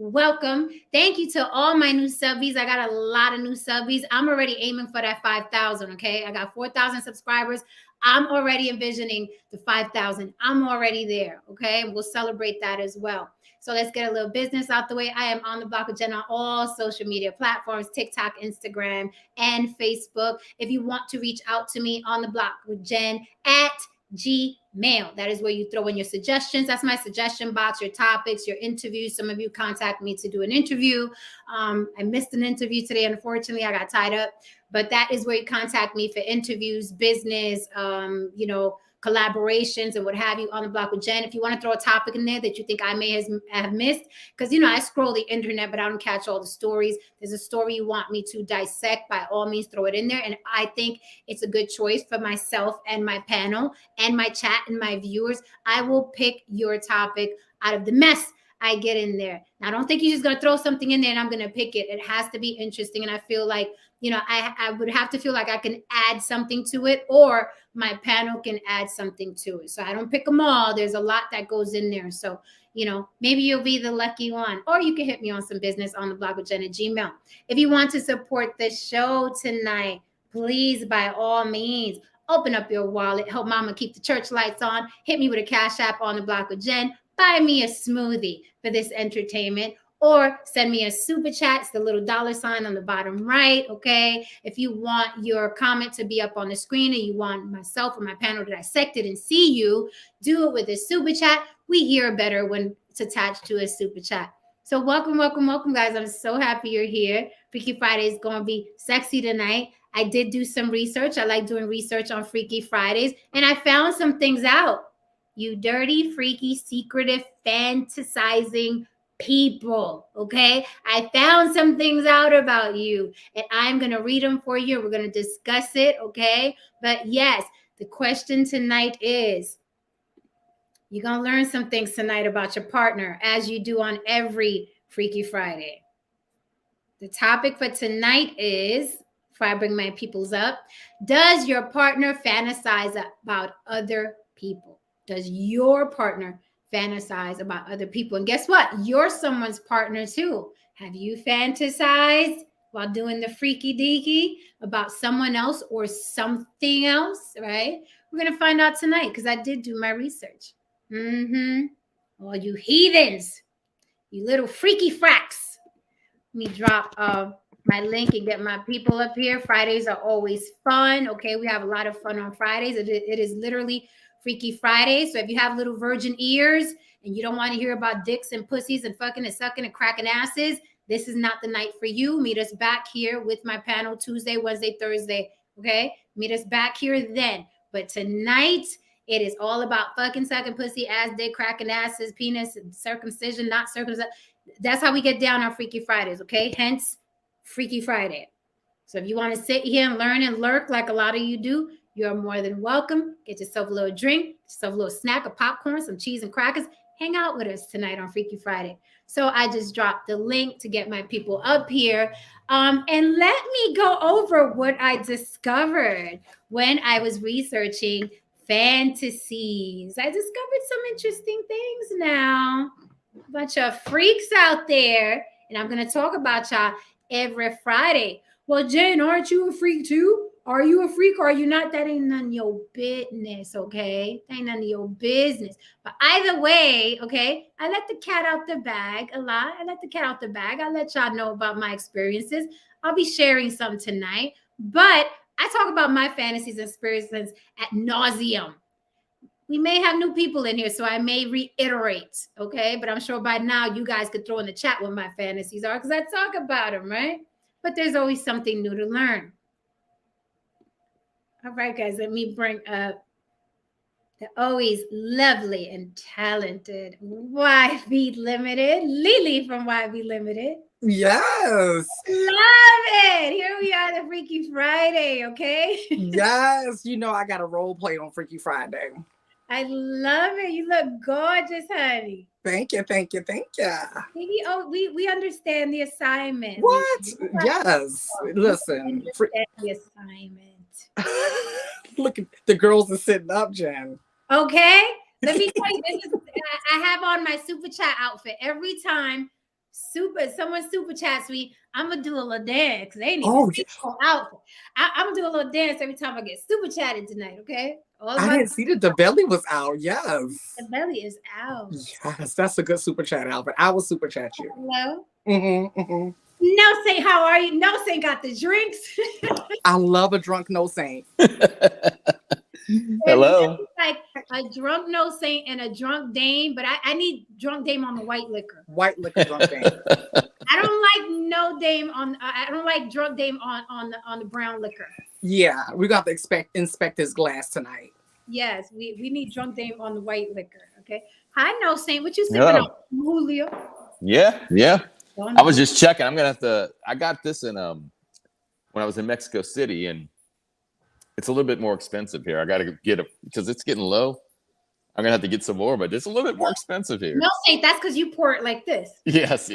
welcome. Thank you to all my new subbies. I got a lot of new subbies. I'm already aiming for that 5,000. Okay, I got 4,000 subscribers. I'm already envisioning the 5,000. I'm already there. Okay, we'll celebrate that as well. So let's get a little business out the way. I am on the block with Jen on all social media platforms, TikTok, Instagram, and Facebook. If you want to reach out to me, on the block with Jen at Gmail. That is where you throw in your suggestions. That's my suggestion box, your topics, your interviews. Some of you contact me to do an interview. I missed an interview today. Unfortunately, I got tied up. But that is where you contact me for interviews, business, collaborations and what have you, on the block with Jen. If you want to throw a topic in there that you think I may have missed, because I scroll the internet, but I don't catch all the stories. There's a story you want me to dissect, by all means, throw it in there. And I think it's a good choice for myself and my panel and my chat and my viewers. I will pick your topic out of the mess I get in there. Now, I don't think you're just going to throw something in there and I'm going to pick it. It has to be interesting. And I feel like, I would have to feel like I can add something to it, or my panel can add something to it. So I don't pick them all. There's a lot that goes in there. So, maybe you'll be the lucky one, or you can hit me on some business on the blog with Jen at Gmail. If you want to support the show tonight, please, by all means, open up your wallet, help mama keep the church lights on, hit me with a cash app on the block with Jen, buy me a smoothie for this entertainment, or send me a super chat. It's the little $sign on the bottom right, okay? If you want your comment to be up on the screen and you want myself or my panel to dissect it and see you, do it with a super chat. We hear better when it's attached to a super chat. So welcome, guys. I'm so happy you're here. Freaky Friday is going to be sexy tonight. I did do some research. I like doing research on Freaky Fridays, and I found some things out. You dirty, freaky, secretive, fantasizing people, okay? I found some things out about you, and I'm going to read them for you. We're going to discuss it, okay? But yes, the question tonight is, you're going to learn some things tonight about your partner, as you do on every Freaky Friday. The topic for tonight is, before I bring my peoples up, does your partner fantasize about other people? Does your partner fantasize about other people? And guess what? You're someone's partner too. Have you fantasized while doing the freaky deaky about someone else or something else, right? We're going to find out tonight, because I did do my research. All you heathens, you little freaky fracks. Let me drop my link and get my people up here. Fridays are always fun, okay? We have a lot of fun on Fridays. It is literally Freaky Friday. So if you have little virgin ears and you don't want to hear about dicks and pussies and fucking and sucking and cracking asses, this is not the night for you. Meet us back here with my panel Tuesday, Wednesday, Thursday. Okay? Meet us back here then. But tonight, it is all about fucking, sucking, pussy, ass, dick, cracking asses, penis, circumcision, not circumcision. That's how we get down on Freaky Fridays. Okay? Hence, Freaky Friday. So if you want to sit here and learn and lurk like a lot of you do, you're more than welcome. Get yourself a little drink, yourself a little snack of popcorn, some cheese and crackers. Hang out with us tonight on Freaky Friday. So I just dropped the link to get my people up here. And let me go over what I discovered when I was researching fantasies. I discovered some interesting things now. A bunch of freaks out there. And I'm going to talk about y'all every Friday. Well, Jen, aren't you a freak too? Are you a freak or are you not? That ain't none of your business, okay? That ain't none of your business. But either way, okay, I let the cat out the bag a lot. I let the cat out the bag. I let y'all know about my experiences. I'll be sharing some tonight. But I talk about my fantasies and experiences at nauseum. We may have new people in here, so I may reiterate, okay? But I'm sure by now you guys could throw in the chat what my fantasies are, because I talk about them, right? But there's always something new to learn. All right, guys, let me bring up the always lovely and talented YB Limited, Lily from YB Limited. Yes. Love it. Here we are, the Freaky Friday, okay? Yes. I got a role play on Freaky Friday. I love it. You look gorgeous, honey. Thank you. We understand the assignment. What? Yes. Listen. The assignment. Look at the girls are sitting up, Jen. Okay. Let me tell you, I have on my super chat outfit every time Someone super chats me. I'm gonna do a little dance. They ain't even Oh, see my outfit. I'm gonna do a little dance every time I get super chatted tonight. Okay, all I my didn't see that the belly was out. Yes. the belly is out. Yes, that's a good super chat, Albert. I will super chat you. Hello. Mm-hmm. No Saint, how are you? No Saint got the drinks. I love a drunk no saint. Hello. It's like a drunk No Saint and a drunk Dame, but I need drunk Dame on the white liquor. White liquor drunk dame. I don't like no Dame on. I don't like drunk Dame on the brown liquor. Yeah, we got to inspect his glass tonight. Yes, we need drunk Dame on the white liquor. Okay. Hi, No Saint. What you sipping Yeah. on, Julio? Yeah. I was just checking. I'm gonna have to. I got this in when I was in Mexico City, and it's a little bit more expensive here. I got to get it because it's getting low. I'm gonna have to get some more, but it's a little bit more expensive here. No Saint. That's because you pour it like this. Yes.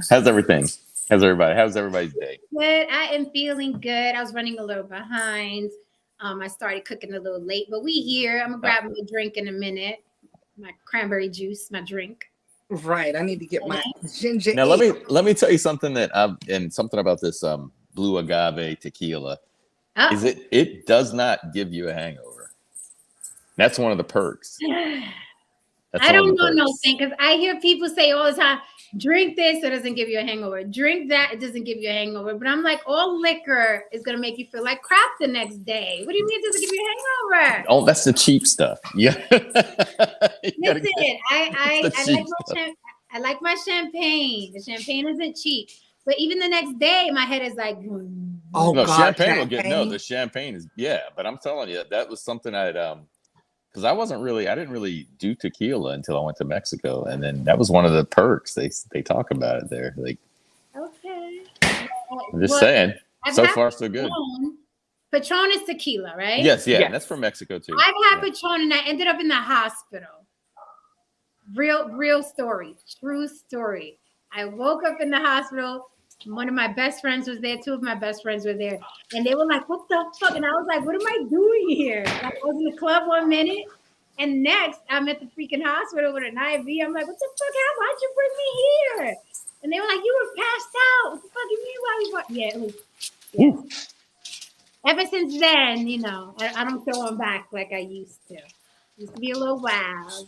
How's everything? How's everybody? How's everybody's day? Good. I am feeling good. I was running a little behind. I started cooking a little late, but we here. I'm gonna grab my drink in a minute. My cranberry juice, my drink. Right. I need to get my ginger. Now let me tell you something that and something about this blue agave tequila. Oh. Is it does not give you a hangover. That's one of the perks. I don't know no thing because I hear people say all the time, drink this, it doesn't give you a hangover. Drink that, it doesn't give you a hangover. But I'm like, all liquor is gonna make you feel like crap the next day. What do you mean it doesn't give you a hangover? Oh, that's the cheap stuff. Yeah. Listen, I like my champagne. The champagne isn't cheap. But even the next day, my head is like, oh no, God, champagne will get the champagne is but I'm telling you, that was something I'd because I didn't really do tequila until I went to Mexico, and then that was one of the perks they talk about it there. Like, okay, I'm just saying, so far so good. Patron is tequila, right? Yes. That's from Mexico too. I've had Patron, and I ended up in the hospital. Real story, true story. I woke up in the hospital. One of my best friends was there. Two of my best friends were there. And they were like, what the fuck? And I was like, what am I doing here? Like, I was in the club 1 minute. And next, I'm at the freaking hospital with an IV. I'm like, what the fuck happened? Why'd you bring me here? And they were like, you were passed out. What the fuck you mean? Why you brought? Yeah, it was. Yeah. Ever since then, I don't throw them back like I used to. Used to be a little wild,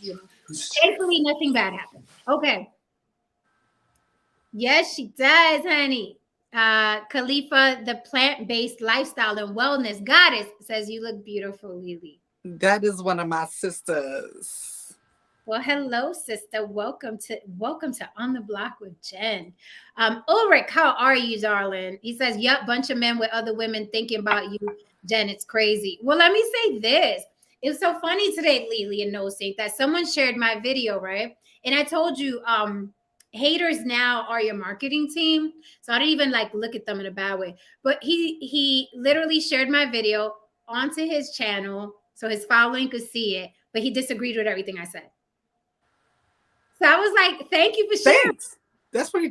Thankfully, nothing bad happened. Okay. Yes, she does, honey. Khalifa, the plant-based lifestyle and wellness goddess, says you look beautiful, Lily. That is one of my sisters. Well, hello, sister. Welcome to On the Block with Jen. Ulrich, how are you, darling? He says, "Yup, bunch of men with other women thinking about you, Jen. It's crazy." Well, let me say this. It was so funny today, Lily and No Saint, that someone shared my video, right? And I told you, haters now are your marketing team. So I didn't even look at them in a bad way. But he literally shared my video onto his channel so his following could see it. But he disagreed with everything I said. So I was like, thank you for sharing. Thanks. That's pretty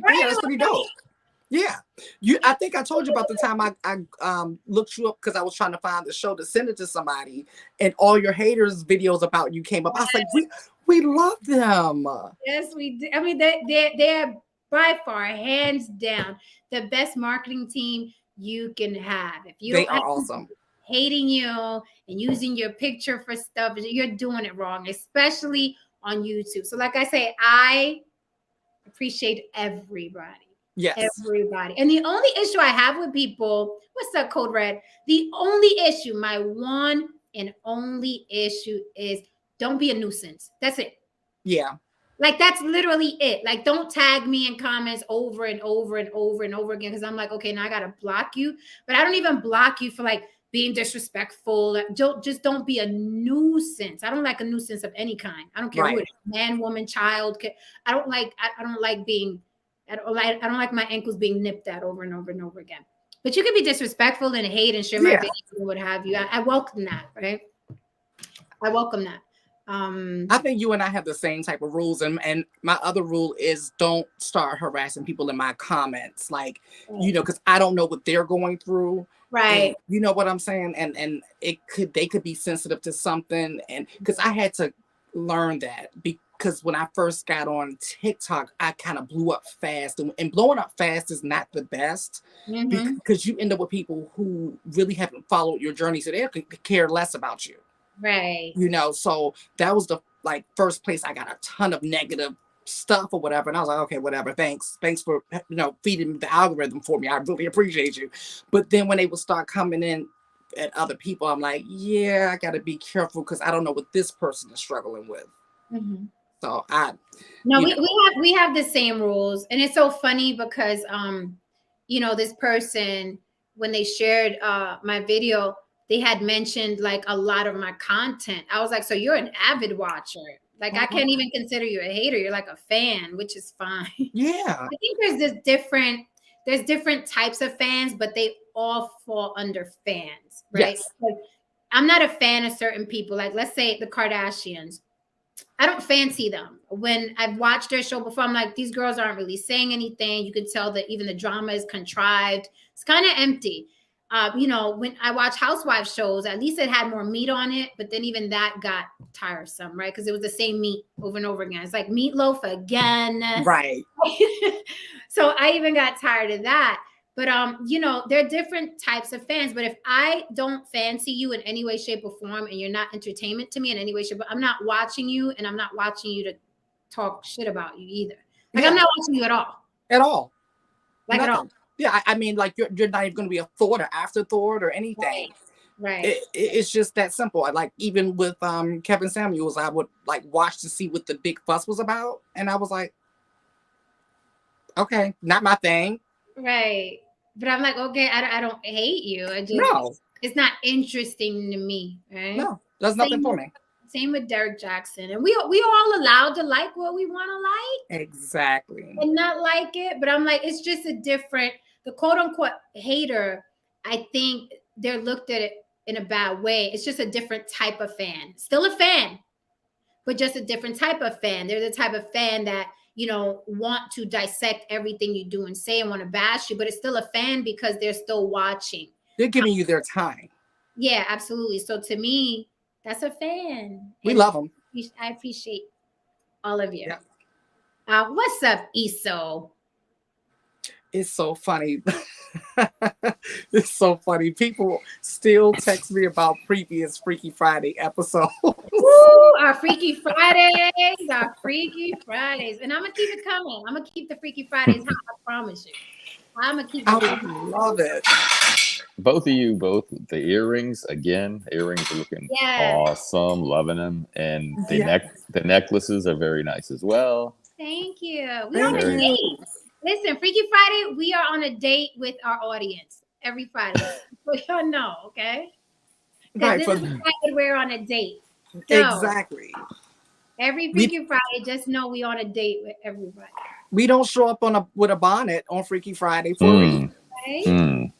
dope. Yeah. I think I told you about the time I looked you up because I was trying to find the show to send it to somebody, and all your haters videos about you came up. I was like, we love them. Yes, we do. I mean, they're by far, hands down, the best marketing team you can have. If you they are awesome. Hating you and using your picture for stuff, you're doing it wrong, especially on YouTube. So like I say, I appreciate everybody. Yes. Everybody. And the only issue I have with people, what's up, Code Red? The only issue, my one and only issue is don't be a nuisance. That's it. Yeah. That's literally it. Don't tag me in comments over and over and over and over again. Cause I'm like, okay, now I gotta block you. But I don't even block you for being disrespectful. Don't be a nuisance. I don't like a nuisance of any kind. I don't care who it is, man, woman, child. I don't like my ankles being nipped at over and over and over again. But you can be disrespectful and hate and share my videos and what have you. I welcome that, right? I welcome that. I think you and I have the same type of rules, and my other rule is don't start harassing people in my comments, because I don't know what they're going through. Right. And you know what I'm saying? And they could be sensitive to something, and because I had to learned that because when I first got on TikTok, I kind of blew up fast, and blowing up fast is not the best because you end up with people who really haven't followed your journey, so they could care less about you. Right. You know, so that was the like first place I got a ton of negative stuff or whatever, and I was like, okay, whatever, thanks for feeding the algorithm for me. I really appreciate you. But then when they would start coming in at other people, I'm like, yeah, I got to be careful because I don't know what this person is struggling with. So we have the same rules, and it's so funny because this person, when they shared my video, they had mentioned like a lot of my content. I was like, so you're an avid watcher. Like I can't even consider you a hater. You're like a fan, which is fine. Yeah. I think there's different types of fans, but they all fall under fans, right? Yes. Like I'm not a fan of certain people. Like let's say the Kardashians. I don't fancy them. When I've watched their show before, I'm like, these girls aren't really saying anything. You can tell that even the drama is contrived. It's kind of empty. When I watch housewives shows, at least it had more meat on it. But then even that got tiresome, right? Because it was the same meat over and over again. It's like meatloaf again. Right. So I even got tired of that. But there are different types of fans. But if I don't fancy you in any way, shape, or form, and you're not entertainment to me in any way, shape, but I'm not watching you, and I'm not watching you to talk shit about you either. Like I'm not watching you at all. At all. Like Nothing. at all. Yeah, I mean, like you're not even going to be a thought or afterthought or anything. Right. It's just that simple. Like even with Kevin Samuels, I would like watch to see what the big fuss was about, and I was like, okay, not my thing. Right. But I'm like, okay, I don't hate you. It's not interesting to me. Right. No, that's nothing for me. Same with Derek Jackson. And we all allowed to like what we want to like. Exactly. And not like it. But I'm like, it's just the quote unquote hater, I think they're looked at it in a bad way. It's just a different type of fan. Still a fan, but just a different type of fan. They're the type of fan that want to dissect everything you do and say and want to bash you, but it's still a fan because they're still watching. They're giving you their time. Yeah, absolutely. So to me, that's a fan. We love them. I appreciate all of you. Yeah. What's up, Iso? It's so funny. It's so funny. People still text me about previous Freaky Friday episodes. Woo, our Freaky Fridays, and I'm gonna keep it coming. I'm gonna keep the Freaky Fridays hot. I promise you. I'm gonna keep. I love it. Both of you, the earrings again. Earrings are looking awesome. Loving them, and the necklaces are very nice as well. Thank you. We're on a date. Listen, Freaky Friday, we are on a date with our audience every Friday. So y'all know, okay? Because this is what we're on a date. So, exactly. Every Freaky Friday, just know we on a date with everybody. We don't show up with a bonnet on Freaky Friday for a reason. Right?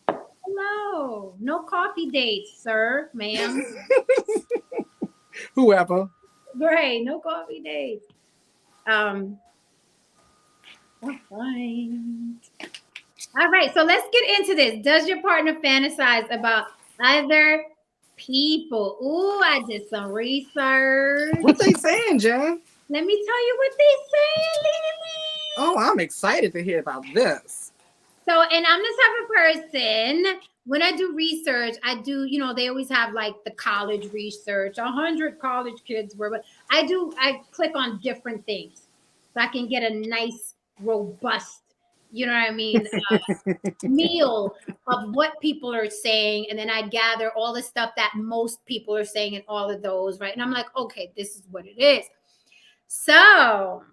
Hello. No coffee dates, sir, ma'am. Whoever. Great. No coffee dates. Fine. All right, so let's get into this. Does your partner fantasize about other people? Ooh, I did some research. What they saying, Jen? Let me tell you what they saying, Lily. Oh, I'm excited to hear about this. So, and I'm the type of person, when I do research, I do, they always have like the college research, 100 college kids were, but I click on different things so I can get a nice, robust, meal of what people are saying. And then I gather all the stuff that most people are saying in all of those, right? And I'm like, okay, this is what it is. So,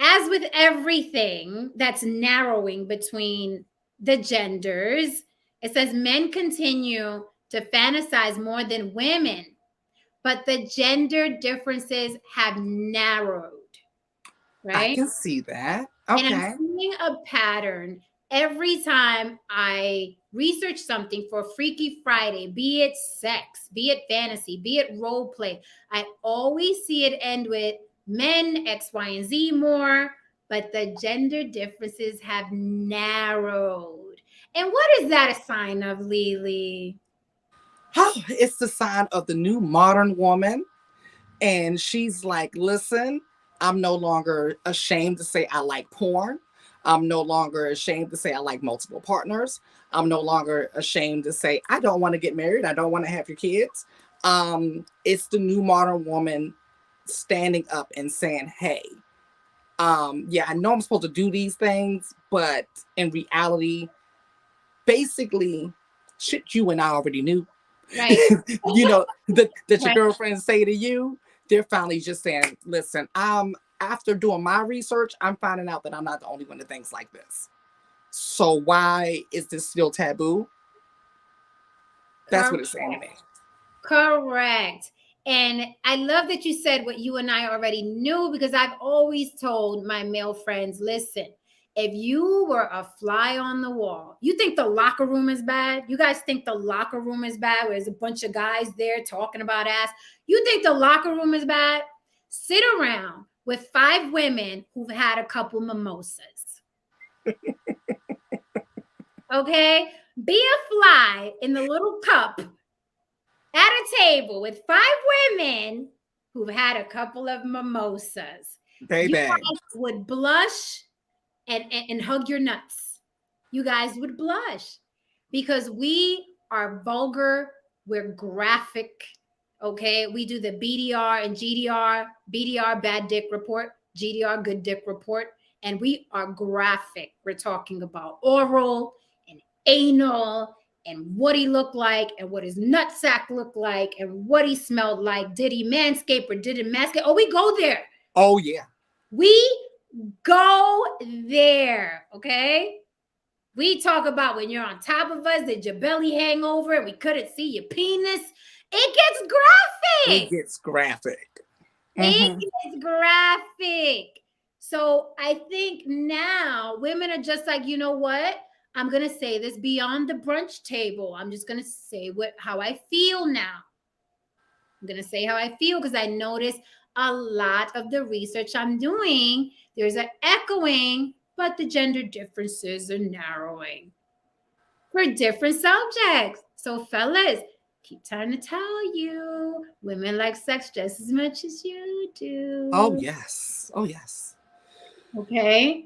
as with everything that's narrowing between the genders, it says men continue to fantasize more than women, but the gender differences have narrowed. Right? I can see that. Okay. And I'm seeing a pattern every time I research something for Freaky Friday, be it sex, be it fantasy, be it role play. I always see it end with men X, Y, and Z more, but the gender differences have narrowed. And what is that a sign of, Lily? Oh, it's the sign of the new modern woman. And she's like, listen, I'm no longer ashamed to say I like porn. I'm no longer ashamed to say I like multiple partners. I'm no longer ashamed to say I don't want to get married. I don't want to have your kids. It's the new modern woman standing up and saying, hey, yeah, I know I'm supposed to do these things, but in reality, basically, shit you and I already knew. Right. You know, that your Right. girlfriends say to you, they're finally just saying, listen, after doing my research, I'm finding out that I'm not the only one that thinks like this. So why is this still taboo? That's what it's saying to me. Correct. And I love that you said what you and I already knew, because I've always told my male friends, listen, if you were a fly on the wall, you think the locker room is bad? You guys think the locker room is bad, where there's a bunch of guys there talking about ass? You think the locker room is bad? Sit around with 5 women who've had a couple mimosas. Okay? Be a fly in the little cup at a table with 5 women who've had a couple of mimosas. Baby. You guys would blush and hug your nuts. You guys would blush, because we are vulgar. We're graphic. Okay. We do the BDR and GDR. BDR, bad dick report. GDR, good dick report. And we are graphic. We're talking about oral and anal, and what he looked like, and what his nutsack looked like, and what he smelled like. Did he manscape or didn't manscape? Oh, we go there. Oh, yeah. We go there, okay? We talk about when you're on top of us, did your belly hang over and we couldn't see your penis? It gets graphic. It gets graphic. It gets graphic. So I think now women are just like, you know what? I'm going to say this beyond the brunch table. I'm just going to say how I feel now. I'm going to say how I feel, because I notice a lot of the research I'm doing, there's an echoing, but the gender differences are narrowing for different subjects. So fellas, keep trying to tell you, women like sex just as much as you do. Oh, yes. Oh, yes. Okay.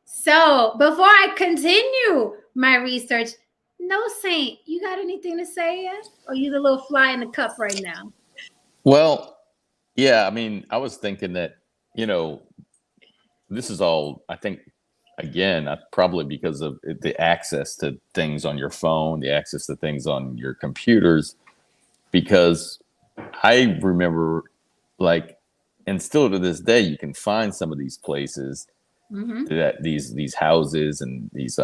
So before I continue my research, no Saint, you got anything to say yet? Or you the little fly in the cup right now? Well, yeah, I mean, I was thinking that, this is all, I think, again, probably because of the access to things on your phone, the access to things on your computers, because I remember, like, and still to this day, you can find some of these places, that these houses and these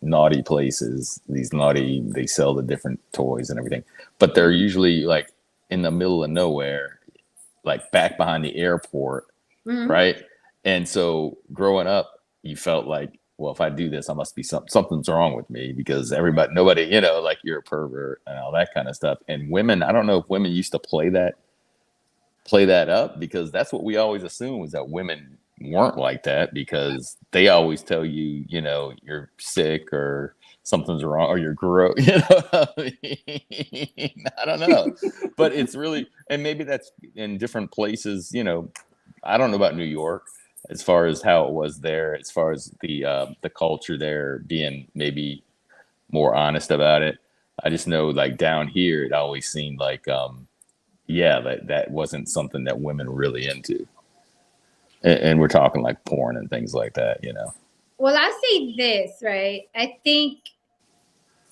naughty places, they sell the different toys and everything, but they're usually like in the middle of nowhere, like back behind the airport, right? And so growing up, you felt like, well, if I do this, I must be something's wrong with me, because nobody, like you're a pervert and all that kind of stuff. And women, I don't know if women used to play that up, because that's what we always assumed, was that women weren't like that, because they always tell you, you're sick or something's wrong or you're gross. I don't know, but it's really, and maybe that's in different places. I don't know about New York as far as how it was there, as far as the culture there being maybe more honest about it. I just know, like, down here, it always seemed like, that wasn't something that women were really into. And we're talking like porn and things like that, Well, I say this, right? I think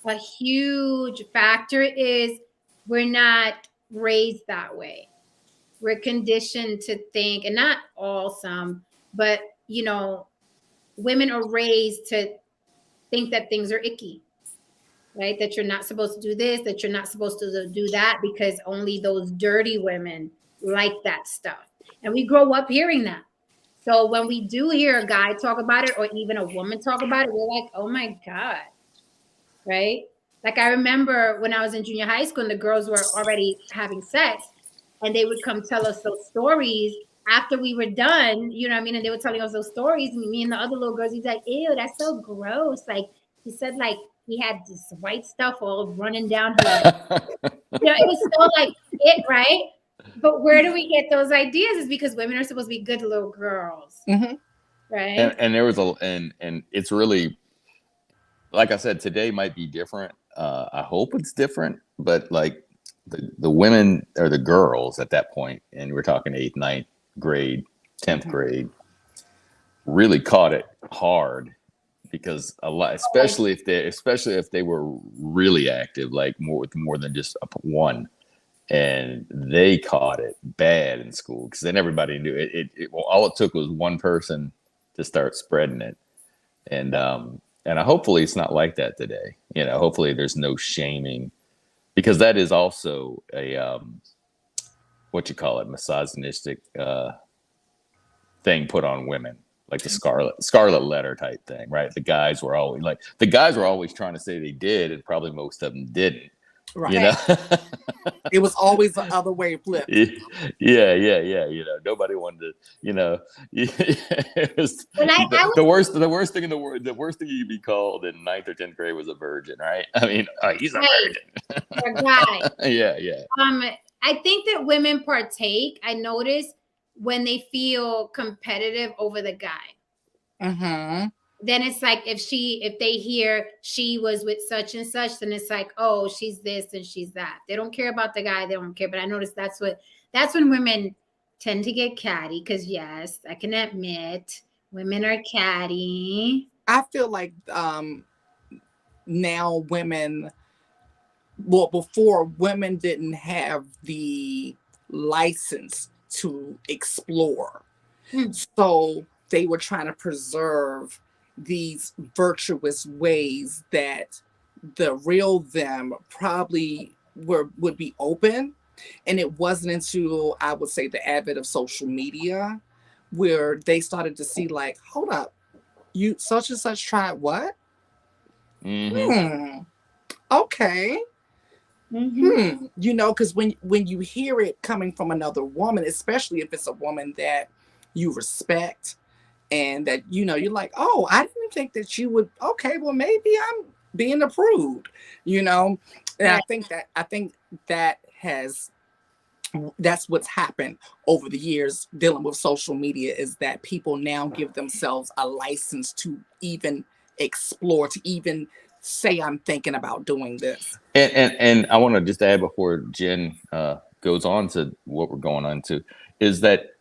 a huge factor is we're not raised that way. We're conditioned to think, and not all, some, but women are raised to think that things are icky, right? That you're not supposed to do this, that you're not supposed to do that, because only those dirty women like that stuff. And we grow up hearing that. So when we do hear a guy talk about it, or even a woman talk about it, we're like, oh my God, right? Like, I remember when I was in junior high school and the girls were already having sex, and they would come tell us those stories after we were done, you know what I mean? And they were telling us those stories. And me and the other little girls, he's like, ew, that's so gross. Like, he said, like, he had this white stuff all running down her. It was so like it, right? But where do we get those ideas? Is because women are supposed to be good little girls, right? And there was and it's really, like I said, today might be different. I hope it's different, but like the women or the girls at that point, and we're talking 8th, 9th grade, 10th grade, really caught it hard because a lot, especially if they were really active, like more than just one, and they caught it bad in school because then everybody knew it. Well, all it took was one person to start spreading it, and hopefully it's not like that today. Hopefully there's no shaming, because that is also a what you call it, misogynistic thing put on women, like the scarlet letter type thing, right? The guys were always trying to say they did, and probably most of them didn't. Right. It was always the other way flipped. Yeah. Nobody wanted to, it was the worst thing in the world. The worst thing you'd be called in 9th or 10th grade was a virgin, right? I mean, he's a virgin. Or a guy. Yeah. I think that women partake. I notice when they feel competitive over the guy. Then it's like if they hear she was with such and such, then it's like, oh, she's this and she's that. They don't care about the guy. They don't care. But I notice that's when women tend to get catty, because yes, I can admit women are catty. I feel like now women, well, before, women didn't have the license to explore. So they were trying to preserve these virtuous ways that the real them probably would be open. And it wasn't until, I would say, the advent of social media where they started to see, like, hold up, you such and such tried what? Okay. Because when you hear it coming from another woman, especially if it's a woman that you respect, and that, you're like, oh, I didn't think that you would. Okay, well, maybe I'm being approved, And I think that's what's happened over the years dealing with social media, is that people now give themselves a license to even explore, to even say, I'm thinking about doing this. And I want to just add before Jen goes on to what we're going on to, is that,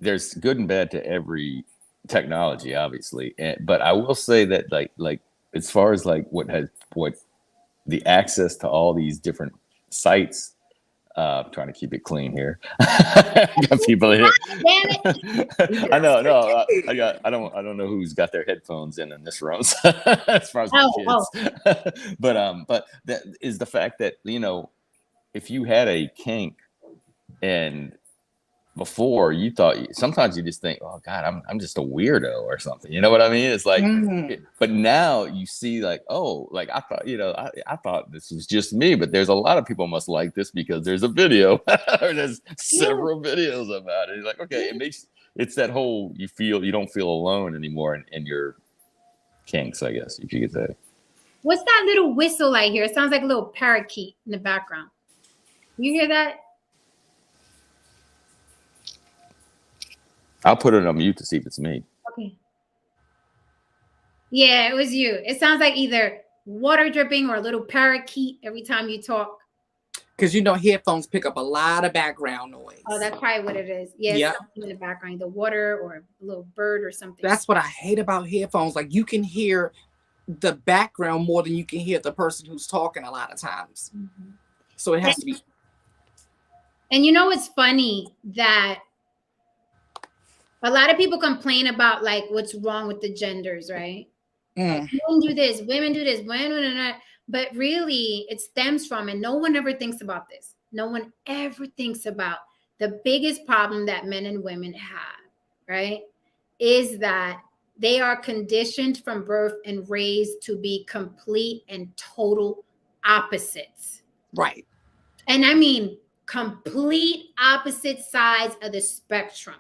there's good and bad to every technology, obviously. But I will say that like as far as like what the access to all these different sites, I'm trying to keep it clean here. Got people in here. I know. No, I don't know who's got their headphones in this room. As far as my kids. But that is the fact that, if you had a kink, and before you thought, sometimes you just think, oh God, I'm just a weirdo or something. You know what I mean? It's like, but now you see, like, oh, like I thought, I thought this was just me, but there's a lot of people must like this because there's a video or there's several videos about it. It's like, okay, it's that whole, you don't feel alone anymore in your kinks, I guess, if you could say. What's that little whistle I hear? It sounds like a little parakeet in the background. You hear that? I'll put it on mute to see if it's me. Okay. Yeah, it was you. It sounds like either water dripping or a little parakeet every time you talk. Because headphones pick up a lot of background noise. Oh, that's probably what it is. Yeah, something in the background, the water or a little bird or something. That's what I hate about headphones. Like, you can hear the background more than you can hear the person who's talking a lot of times. So it has to be. And it's funny that a lot of people complain about, like, what's wrong with the genders, right? Men do this, women do this, women do that. But really, it stems from, and no one ever thinks about this. No one ever thinks about the biggest problem that men and women have, right? Is that they are conditioned from birth and raised to be complete and total opposites. Right. And I mean, complete opposite sides of the spectrum.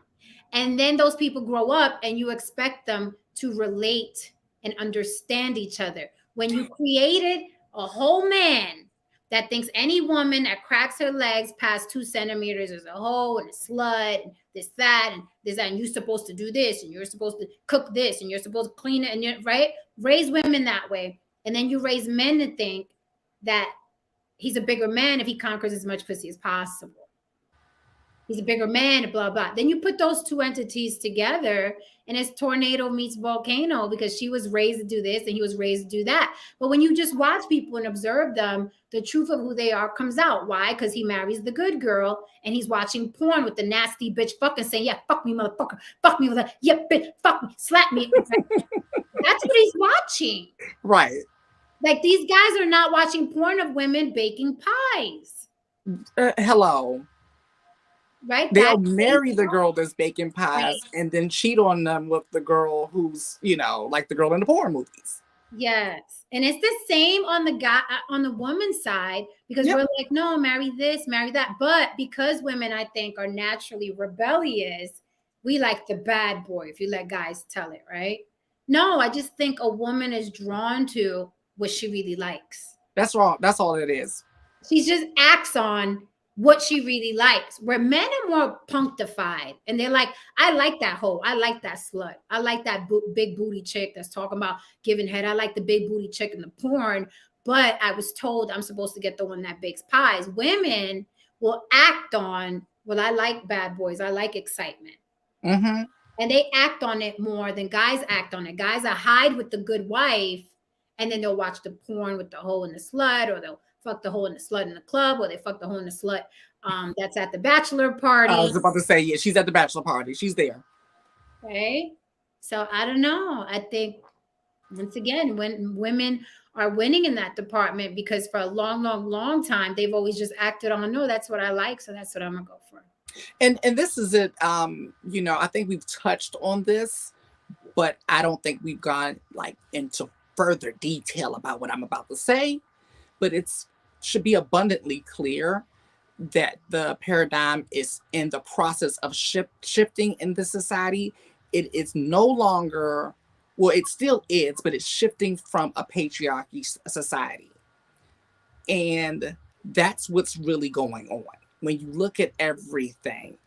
And then those people grow up and you expect them to relate and understand each other. When you created a whole man that thinks any woman that cracks her legs past 2 centimeters is a hoe and a slut and this, that, and this, that, and you're supposed to do this and you're supposed to cook this and you're supposed to clean it and you're right. Raise women that way. And then you raise men to think that he's a bigger man if he conquers as much pussy as possible. He's a bigger man, blah, blah. Then you put those two entities together and it's tornado meets volcano because she was raised to do this and he was raised to do that. But when you just watch people and observe them, the truth of who they are comes out. Why? Because he marries the good girl and he's watching porn with the nasty bitch fucking saying, yeah, fuck me, motherfucker. Fuck me with a, yeah, bitch, fuck me, slap me. That's what he's watching. Right. Like these guys are not watching porn of women baking pies. Hello. Right? They'll marry the girl that's baking pies right. and then cheat on them with the girl who's, you know, like the girl in the porn movies. Yes. And it's the same on the guy, on the woman's side, because we're like, no, marry this, marry that. But because women, I think, are naturally rebellious, we like the bad boy, if you let guys tell it, right? No, I just think a woman is drawn to what she really likes. That's wrong. That's all it is. She just acts on what she really likes, where men are more punctified and they're like, I like that hoe. I like that slut. I like that big booty chick that's talking about giving head. I like the big booty chick in the porn, but I was told I'm supposed to get the one that bakes pies. Women will act on, well, I like bad boys. I like excitement. Mm-hmm. And they act on it more than guys act on it. Guys will hide with the good wife and then they'll watch the porn with the hoe and the slut, or they'll fuck the hoe and the slut in the club, or they fuck the hoe and the slut that's at the bachelor party. I was about to say, yeah, she's at the bachelor party. She's there. Okay. So I don't know. I think, once again, when women are winning in that department, because for a long, long, long time, they've always just acted on, no, that's what I like, so that's what I'm going to go for. And this is it. You know, I think we've touched on this, but I don't think we've gone like into further detail about what I'm about to say. But it's should be abundantly clear that the paradigm is in the process of shifting in the society. It is no longer, well, it still is, but it's shifting from a patriarchy society. And that's what's really going on. When you look at everything,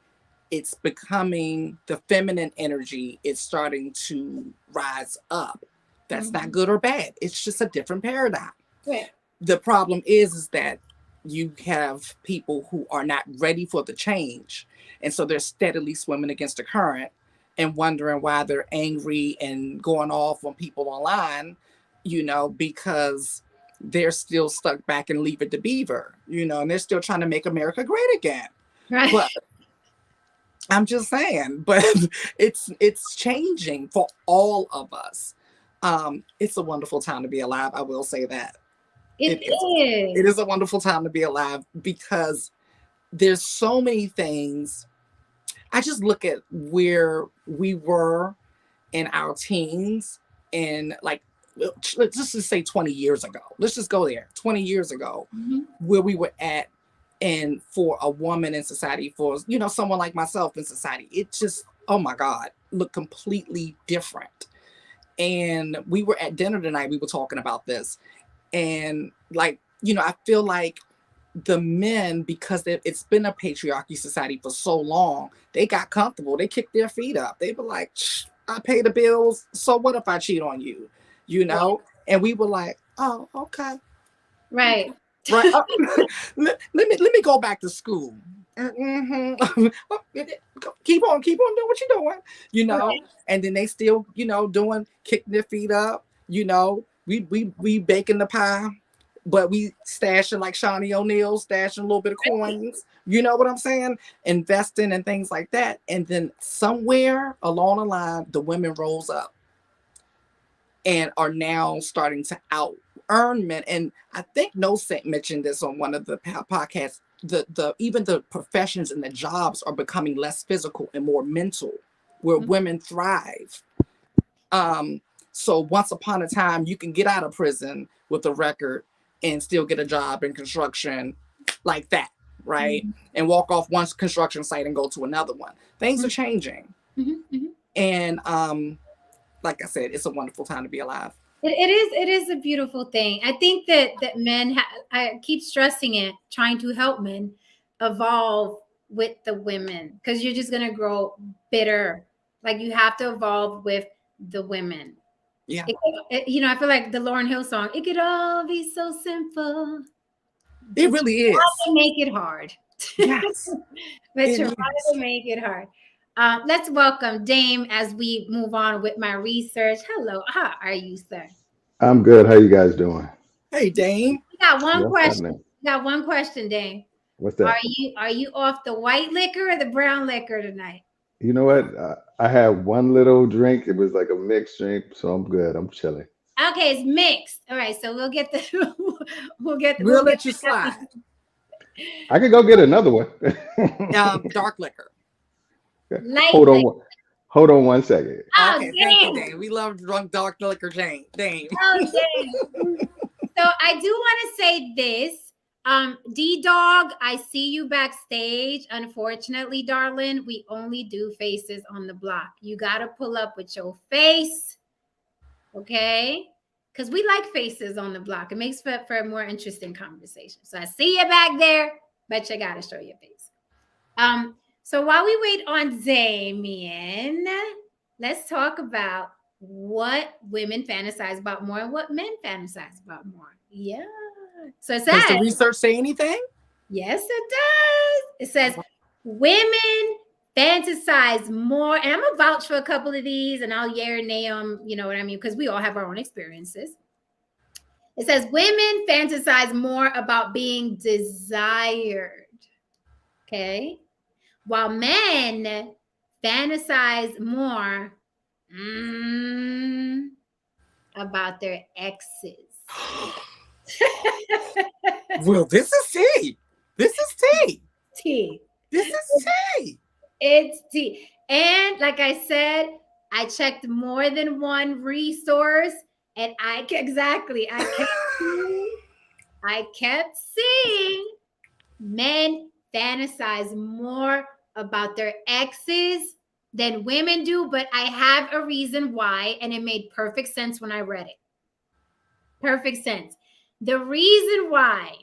it's becoming, the feminine energy is starting to rise up. That's not good or bad. It's just a different paradigm. Right. The problem is that you have people who are not ready for the change. And so they're steadily swimming against the current and wondering why they're angry and going off on people online, you know, because they're still stuck back in Leave It to Beaver, you know, and they're still trying to make America great again. Right. But I'm just saying, but it's changing for all of us. It's a wonderful time to be alive. I will say that. It is a wonderful time to be alive because there's so many things. I just look at where we were in our teens and like, let's just say 20 years ago. Let's just go there. 20 years ago, where we were at, and for a woman in society, for, you know, someone like myself in society, it just, oh my God, looked completely different. And we were at dinner tonight, we were talking about this. And like, you know, I feel like the men, because it's been a patriarchy society for so long, they got comfortable. They kicked their feet up. They were like, I pay the bills. So what if I cheat on you? You know? Right. And we were like, oh, okay. Right. Right. Let me go back to school. Keep on doing what you're doing, you know. Right. And then they still, you know, kicking their feet up, you know. We baking the pie, but we stashing like Shawnee O'Neal, stashing a little bit of coins. You know what I'm saying? Investing and things like that. And then somewhere along the line, the women rose up and are now starting to out earn men. And I think No Saint mentioned this on one of the podcasts. Even the professions and the jobs are becoming less physical and more mental, where women thrive. So once upon a time, you can get out of prison with a record and still get a job in construction like that, right? And walk off one construction site and go to another one. Things are changing. And like I said, it's a wonderful time to be alive. It is a beautiful thing. I think that men, I keep stressing it, trying to help men evolve with the women, because you're just gonna grow bitter. Like you have to evolve with the women. Yeah, I feel like the Lauryn Hill song. It could all be so simple. it But you really try is. to make it hard. Yes, But it you is. try to make it hard. Let's welcome Dame as we move on with my research. Hello, how are you, sir? I'm good. How you guys doing? Hey, Dame. We got one What's question. happening? We got one question, Dame. What's Are that? you off the white liquor or the brown liquor tonight? You know what? I had one little drink. It was like a mixed drink, so I'm good. I'm chilling. Okay, it's mixed. All right, so we'll get the We'll let you slide. I could go get another one. Dark liquor. light Hold liquor. on. Hold on one second. Oh, Okay, thank you, damn. Dame. We love drunk dark liquor, Dame. Oh, dang. So I do want to say this. D Dog, I see you backstage. Unfortunately, darling, we only do faces on the block. You got to pull up with your face, okay? Because we like faces on the block. It makes for a more interesting conversation. So I see you back there, but you got to show your face. So while we wait on Damien, let's talk about what women fantasize about more and what men fantasize about more. Yeah. So it Does the says, research say anything? yes, it does. It says women fantasize more, and I'm gonna vouch for a couple of these, and I'll yay or nay them, you know what I mean, because we all have our own experiences. It says women fantasize more about being desired. Okay. While men fantasize more about their exes. Well, this is tea. This is tea. Tea. This is tea. It's tea. And like I said, I checked more than one resource, and I kept seeing men fantasize more about their exes than women do, but I have a reason why, and it made perfect sense when I read it. Perfect sense. The reason why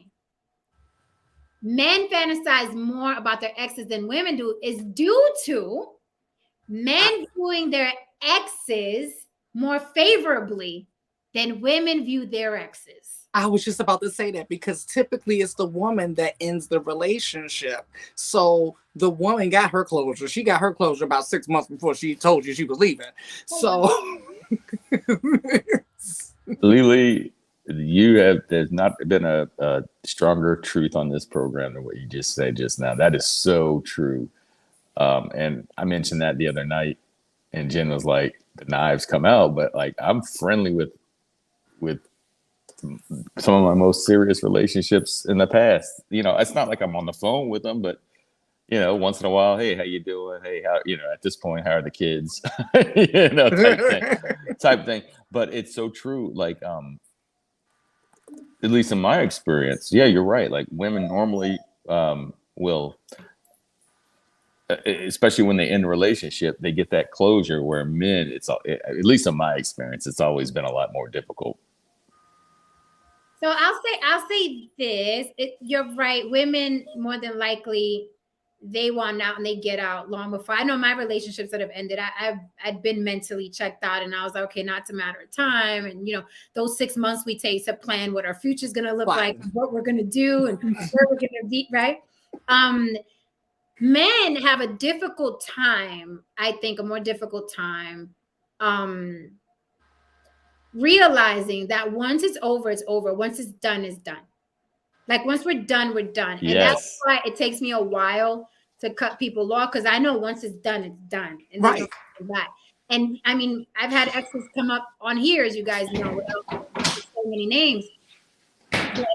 men fantasize more about their exes than women do is due to men viewing their exes more favorably than women view their exes. I was just about to say that because typically it's the woman that ends the relationship. So the woman got her closure. She got her closure about 6 months before she told you she was leaving. So Lily, there's not been a stronger truth on this program than what you just said just now. That is so true. And I mentioned that the other night, and Jen was like, the knives come out, but like I'm friendly with some of my most serious relationships in the past. It's not like I'm on the phone with them, but once in a while, hey, how you doing? Hey, how, at this point, how are the kids? Type thing. But it's so true. Like, at least in my experience, yeah, you're right. Like women normally will, especially when they end a relationship, they get that closure. Where men, at least in my experience, it's always been a lot more difficult. So I'll say this. You're right. Women more than likely they want out and they get out long before. I know my relationships that have ended. I'd been mentally checked out, and I was like, okay, not it's a matter of time. And those 6 months we take to plan what our future is going to look like, what we're going to do, and where we're going to be. Right. Men have a difficult time. I think a more difficult time. Realizing that once it's over, it's over. Once it's done, it's done. Like once we're done, we're done. And that's why it takes me a while to cut people off, because I know once it's done, it's done. And there's no coming back. And I mean, I've had exes come up on here, as you guys know, without so many names. But,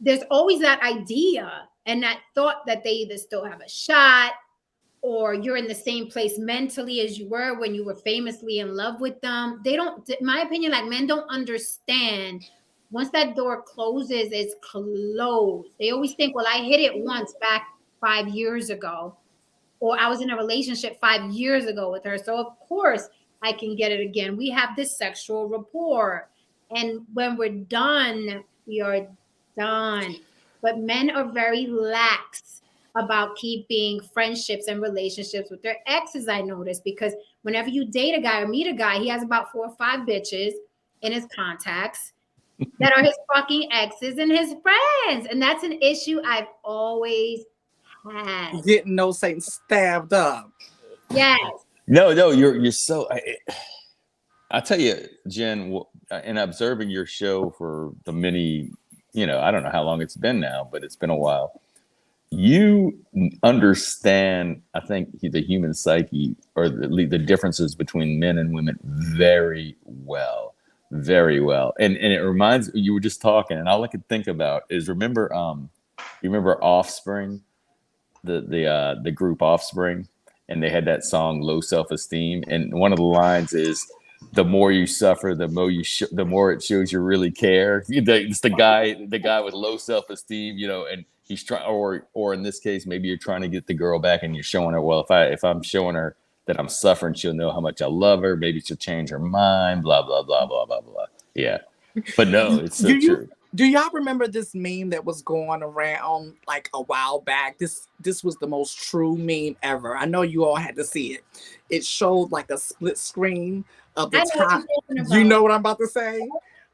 there's always that idea and that thought that they either still have a shot, or you're in the same place mentally as you were when you were famously in love with them. They don't, in my opinion, like men don't understand. Once that door closes, it's closed. They always think, well, I hit it once back 5 years ago, or I was in a relationship 5 years ago with her. So of course I can get it again. We have this sexual rapport. And when we're done, we are done. But men are very lax about keeping friendships and relationships with their exes, I noticed, because whenever you date a guy or meet a guy, he has about 4 or 5 bitches in his contacts that are his fucking exes and his friends. And that's an issue I've always had. Getting those Satan stabbed up. Yes. No, you're so. I tell you, Jen, in observing your show for the many, I don't know how long it's been now, but it's been a while. You understand, I think, the human psyche or the differences between men and women very well, very well. And it reminds you were just talking, and all I could think about is you remember Offspring, the group Offspring, and they had that song "Low Self-Esteem," and one of the lines is, "The more you suffer, the more it shows you really care." It's the guy with low self-esteem, and he's trying, or in this case, maybe you're trying to get the girl back, and you're showing her, well, if I'm showing her that I'm suffering, she'll know how much I love her. Maybe she'll change her mind. Blah blah blah blah blah blah. Yeah, but no, it's so true. Do y'all remember this meme that was going around like a while back? This was the most true meme ever. I know you all had to see it. It showed like a split screen of the time. You know what I'm about to say?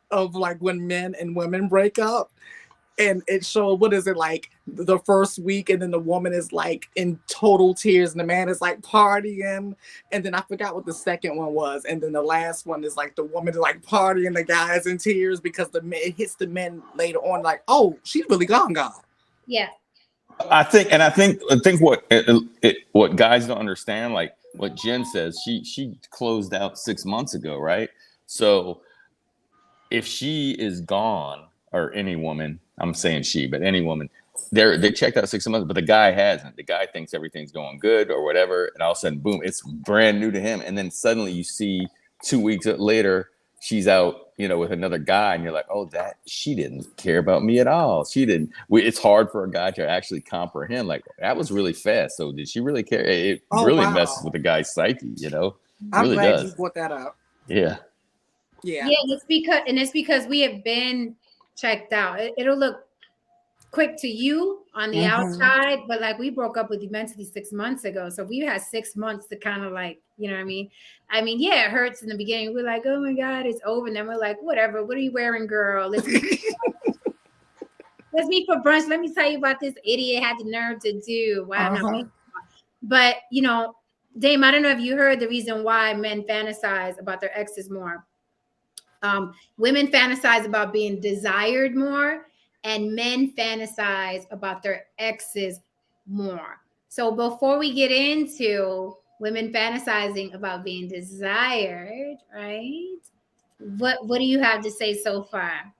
Of like when men and women break up. And it showed, what is it, like the first week, and then the woman is like in total tears and the man is like partying, and then I forgot what the second one was, and then the last one is like the woman is like partying, the guy is in tears because it hits the men later on like, oh, she's really gone. Yeah. I think what guys don't understand, like what Jen says, she closed out 6 months ago, right? So if she is gone, or any woman, I'm saying she, but any woman, they checked out 6 months, but the guy hasn't. The guy thinks everything's going good or whatever, and all of a sudden, boom, it's brand new to him. And then suddenly you see 2 weeks later, she's out, with another guy, and you're like, oh, she didn't care about me at all. She didn't. It's hard for a guy to actually comprehend. Like, that was really fast. So did she really care? It really messes with the guy's psyche, I'm really glad does. you brought that up. Yeah. Yeah. It's because we have been checked out. It'll look quick to you on the outside, but like we broke up with you mentally 6 months ago, so we had 6 months to kind of like, you know what I mean? Yeah, it hurts in the beginning. We're like, oh my god, it's over, and then we're like, whatever, what are you wearing, girl? Let's meet for brunch. Let me tell you about this idiot had the nerve to do. Wow. But Dame, I don't know if you heard the reason why men fantasize about their exes more. Women fantasize about being desired more, and men fantasize about their exes more. So before we get into women fantasizing about being desired, right? What do you have to say so far?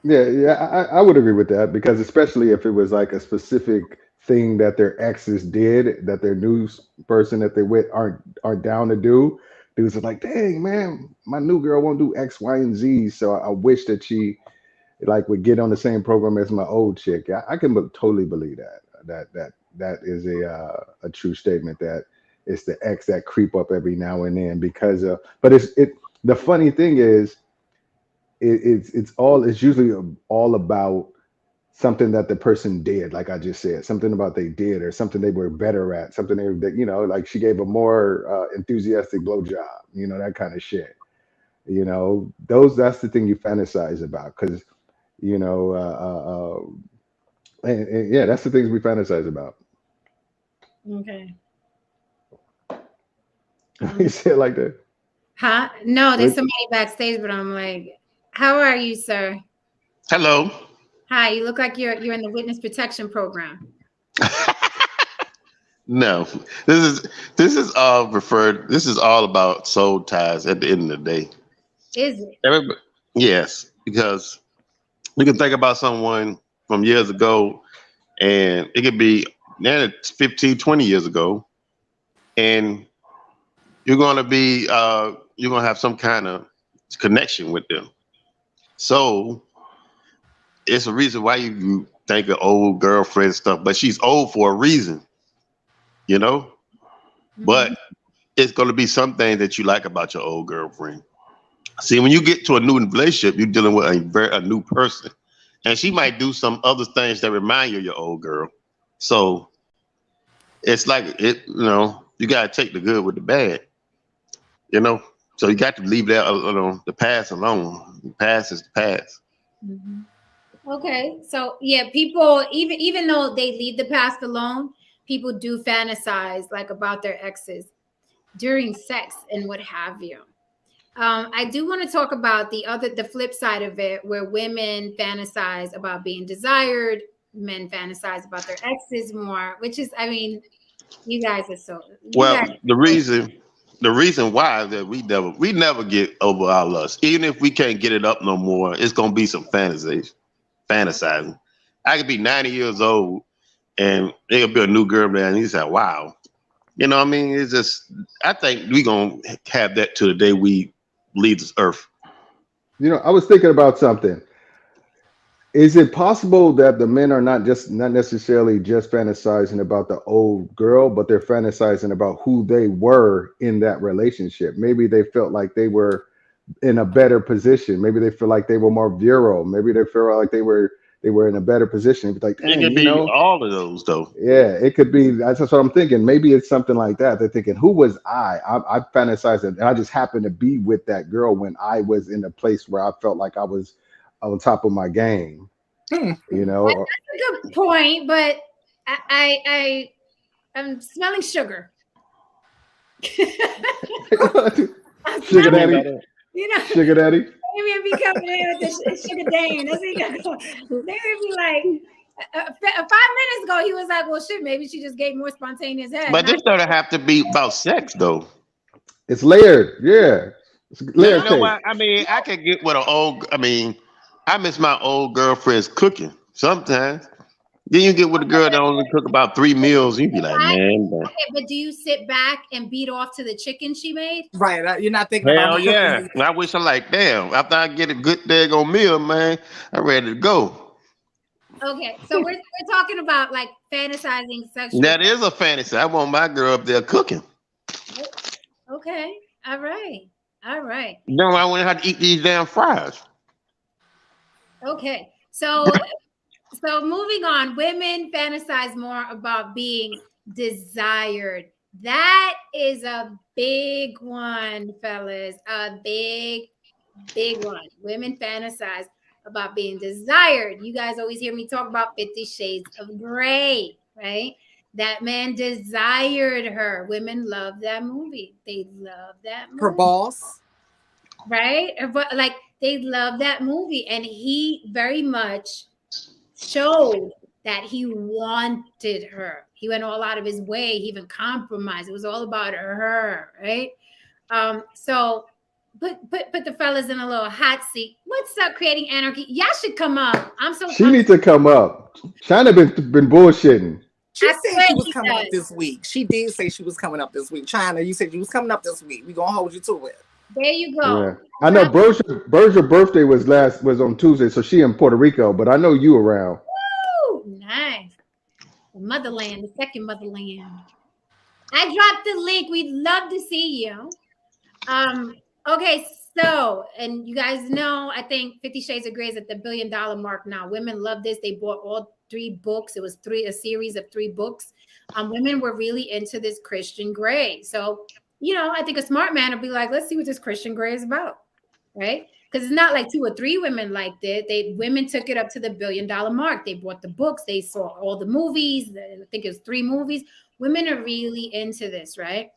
Yeah, I would agree with that, because especially if it was like a specific thing that their exes did that their new person that they with aren't down to do. Dudes are like, dang man, my new girl won't do X, Y, and Z. So I wish that she like would get on the same program as my old chick. I can totally believe that is a true statement, that it's the ex that creep up every now and then because but the funny thing is it's usually all about something that the person did, like I just said, something about they did or something they were better at, something like she gave a more enthusiastic blowjob, that kind of shit. That's the thing you fantasize about, because and yeah, that's the things we fantasize about. Okay. You say it like that? Huh? No, there's somebody backstage, but I'm like, how are you, sir? Hello. Hi, you look like you're in the witness protection program. No, this is all referred. This is all about soul ties at the end of the day. Is it? Yes, because you can think about someone from years ago, and it could be 15, 20 years ago, and you're going to have some kind of connection with them. So it's a reason why you think of old girlfriend stuff, but she's old for a reason, But it's going to be something that you like about your old girlfriend. See, when you get to a new relationship, you're dealing with a new person, and she might do some other things that remind you of your old girl. So it's like it, you know, you got to take the good with the bad, you know. So you got to leave that, the past alone. The past is the past. Okay, so yeah, people even though they leave the past alone, people do fantasize like about their exes during sex and what have you. I do want to talk about the flip side of it, where women fantasize about being desired, men fantasize about their exes more, which is, I mean, you guys are so. Well, the reason why that we never get over our lust, even if we can't get it up no more, it's gonna be some fantasizing. I could be 90 years old and there'll be a new girl there, and he's like, wow. You know what I mean? It's just, I think we gonna have that to the day we leave this earth. You know, I was thinking about something. Is it possible that the men are not necessarily just fantasizing about the old girl, but they're fantasizing about who they were in that relationship? Maybe they felt like they were in a better position. Maybe they feel like they were more virile. Maybe they feel like they were in a better position. It's like, It dang, could you be know, all of those though. yeah, it could be. That's what I'm thinking. Maybe it's something like that. They're thinking, who was I fantasized, and I just happened to be with that girl when I was in a place where I felt like I was on top of my game. You know, That's a good point, but I'm smelling sugar. sugar daddy, You know, sugar daddy. Damien be coming in with this sugar Dan. That's what he got going. Damien be like, 5 minutes ago, he was like, well, shit, maybe she just gave more spontaneous head. But this doesn't have to be about sex though. It's layered, yeah. It's layered. You know what? I mean, I could get with I miss my old girlfriend's cooking sometimes. Then you get with a girl that only cook about 3 meals, you be like, man. Okay, but do you sit back and beat off to the chicken she made? Right. You're not thinking Hell about yeah. I wish I like, damn, after I get a good daggone meal, man, I'm ready to go. Okay, so we're talking about like fantasizing sexual. That is a fantasy. I want my girl up there cooking. Okay, all right. No, I want her to eat these damn fries. Okay, so moving on, women fantasize more about being desired. That is a big one, fellas. A big one. Women fantasize about being desired. You guys always hear me talk about 50 Shades of Grey, right? That man desired her. Women love that movie. They love that movie. her boss. Right? But like they love that movie. And he very much showed that he wanted her. He went all out of his way. He even compromised. It was all about her, right? So put the fellas in a little hot seat. What's up, creating anarchy? Y'all should come up. She needs to come up. China been bullshitting. She said she was coming up this week. She did say she was coming up this week. China, you said you was coming up this week. We're gonna hold you to it. There you go. Yeah. I know Berger's birthday was on Tuesday, so she in Puerto Rico, but I know you around. Woo, nice. The motherland, the second motherland. I dropped the link. We'd love to see you. Okay, so, and you guys know, I think 50 Shades of Grey is at the $1 billion mark now. Women love this. They bought all 3 books. It was a series of 3 books. Women were really into this Christian Grey. So, you know, I think a smart man will be like, let's see what this Christian Grey is about, right? Because it's not like 2 or 3 women liked it. Women took it up to the $1 billion mark. They bought the books. They saw all the movies. I think it was 3 movies. Women are really into this, right?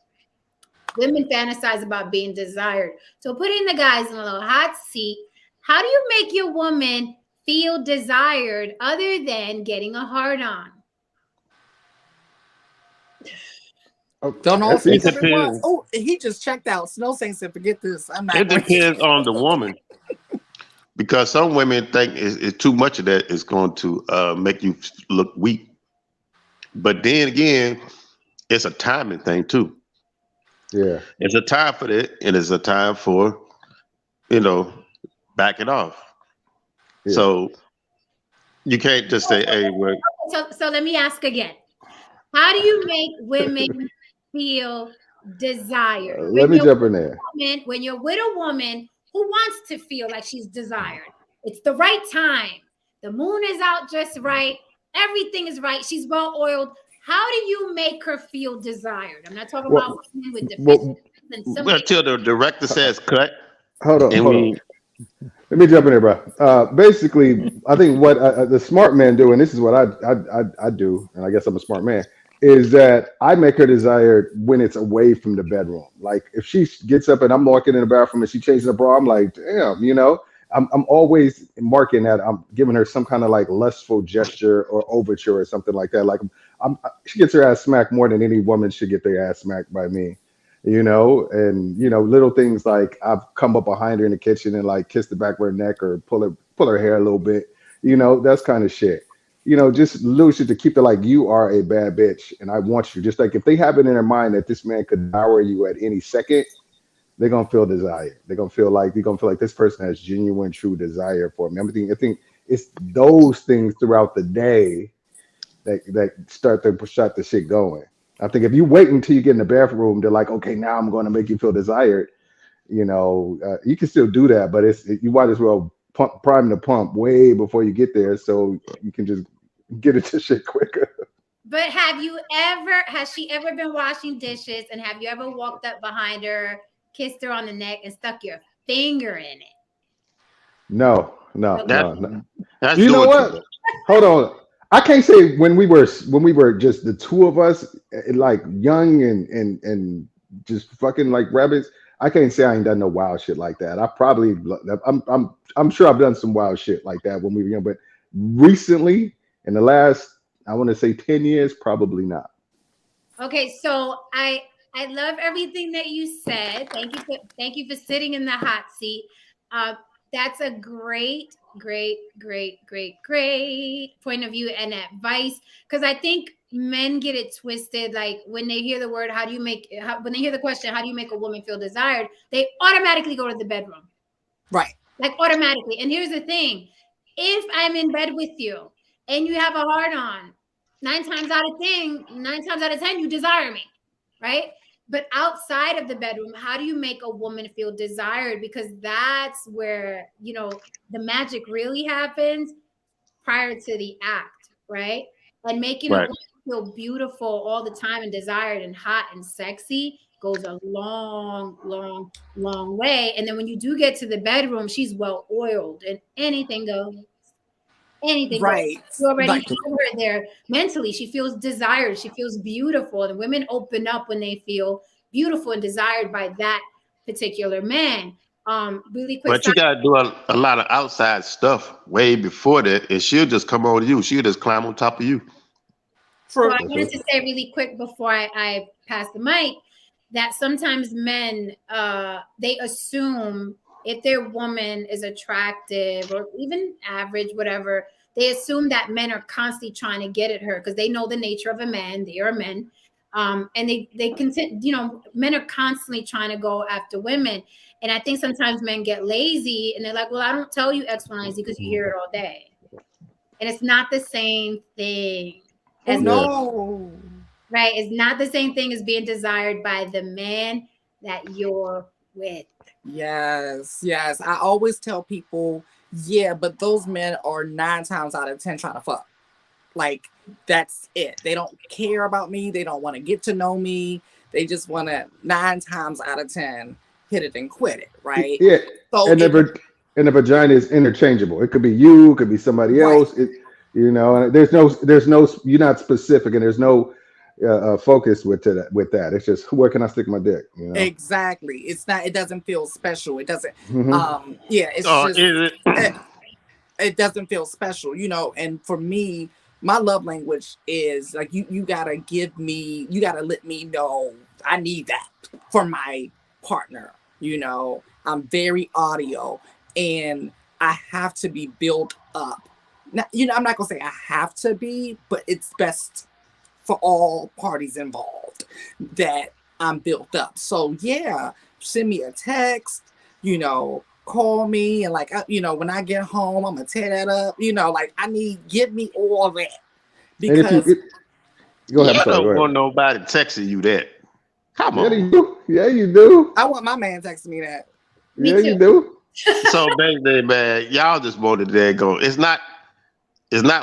Women fantasize about being desired. So putting the guys in a little hot seat, how do you make your woman feel desired other than getting a hard on? Don't know. It depends. Oh, he just checked out. Snow Saint said, "Forget this. I'm not." It depends on the woman, because some women think it's too much of that is going to make you look weak. But then again, it's a timing thing too. Yeah, it's a time for that, and it's a time for, back it off. Yeah. So you can't just say, "Hey, well." So let me ask again. How do you make women feel desired. Let me jump in there. When you're with a woman who wants to feel like she's desired, it's the right time. The moon is out just right. Everything is right. She's well oiled. How do you make her feel desired? I'm not talking about women with deficiencies and something. Until the director says cut. Hold on. Let me jump in there, bro. Basically, I think what the smart men do, and this is what I do, and I guess I'm a smart man, is that I make her desired when it's away from the bedroom. Like if she gets up and I'm walking in the bathroom and she changes her bra, I'm like, damn, you know, I'm always marking that I'm giving her some kind of like lustful gesture or overture or something like that. Like she gets her ass smacked more than any woman should get their ass smacked by me. You know, and you know, little things like I've come up behind her in the kitchen and like kissed the back of her neck or pull her hair a little bit, you know, that's kind of shit. You know, just little shit to keep it like you are a bad bitch and I want you. Just like if they have it in their mind that this man could devour you at any second, they're gonna feel desire. They're gonna feel like this person has genuine, true desire for me. I think it's those things throughout the day that start the shit going. I think if you wait until you get in the bathroom, they're like, okay, now I'm going to make you feel desired. You know, you can still do that, but you might as well prime the pump way before you get there, so you can just get into shit quicker. But has she ever been washing dishes and have you ever walked up behind her, kissed her on the neck, and stuck your finger in it? No. That's you know what? Hold on. I can't say when we were just the two of us, like young and just fucking like rabbits. I can't say I ain't done no wild shit like that. I'm sure I've done some wild shit like that when we were young, but recently in the last, I want to say 10 years, probably not. Okay, so I love everything that you said. Thank you for sitting in the hot seat. That's a great point of view and advice, because I think men get it twisted. Like when they hear the word, when they hear the question, how do you make a woman feel desired? They automatically go to the bedroom. Right. Like automatically. And here's the thing. If I'm in bed with you and you have a hard on, 9 times out of 10, you desire me, right? But outside of the bedroom, how do you make a woman feel desired? Because that's where, you know, the magic really happens prior to the act, right? And making a woman feel beautiful all the time and desired and hot and sexy goes a long way. And then when you do get to the bedroom, she's well oiled and anything goes. Anything right goes. You already feel her there mentally. She feels desired. She feels beautiful. And women open up when they feel beautiful and desired by that particular man. Really quick. But you gotta do a lot of outside stuff way before that, and she'll just come over to you. She'll just climb on top of you. So I wanted to say really quick before I pass the mic that sometimes men they assume if their woman is attractive or even average, whatever, they assume that men are constantly trying to get at her because they know the nature of a man. They are men. And they continue, you know, men are constantly trying to go after women. And I think sometimes men get lazy and they're like, well, I don't tell you X, Y, and Z because you hear it all day. And it's not the same thing. Right? It's not the same thing as being desired by the man that you're with. Yes. I always tell people, yeah, but those men are 9 times out of 10 trying to fuck. Like, that's it. They don't care about me. They don't want to get to know me. They just want to 9 times out of 10 hit it and quit it, right? Yeah. So and the vagina is interchangeable. It could be you, it could be somebody else. You know, and there's no you're not specific, and there's no focus with that. It's just, where can I stick my dick? You know? Exactly. It's not. It doesn't feel special. It doesn't. It doesn't feel special, you know. And for me, my love language is like you gotta give me. You gotta let me know I need that for my partner. You know, I'm very audio, and I have to be built up. Now, you know, I'm not gonna say I have to be, but it's best for all parties involved that I'm built up. So yeah, send me a text, you know, call me, and like, you know, when I get home, I'm gonna tear that up, you know, like give me all that. Because I don't want nobody texting you that. Come Yeah, on. you do. Yeah, you do. I want my man texting me that. Me Yeah, too. you do. So baby, man, y'all just wanted to go. It's not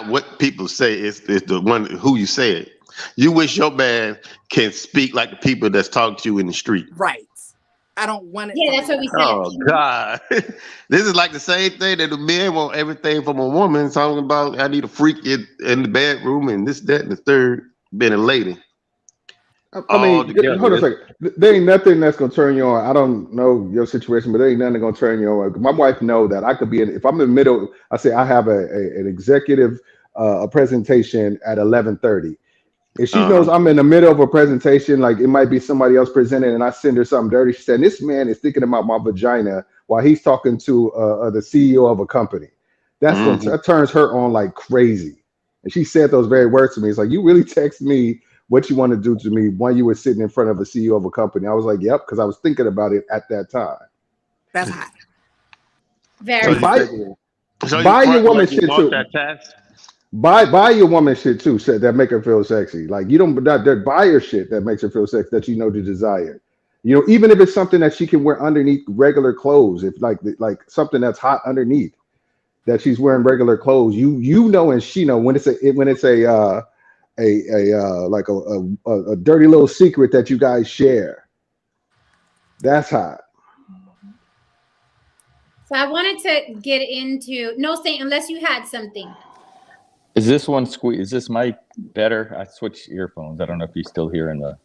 what people say, it's the one who you say it. You wish your man can speak like the people that's talking to you in the street. Right. I don't want it. Yeah, from that's what we said. Oh God. This is like the same thing that the men want everything from a woman, talking about I need a freak in the bedroom and this, that, and the third. Been a lady I all mean, hold on a together. second. There ain't nothing that's gonna turn you on. I don't know your situation, but there ain't nothing gonna turn you on. My wife know that I could be in. If I'm in the middle, I say I have an executive a presentation at 11:30. If she knows Uh-huh. I'm in the middle of a presentation, like it might be somebody else presenting, and I send her something dirty, she said, "This man is thinking about my vagina while he's talking to the CEO of a company." Mhm. That turns her on like crazy. And she said those very words to me. It's like, you really text me what you want to do to me when you were sitting in front of a CEO of a company. I was like, yep, because I was thinking about it at that time. That's hot. So Very. And you buy think so you buy your front like woman you shit want too. that task? Buy your woman shit too, so that make her feel sexy. Like you don't that buy her shit that makes her feel sexy that you know to desire. You know, even if it's something that she can wear underneath regular clothes, if like something that's hot underneath that she's wearing regular clothes, you know and she know when it's like a dirty little secret that you guys share. That's hot. So I wanted to get into no saying unless you had something. Is this one squeak? Is this mic better? I switched earphones. I don't know if you're still hearing the.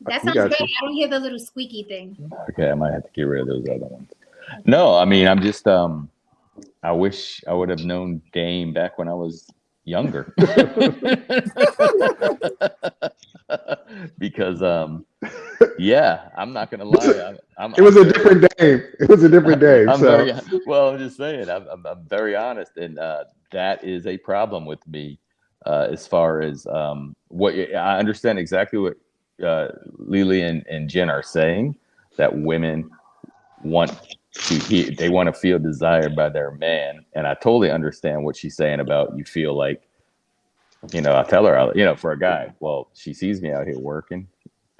That We sounds got great. you. I don't hear the little squeaky thing. Okay, I might have to get rid of those other ones. No, I mean I'm just I wish I would have known Dame back when I was younger. Because yeah, I'm not gonna lie. It was I'm a very different day. It was a different day. I'm So very well. I'm just saying. I'm very honest, and that is a problem with me. As far as what I understand exactly what Lily and Jen are saying, that women want to hear, they want to feel desired by their man, and I totally understand what she's saying about you feel like, I tell her, for a guy, well, she sees me out here working.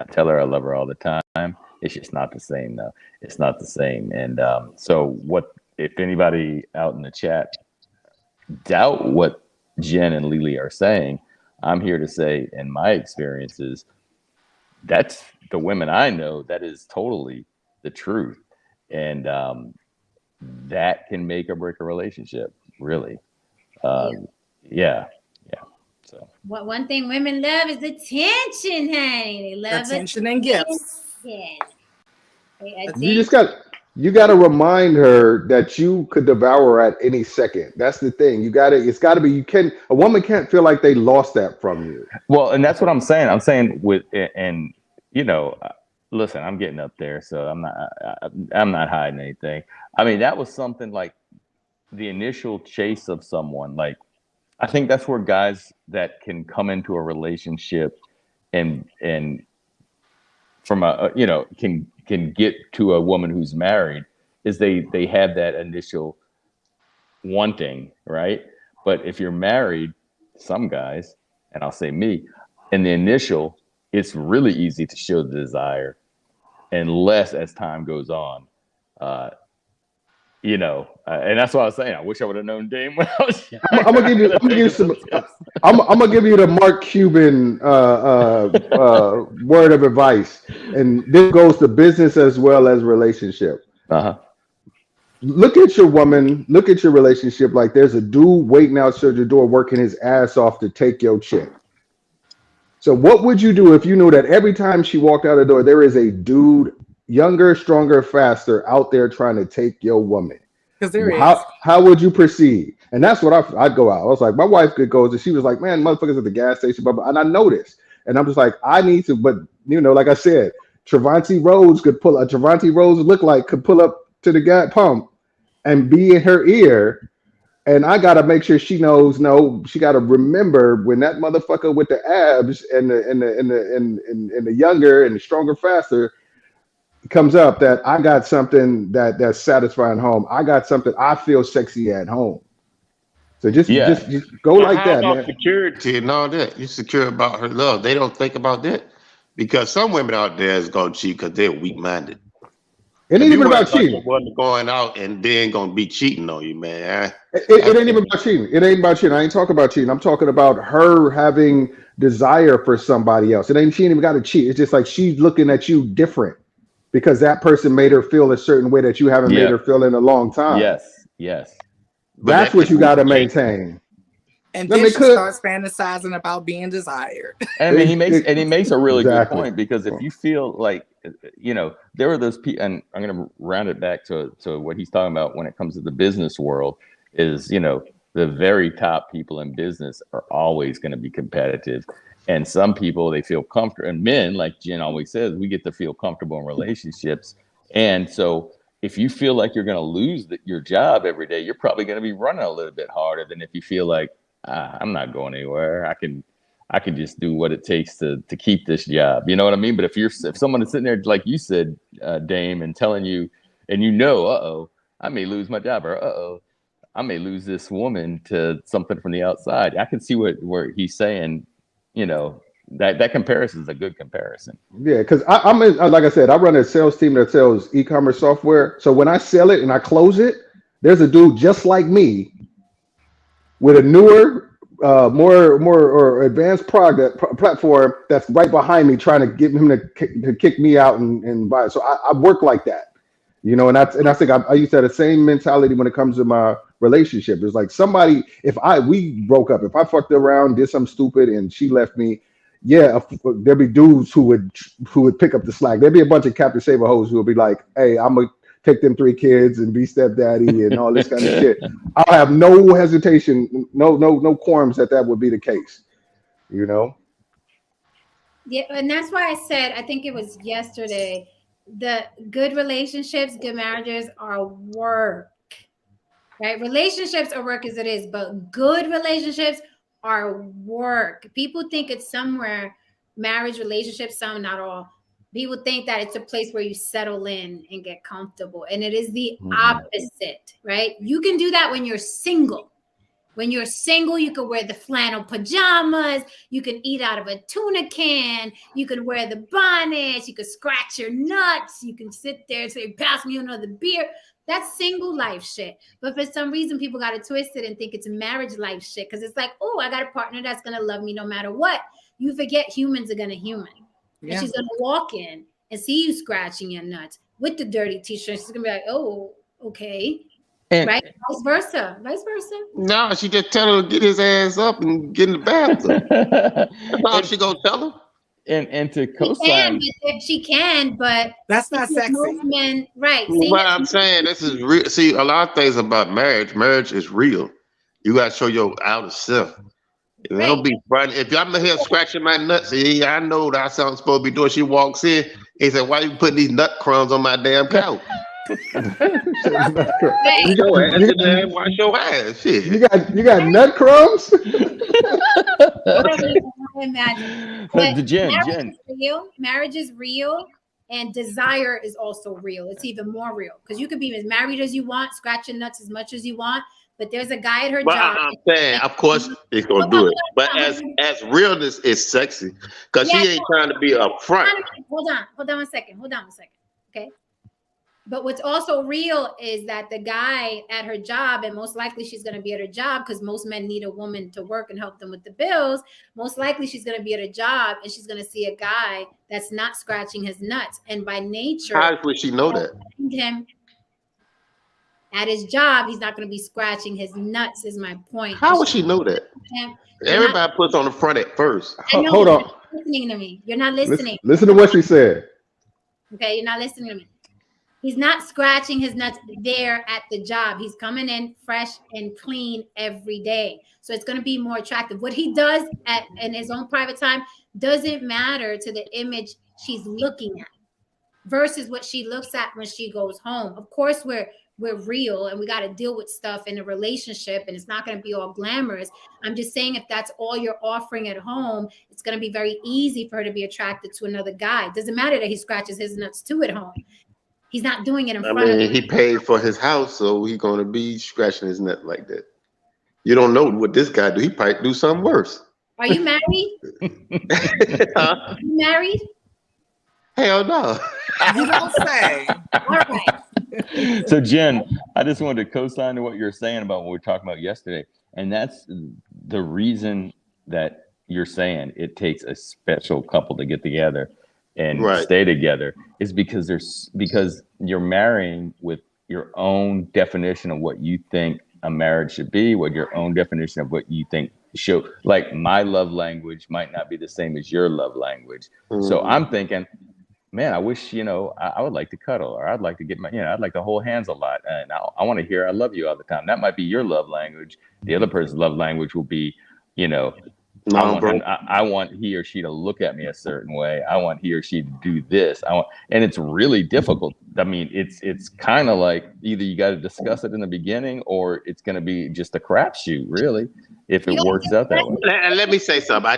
I tell her I love her all the time. It's just not the same, though. It's not the same. And so, what if anybody out in the chat doubt what Jen and Lily are saying? I'm here to say, in my experiences, that's the women I know. That is totally the truth, and that can make or break a relationship. Really, yeah. So. One thing women love is attention, honey. They love Attention and gifts. you gotta remind her that you could devour her at any second. That's the thing. It's gotta be, a woman can't feel like they lost that from you. Well, and that's what I'm saying. I'm saying and listen, I'm getting up there, so I'm not hiding anything. I mean, that was something like the initial chase of someone. Like, I think that's where guys that can come into a relationship and from can get to a woman who's married is they have that initial wanting, right? But if you're married, some guys, and I'll say me, in the initial, it's really easy to show the desire, unless as time goes on, and that's what I was saying. I wish I would have known Dame when I was younger. I'm gonna give you the Mark Cuban word of advice, and this goes to business as well as relationship. Uh-huh. Look at your woman, look at your relationship like there's a dude waiting outside your door working his ass off to take your chick. So what would you do if you knew that every time she walked out the door, there is a dude, younger, stronger, faster, out there trying to take your woman? Because there is. How would you proceed? And that's what I'd go out. I was like, my wife could go, and she was like, man, motherfuckers at the gas station, blah, blah. And I noticed. And I'm just like, I need to, but like I said, Trevante Rhodes could pull up to the gas pump and be in her ear. And I gotta make sure she knows. No, she gotta remember when that motherfucker with the abs and the younger and the stronger, faster comes up, that I got something that's satisfying home. I got something I feel sexy at home. So just go like How that, about man. security and all that? You secure about her love. They don't think about that. Because some women out there is gonna cheat because they're weak minded. It ain't even about cheating. Wasn't going out and then gonna be cheating on you, man. It ain't even about cheating. It ain't about cheating. I ain't talking about cheating. I'm talking about her having desire for somebody else. It ain't she ain't even got to cheat. It's just like she's looking at you different because that person made her feel a certain way that you haven't made her feel in a long time. Yes. That's what you got to maintain. And then she starts fantasizing about being desired. I mean, he makes a really good point, because if you feel like, you know, there are those people, and I'm going to round it back to what he's talking about when it comes to the business world, is, you know, the very top people in business are always going to be competitive. And some people, they feel comfortable, and men, like Jen always says, we get to feel comfortable in relationships. And so if you feel like you're going to lose your job every day, you're probably going to be running a little bit harder than if you feel like, I'm not going anywhere. I can just do what it takes to keep this job. You know what I mean? But if someone is sitting there, like you said, Dame, and telling you, and you know, I may lose my job, or I may lose this woman to something from the outside. I can see where he's saying, you know, that comparison is a good comparison. Yeah, because I'm like I said, I run a sales team that sells e-commerce software. So when I sell it and I close it, there's a dude just like me with a newer, more or advanced platform that's right behind me, trying to get him to kick me out and buy it. So I work like that, you know. And I think I used to have the same mentality when it comes to my relationship. It's like somebody, we broke up, if I fucked around, did something stupid, and she left me, yeah, there'd be dudes who would pick up the slack. There'd be a bunch of Captain Saber hoes who would be like, hey, I'm gonna take them 3 kids and be stepdaddy and all this kind of shit. I'll have no hesitation, no qualms that would be the case, you know? Yeah, and that's why I said, I think it was yesterday, the good relationships, good marriages are work, right? Relationships are work as it is, but good relationships are work. People think it's somewhere, marriage, relationships, some, not all. People think that it's a place where you settle in and get comfortable. And it is the opposite, right? You can do that when you're single. When you're single, you can wear the flannel pajamas. You can eat out of a tuna can. You can wear the bonnets. You can scratch your nuts. You can sit there and say, pass me another beer. That's single life shit. But for some reason, people got it twisted and think it's marriage life shit. Because it's like, oh, I got a partner that's going to love me no matter what. You forget humans are going to human. Yeah. And she's going to walk in and see you scratching your nuts with the dirty t-shirt. She's going to be like, oh, okay. And, right? Vice versa. No, she just tell her to get his ass up and get in the bathroom. That's all she going to tell him. And to co-sign. She can, but that's not sexy. Men, right. What I'm saying, this is real. See, a lot of things about marriage is real. You got to show your outer self. Right. Don't be funny. If I'm here scratching my nuts, I know that's what I'm supposed to be doing. She walks in, he said, why you putting these nut crumbs on my damn couch? Wash your ass. Shit. You got nut crumbs? Imagine. But marriage is real, and desire is also real. It's even more real because you could be as married as you want, scratching nuts as much as you want. But there's a guy at her job. I'm saying, of course, he's gonna do it. But as realness is sexy, because she ain't trying to be upfront. Hold on 1 second. Okay. But what's also real is that the guy at her job, and most likely she's going to be at her job because most men need a woman to work and help them with the bills. Most likely she's going to be at a job and she's going to see a guy that's not scratching his nuts. And by nature, how would she know that? Him at his job, he's not going to be scratching his nuts, is my point. How would she know that? Everybody puts on the front at first. Hold on. Listening to me. You're not listening. Listen to what she said. Okay, you're not listening to me. He's not scratching his nuts there at the job. He's coming in fresh and clean every day. So it's going to be more attractive. What he does in his own private time doesn't matter to the image she's looking at versus what she looks at when she goes home. Of course, we're real and we got to deal with stuff in a relationship and it's not going to be all glamorous. I'm just saying if that's all you're offering at home, it's going to be very easy for her to be attracted to another guy. It doesn't matter that he scratches his nuts too at home. He's not doing it in front of he paid for his house, so he's going to be scratching his nut like that. You don't know what this guy do. He might do something worse. Are you married? Are you married? Hell no. You don't say. All right. So Jen, I just wanted to co-sign to what you're saying about what we were talking about yesterday. And that's the reason that you're saying it takes a special couple to get together and Right. stay together is because you're marrying with your own definition of what you think a marriage should be, what your own definition of what you think should, like my love language might not be the same as your love language. So I'm thinking, man, I wish, I would like to cuddle, or I'd like to get I'd like to hold hands a lot. And I want to hear I love you all the time. That might be your love language. The other person's love language will be, I want he or she to look at me a certain way. I want he or she to do this. And it's really difficult. I mean, it's kind of like either you got to discuss it in the beginning, or it's going to be just a crapshoot, really, if it works out that way. Let me say something. I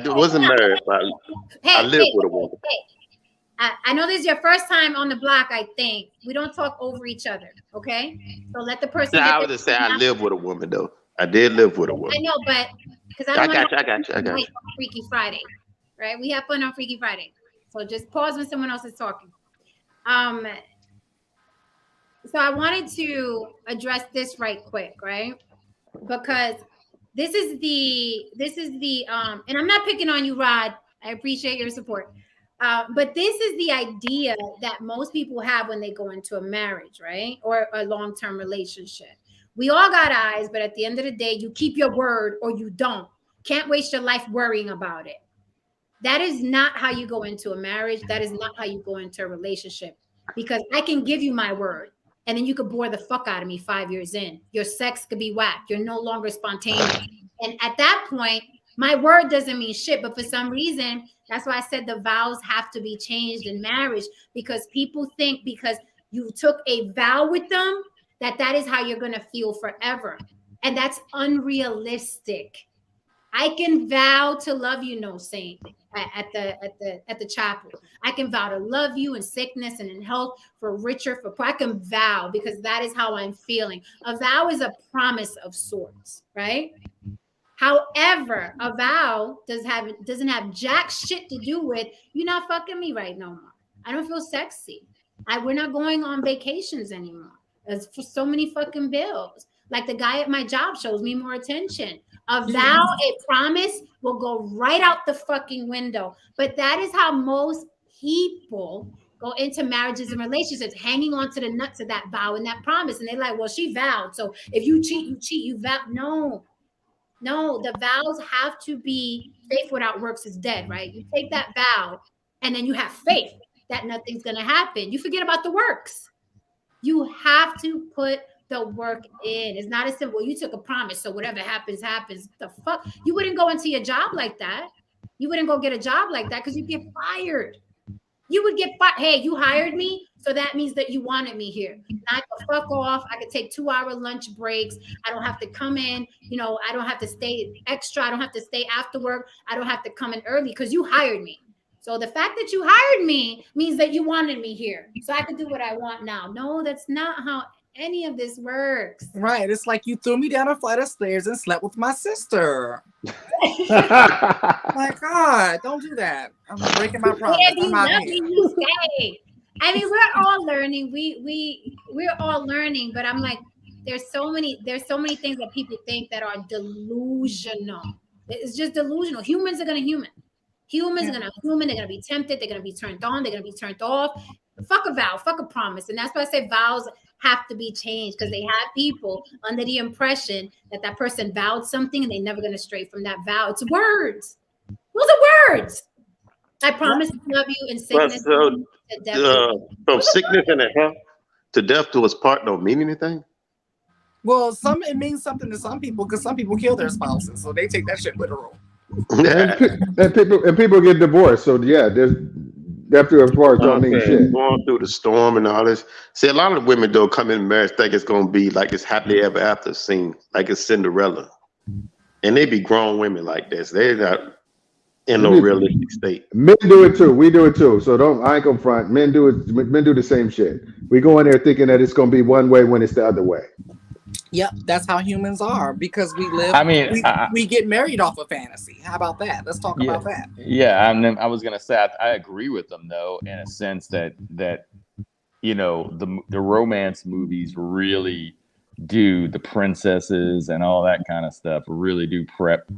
wasn't married, but I lived with a woman. I know this is your first time on the block, I think. We don't talk over each other, okay? So let the person. I was just saying I lived with a woman, though. I did live with a woman. I know, but because I got you. Freaky Friday, right? We have fun on Freaky Friday. So just pause when someone else is talking. So I wanted to address this right quick, right? Because this is the and I'm not picking on you, Rod. I appreciate your support. But this is the idea that most people have when they go into a marriage, right? Or a long-term relationship. We all got eyes, but at the end of the day, you keep your word or you don't. Can't waste your life worrying about it. That is not how you go into a marriage. That is not how you go into a relationship. Because I can give you my word, and then you could bore the fuck out of me 5 years in. Your sex could be whacked. You're no longer spontaneous. And at that point, my word doesn't mean shit. But for some reason, that's why I said the vows have to be changed in marriage, because people think because you took a vow with them, that is how you're going to feel forever. And that's unrealistic. I can vow to love you, no saint, at the chapel. I can vow to love you in sickness and in health, for richer, for poor. I can vow because that is how I'm feeling. A vow is a promise of sorts, right? However, a vow doesn't have jack shit to do with you're not fucking me right no more. I don't feel sexy. We're not going on vacations anymore. There's for so many fucking bills. Like the guy at my job shows me more attention. A vow, a promise will go right out the fucking window. But that is how most people go into marriages and relationships, hanging on to the nuts of that vow and that promise. And they're like, well, she vowed. So if you cheat, you cheat, you vow. No, the vows have to be faith without works is dead, right? You take that vow and then you have faith that nothing's going to happen. You forget about the works. You have to put the work in. It's not as simple. You took a promise, so whatever happens, happens. The fuck? You wouldn't go into your job like that. You wouldn't go get a job like that because you'd get fired. You would get fired. Hey, you hired me, so that means that you wanted me here. Now I can fuck off. I could take 2-hour lunch breaks. I don't have to come in. I don't have to stay extra. I don't have to stay after work. I don't have to come in early because you hired me. So the fact that you hired me means that you wanted me here. So I can do what I want now. No, that's not how any of this works. Right. It's like you threw me down a flight of stairs and slept with my sister. My God, don't do that. I'm breaking my promise. I mean, we're all learning. We're all learning, but I'm like, there's so many things that people think that are delusional. It's just delusional. Humans are gonna human. Humans are gonna human. They're gonna be tempted. They're gonna be turned on. They're gonna be turned off. Fuck a vow. Fuck a promise. And that's why I say vows have to be changed, because they have people under the impression that person vowed something and they're never gonna stray from that vow. It's words. Those are words. I promise to love you in sickness. From sickness and health to death do us part don't mean anything. Well, it means something to some people, because some people kill their spouses, so they take that shit literal. and people get divorced. So yeah, there's definitely as far as don't mean shit. Going through the storm and all this. See, a lot of women don't come in marriage think it's gonna be like it's happily ever after scene, like it's Cinderella, and they be grown women like this. They're not in no realistic state. Men do it too. We do it too. So I ain't gonna front. Men do it. Men do the same shit. We go in there thinking that it's gonna be one way when it's the other way. Yep, that's how humans are because we live. I mean, we get married off of fantasy. How about that? Let's talk yeah, about that. yeah. I was gonna say I agree with them though, in a sense that you know the romance movies really do, the princesses and all that kind of stuff really do prep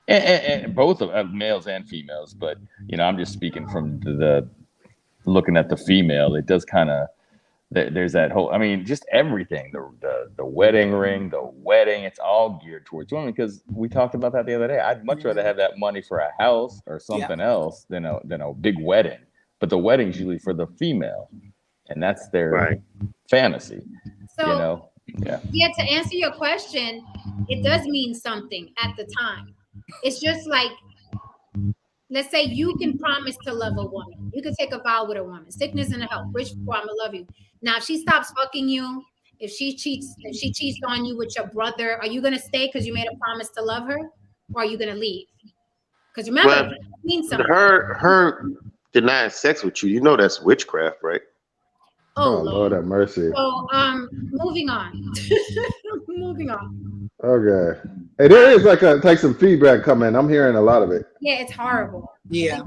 and both of males and females, but you know I'm just speaking from the looking at the female. It does kind of, there's that whole, I mean, just everything, the wedding ring, the wedding, it's all geared towards women, because we talked about that the other day. I'd much rather have that money for a house or something else than a big wedding, but the wedding's usually for the female, and that's their fantasy. So, you know, yeah, to answer your question, it does mean something at the time. It's just like, let's say you can promise to love a woman. You can take a vow with a woman, sickness and health, rich, poor, I'm gonna love you. Now, if she stops fucking you, if she cheats on you with your brother, are you gonna stay because you made a promise to love her, or are you gonna leave? Because remember, Well, it means something. her denying sex with you, you know that's witchcraft, right? Oh, Lord have mercy. So, moving on. Moving on. Okay. Hey, there is like some feedback coming. I'm hearing a lot of it. Yeah, it's horrible. Yeah.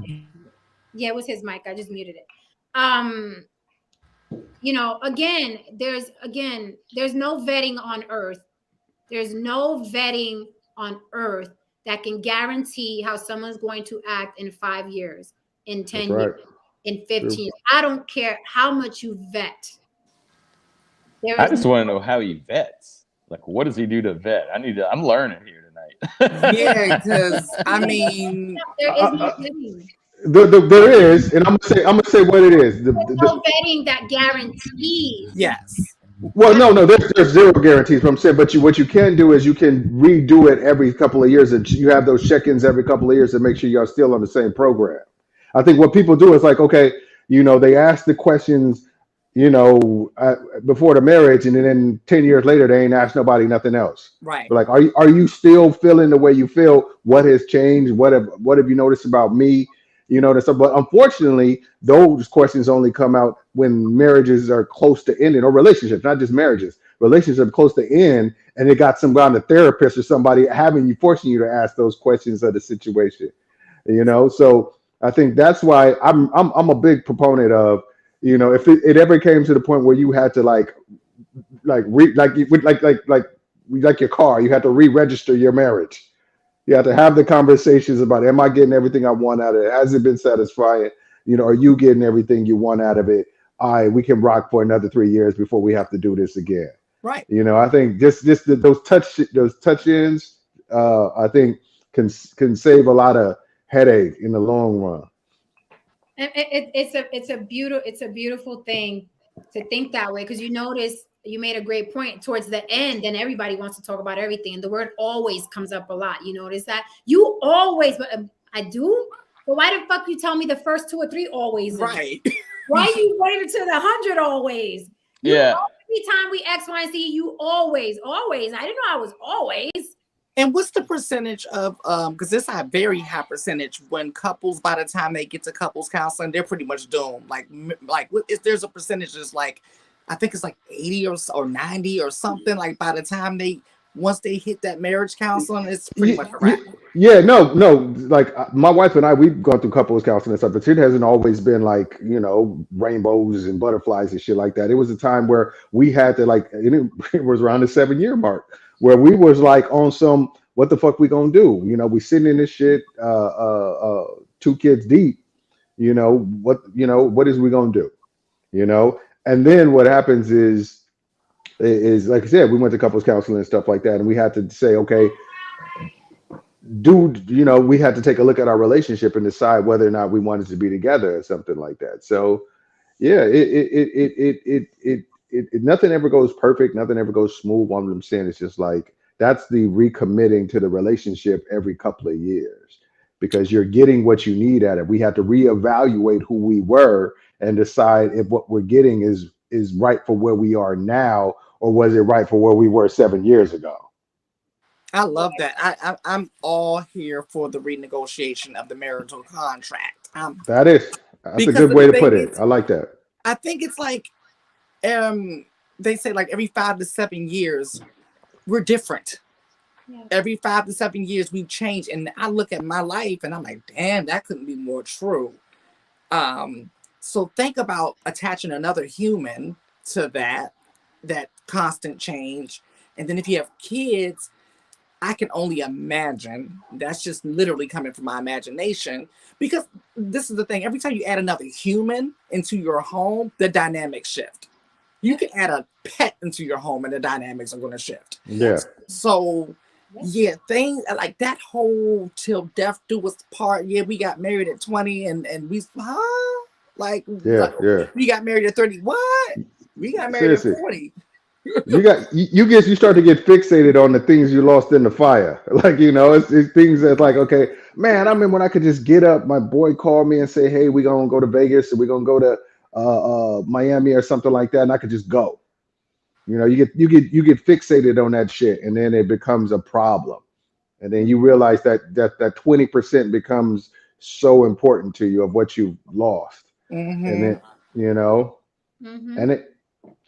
Yeah, it was his mic. I just muted it. You know, again, there's no vetting on earth. There's no vetting on earth that can guarantee how someone's going to act in 5 years, in 10 years, in 15 years. I don't care how much you vet. I just want to know how he vets. Like, what does he do to vet? I'm learning here tonight. Yeah, because I mean, there is no vetting. There is, and I'm gonna say what it is. There's no vetting that guarantees. Yes. Well, no, there's zero guarantees. What I'm saying, but what you can do is you can redo it every couple of years, and you have those check-ins every couple of years to make sure you're still on the same program. I think what people do is like, okay, you know, they ask the questions, you know, before the marriage, and then 10 years later they ain't asked nobody nothing else. Right. But like, are you still feeling the way you feel? What has changed? What have you noticed about me? You know, but unfortunately, those questions only come out when marriages are close to ending, or relationships, not just marriages. Relationships are close to end, and it got some kind of therapist or somebody forcing you to ask those questions of the situation. You know, so I think that's why I'm a big proponent of, you know, if it ever came to the point where you had to like your car, you had to re-register your marriage. You have to have the conversations about, am I getting everything I want out of it? Has it been satisfying? You know, are you getting everything you want out of it? All right, we can rock for another 3 years before we have to do this again. Right. You know, I think just those touch-ins, I think can save a lot of headache in the long run. And it's a beautiful thing to think that way, because you notice you made a great point towards the end, and everybody wants to talk about everything, and the word always comes up a lot. You notice that you always, but I do. But why the fuck you tell me the first 2 or 3 always? Right. Why you waited to the 100 always? Yeah. Every time we X, Y, and Z, you always. I didn't know I was always. And what's the percentage of because this is a very high percentage when couples, by the time they get to couples counseling, they're pretty much doomed. Like if there's a percentage that's like, I think it's like 80 or 90 or something. Like by the time once they hit that marriage counseling, it's pretty much a wrap. Yeah, no. Like my wife and I, we've gone through couples counseling and stuff, but it hasn't always been like, you know, rainbows and butterflies and shit like that. It was a time where we had to it was around the 7-year mark where we was like on some, what the fuck we gonna do? You know, we sitting in this shit, 2 kids deep. You know what is we gonna do? You know, and then what happens is like I said, we went to couples counseling and stuff like that, and we had to say, okay, we had to take a look at our relationship and decide whether or not we wanted to be together or something like that. So yeah, nothing ever goes perfect, nothing ever goes smooth. What I'm saying is just like, that's the recommitting to the relationship every couple of years, because you're getting what you need at it. We had to reevaluate who we were and decide if what we're getting is right for where we are now, or was it right for where we were 7 years ago. I love that. I'm all here for the renegotiation of the marital contract. That's a good way to put it. I like that. I think it's like they say like every 5 to 7 years, we're different. Yeah. Every 5 to 7 years, we've changed. And I look at my life and I'm like, damn, that couldn't be more true. So think about attaching another human to that constant change. And then if you have kids, I can only imagine. That's just literally coming from my imagination. Because this is the thing. Every time you add another human into your home, the dynamics shift. You can add a pet into your home and the dynamics are going to shift. Yeah. So, yeah, things like that whole till death do us part. Yeah, we got married at 20 and we, like, we got married at 30. What? We got married Seriously. at 40. You start to get fixated on the things you lost in the fire. Like, it's things that's like, okay, man, I remember when I could just get up, my boy called me and say, hey, we're gonna go to Vegas and we're gonna go to Miami or something like that, and I could just go. You get fixated on that shit, and then it becomes a problem. And then you realize that 20% becomes so important to you of what you've lost. Mm-hmm. And then, Mm-hmm.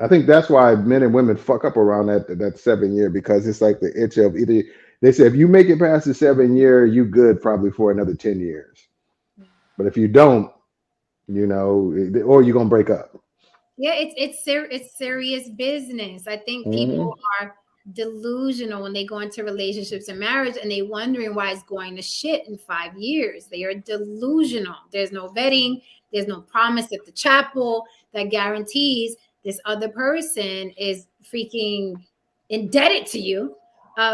I think that's why men and women fuck up around that 7 year, because it's like the itch of either, they say if you make it past the 7 year, you good probably for another 10 years. But if you don't, or you're gonna break up. Yeah, it's serious business. I think people are delusional when they go into relationships and marriage, and they wondering why it's going to shit in 5 years. They are delusional. There's no vetting. There's no promise at the chapel that guarantees this other person is freaking indebted to you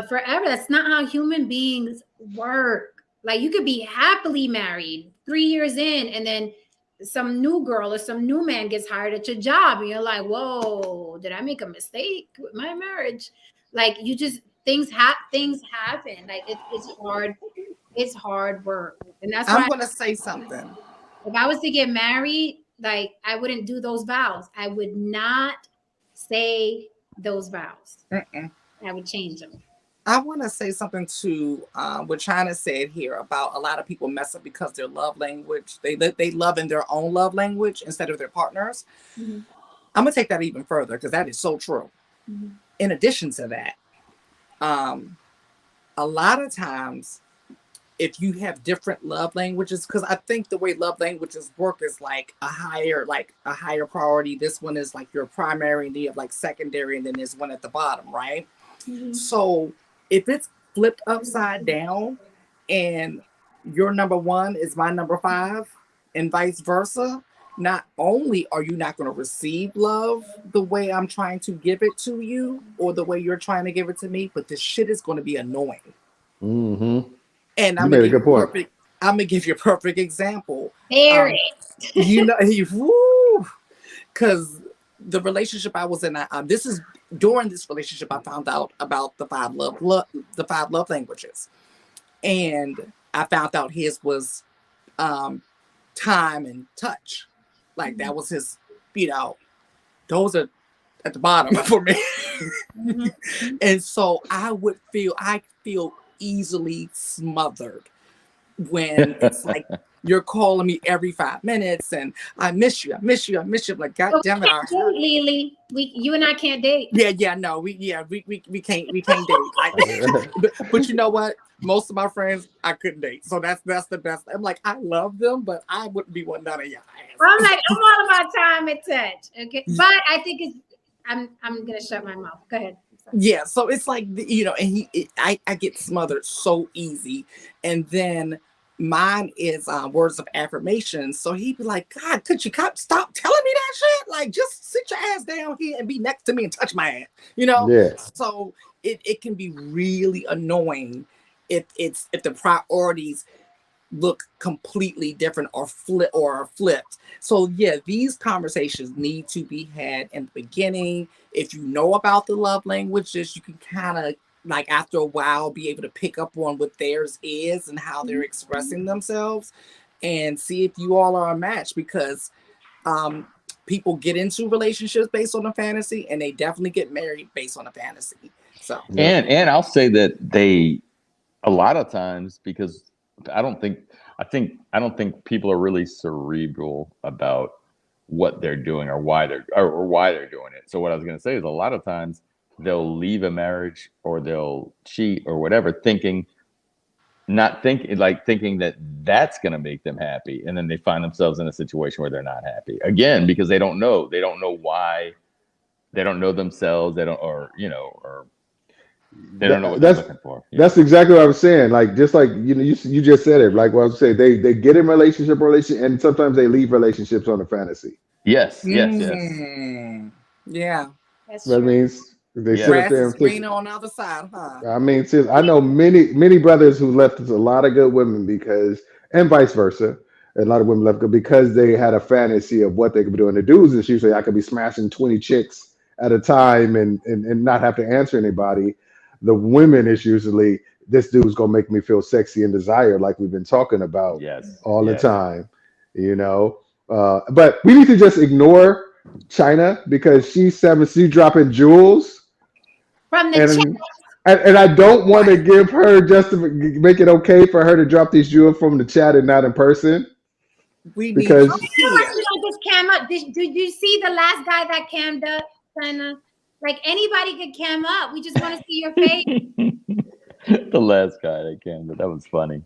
forever. That's not how human beings work. Like, you could be happily married 3 years in, and then some new girl or some new man gets hired at your job, and you're like, whoa, did I make a mistake with my marriage? Like, you just, things happen. Like, it's hard work. And that's why I'm gonna say something. if I was to get married, like, I wouldn't do those vows. I would not say those vows. I would change them. I want to say something to what China said here about a lot of people mess up because their love language, they love in their own love language instead of their partners. I'm gonna take that even further because that is so true. In addition to that, a lot of times, if you have different love languages, because I think the way love languages work is like a higher priority. This one is like your primary, and you have like secondary, and then there's one at the bottom, right? So if it's flipped upside down and your number 1 is my number 5 and vice versa, not only are you not going to receive love the way I'm trying to give it to you or the way you're trying to give it to me, but this shit is going to be annoying. And I'm going to give you a perfect example. Because the relationship I was in, this is during this relationship, I found out about the 5 love languages, and I found out his was time and touch. Like, that was his. Those are at the bottom for me. And so I feel easily smothered when it's like you're calling me every 5 minutes and I miss you. I'm like, God damn it. Lily, you and I can't date. No, we can't date. But you know what? Most of my friends I couldn't date. So that's the best. I'm like, I love them, but I wouldn't be one none of y'all. I'm like, I'm all about time and touch. Okay. But I think I'm gonna shut my mouth. Go ahead. Yeah, so it's like, and I get smothered so easy. And then mine is words of affirmation. So he'd be like, God, could you stop telling me that shit? Like, just sit your ass down here and be next to me and touch my ass, Yeah. So it can be really annoying if the priorities look completely different or flipped. So yeah, these conversations need to be had in the beginning. If you know about the love languages, you can kind of, like, after a while, be able to pick up on what theirs is and how they're expressing themselves, and see if you all are a match. Because people get into relationships based on a fantasy, and they definitely get married based on a fantasy. So and I'll say that they, a lot of times, because I don't think people are really cerebral about what they're doing or why they're doing it. So what I was going to say is a lot of times they'll leave a marriage or they'll cheat or whatever, thinking that that's going to make them happy, and then they find themselves in a situation where they're not happy again because they don't know why, they don't know themselves, they don't know what they're looking for. That's exactly what I was saying. Like, just like you just said it. Like what I was saying, they get in relationship, and sometimes they leave relationships on a fantasy. Yes. Yeah. That means they sit up there and green on the other side, huh? I mean, I know many brothers who left a lot of good women and vice versa. A lot of women left good because they had a fantasy of what they could be doing. The dudes is usually I could be smashing 20 chicks at a time and not have to answer anybody. The women is usually this dude's gonna make me feel sexy and desired, like we've been talking about all the time, But we need to just ignore China because she's dropping jewels from the chat. And I don't want to give her just to make it okay for her to drop these jewels from the chat and not in person. Because just cam up. Did you see the last guy that cammed up? Like anybody could cam up. We just want to see your face. The last guy that cammed up. That was funny.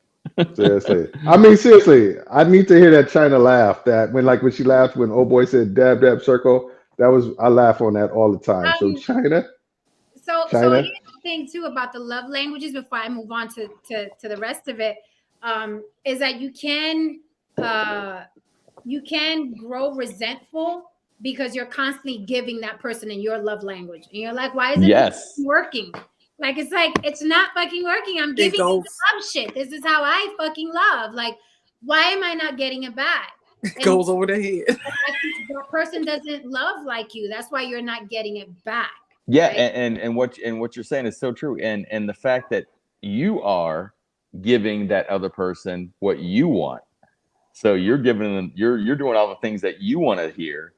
Seriously. I mean, seriously, I need to hear that China laugh. That when she laughed when old boy said dab dab circle. I laugh on that all the time. So China. So here's the thing too about the love languages before I move on to the rest of it, is that you can grow resentful because you're constantly giving that person in your love language. And you're like, why isn't this working? Like, it's not fucking working. I'm giving you the love shit. This is how I fucking love. Like, why am I not getting it back? It goes over the head. That person doesn't love like you. That's why you're not getting it back. Yeah, right? and what you're saying is so true. And the fact that you are giving that other person what you want. So you're giving them, you're doing all the things that you want to hear,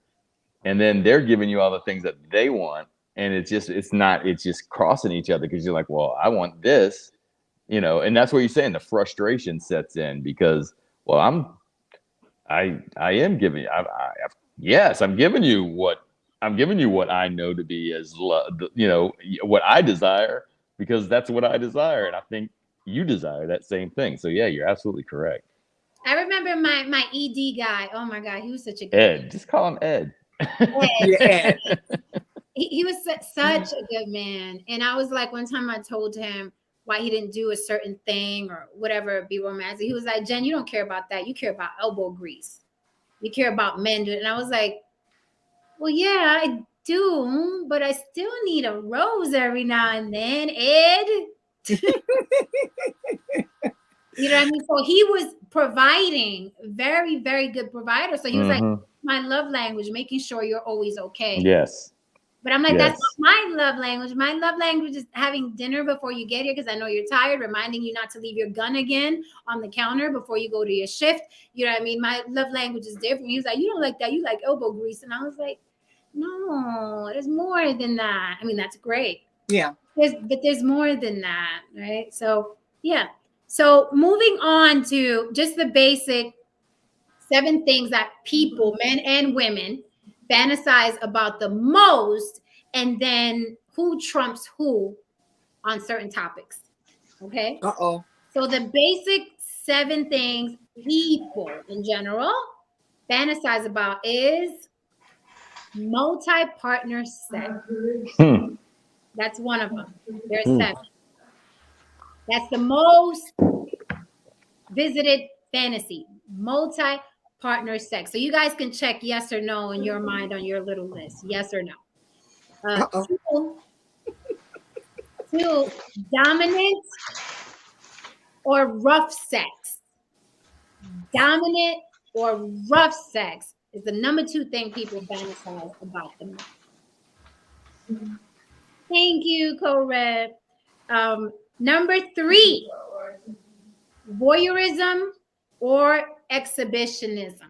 and then they're giving you all the things that they want, and it's just crossing each other because you're like, well, I want this, and that's what you're saying. The frustration sets in because, well, I am giving you, I'm giving you what I know to be as what I desire, because that's what I desire, and I think you desire that same thing. So yeah, you're absolutely correct. I remember my ED guy. Oh my God, he was such a good Ed. Man. Just call him Ed. Ed. He was such a good man. And I was like, one time I told him why he didn't do a certain thing or whatever, be romantic. He was like, Jen, you don't care about that. You care about elbow grease. You care about men. And I was like, well, yeah, I do, but I still need a rose every now and then, Ed. You know what I mean? So he was providing, very, very good provider. So he was like, my love language, making sure you're always okay. Yes. But I'm like, that's not my love language. My love language is having dinner before you get here because I know you're tired, reminding you not to leave your gun again on the counter before you go to your shift. You know what I mean? My love language is different. He was like, you don't like that. You like elbow grease. And I was like, no, there's more than that. I mean, that's great. Yeah. But there's more than that, right? So, yeah. So moving on to just the basic 7 things that people, men and women, fantasize about the most, and then who trumps who on certain topics. Okay? Uh-oh. So the basic 7 things people in general fantasize about is multi-partner sex. That's one of them. There's 7. That's the most visited fantasy, multi-partner sex. So you guys can check yes or no in your mind on your little list. Yes or no. 2, dominant or rough sex. Dominant or rough sex is the number 2 thing people fantasize about the most. Thank you, Correct. Number 3, voyeurism or exhibitionism.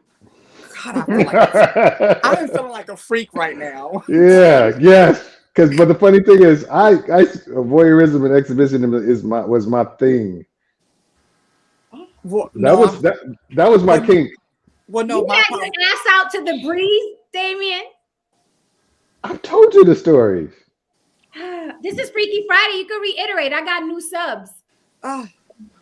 God, I'm feeling like a freak right now. Yeah, yes. But the funny thing is, voyeurism and exhibitionism was my thing. Well, that was my kink. Well, no, You my had problem. your ass out to the breeze, Damien. I've told you the stories. This is Freaky Friday. You can reiterate. I got new subs. Ah,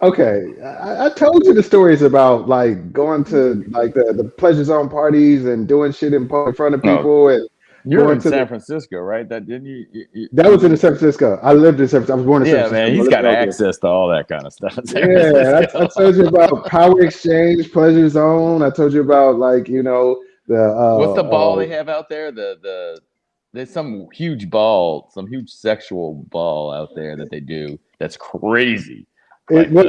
Okay, I told you the stories about like going to like the pleasure zone parties and doing shit in front of No, people and you're going in to the. San Francisco, right? That didn't you? That was in San Francisco. I lived in San Francisco. I was born in San Yeah, Francisco. man, I he's lived got in Oakland. access to all that kind of stuff in San Yeah, I Francisco. told you about Power Exchange, Pleasure Zone. I told you about like the What's the ball they have out there? There's some huge ball, some huge sexual ball out there that they do. That's crazy. it Like what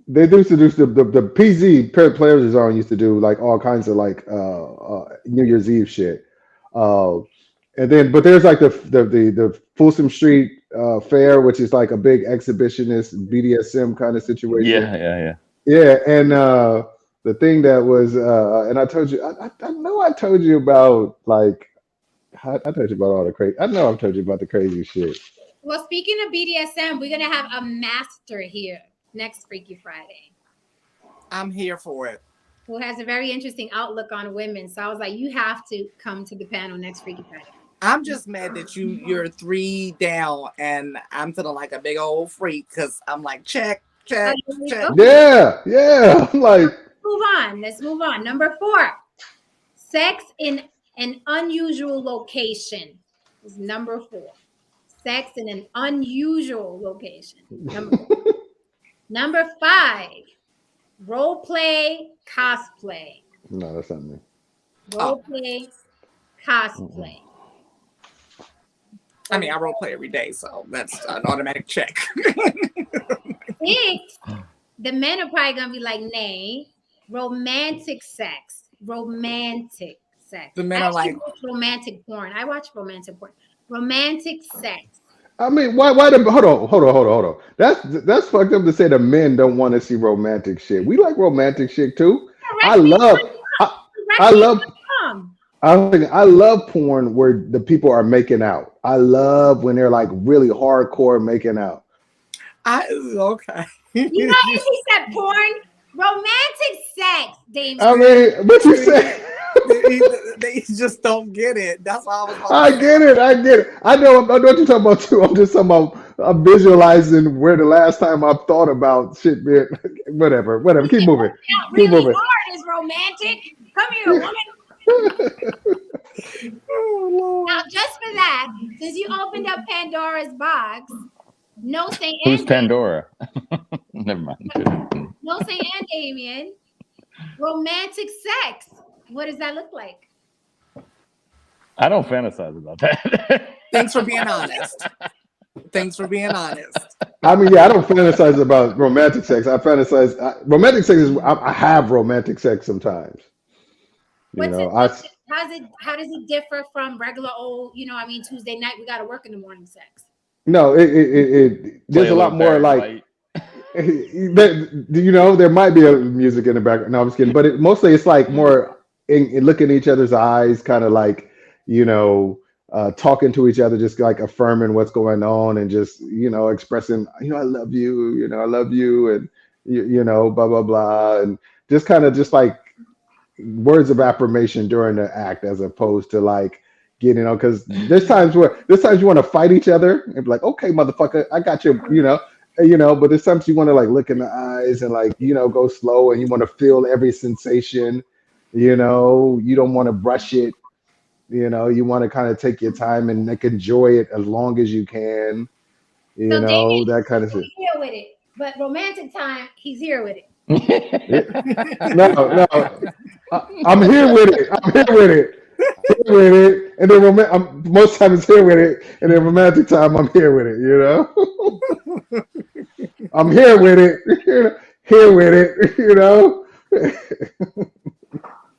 they used to do the PZ Pleasure Zone used to do like all kinds of like New Year's Eve shit. Uh, and then but there's like the Folsom Street Fair, which is like a big exhibitionist BDSM kind of situation. yeah. Yeah, and the thing that was, and I told you, I know I told you about like, I told you about all the crazy. I know I've told you about the crazy shit. Well, speaking of BDSM, we're gonna have a master here next Freaky Friday I'm here for it. who has a very interesting outlook on women. So I was like, you have to come to the panel next Freaky Friday. I'm just mad that you're 3 down and I'm feeling like a big old freak because I'm like check. Okay. Yeah. I'm like, Move on. Let's move on. Number 4, sex in an unusual location is number 4. Sex in an unusual location. Number 5, role play, cosplay. no, that's not me. Role play, cosplay. I mean, I role play every day, so that's an automatic check. 6, the men are probably gonna be like, nay, romantic sex. Romantic sex. The men are like, watch romantic porn. I watch romantic porn. Romantic sex. I mean, why hold on. That's fucked up to say the men don't want to see romantic shit. We like romantic shit too. I love I love porn where the people are making out. I love when they're like really hardcore making out. okay. You know, if he said porn, romantic sex, Dave. I mean, what you say? they just don't get it. That's all I get it. I know what you're talking about too. I'm just talking about. I'm visualizing where the last time I've thought about shit. Man. Whatever. Keep moving. Keep moving. Hard is romantic. Come here, woman. Now, just for that, since you opened up Pandora's box, no say Who's Pandora? Never mind. No say and Damien. Romantic sex. What does that look like? I don't fantasize about that. Thanks for being honest. I mean, yeah, I don't fantasize about romantic sex. I fantasize. Romantic sex is. I have romantic sex sometimes. How does it differ from regular old? Tuesday night we got to work in the morning sex. No, there's a lot more like. There might be a music in the background. No, I'm just kidding. But mostly it's like more in looking at each other's eyes, kind of like, talking to each other, just like affirming what's going on and just, expressing, I love you, and, blah, blah, blah. And just kind of just like words of affirmation during the act, as opposed to like getting, because there's times you want to fight each other and be like, okay, motherfucker, I got you, but there's times you want to like look in the eyes and like, go slow and you want to feel every sensation, you don't want to brush it, you want to kind of take your time and like enjoy it as long as you can, Damien, that kind of shit. He's here with it, but romantic time, he's here with it. No, I'm here with it. And then most times here with it, and then romantic time, I'm here with it, I'm here with it,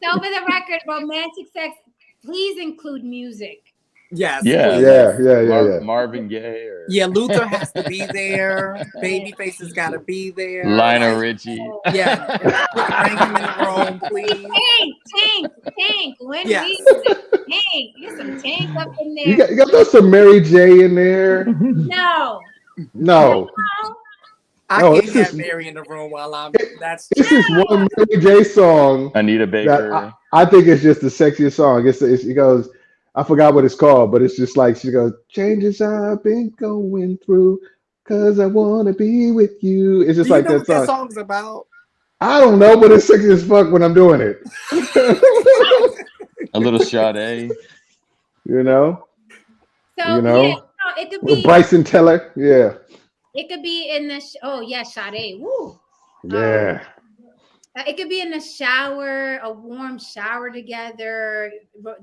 So for the record, romantic sex, please include music. Yes. Yeah. Marvin Gaye or Luther has to be there. Babyface has got to be there. Lionel Richie. Yeah, bring him in the room, please. Tank. Get some Tank up in there. You got some Mary J in there. No. I No, can't it's have just Mary in the room while I'm. That's it's just one Mary J song Anita that Baker. I think it's just the sexiest song. She goes, I forgot what it's called, but it's just like she goes, changes I've been going through, cause I wanna be with you. It's just Do you like know that what that song. song's about? I don't know, but it's sexy as fuck when I'm doing it. A little Sade. You know, So yeah, no, it could with be. Bryson Tiller. Yeah, It could be in the. Oh yeah, Sade. Woo. yeah. It could be in the shower, a warm shower together.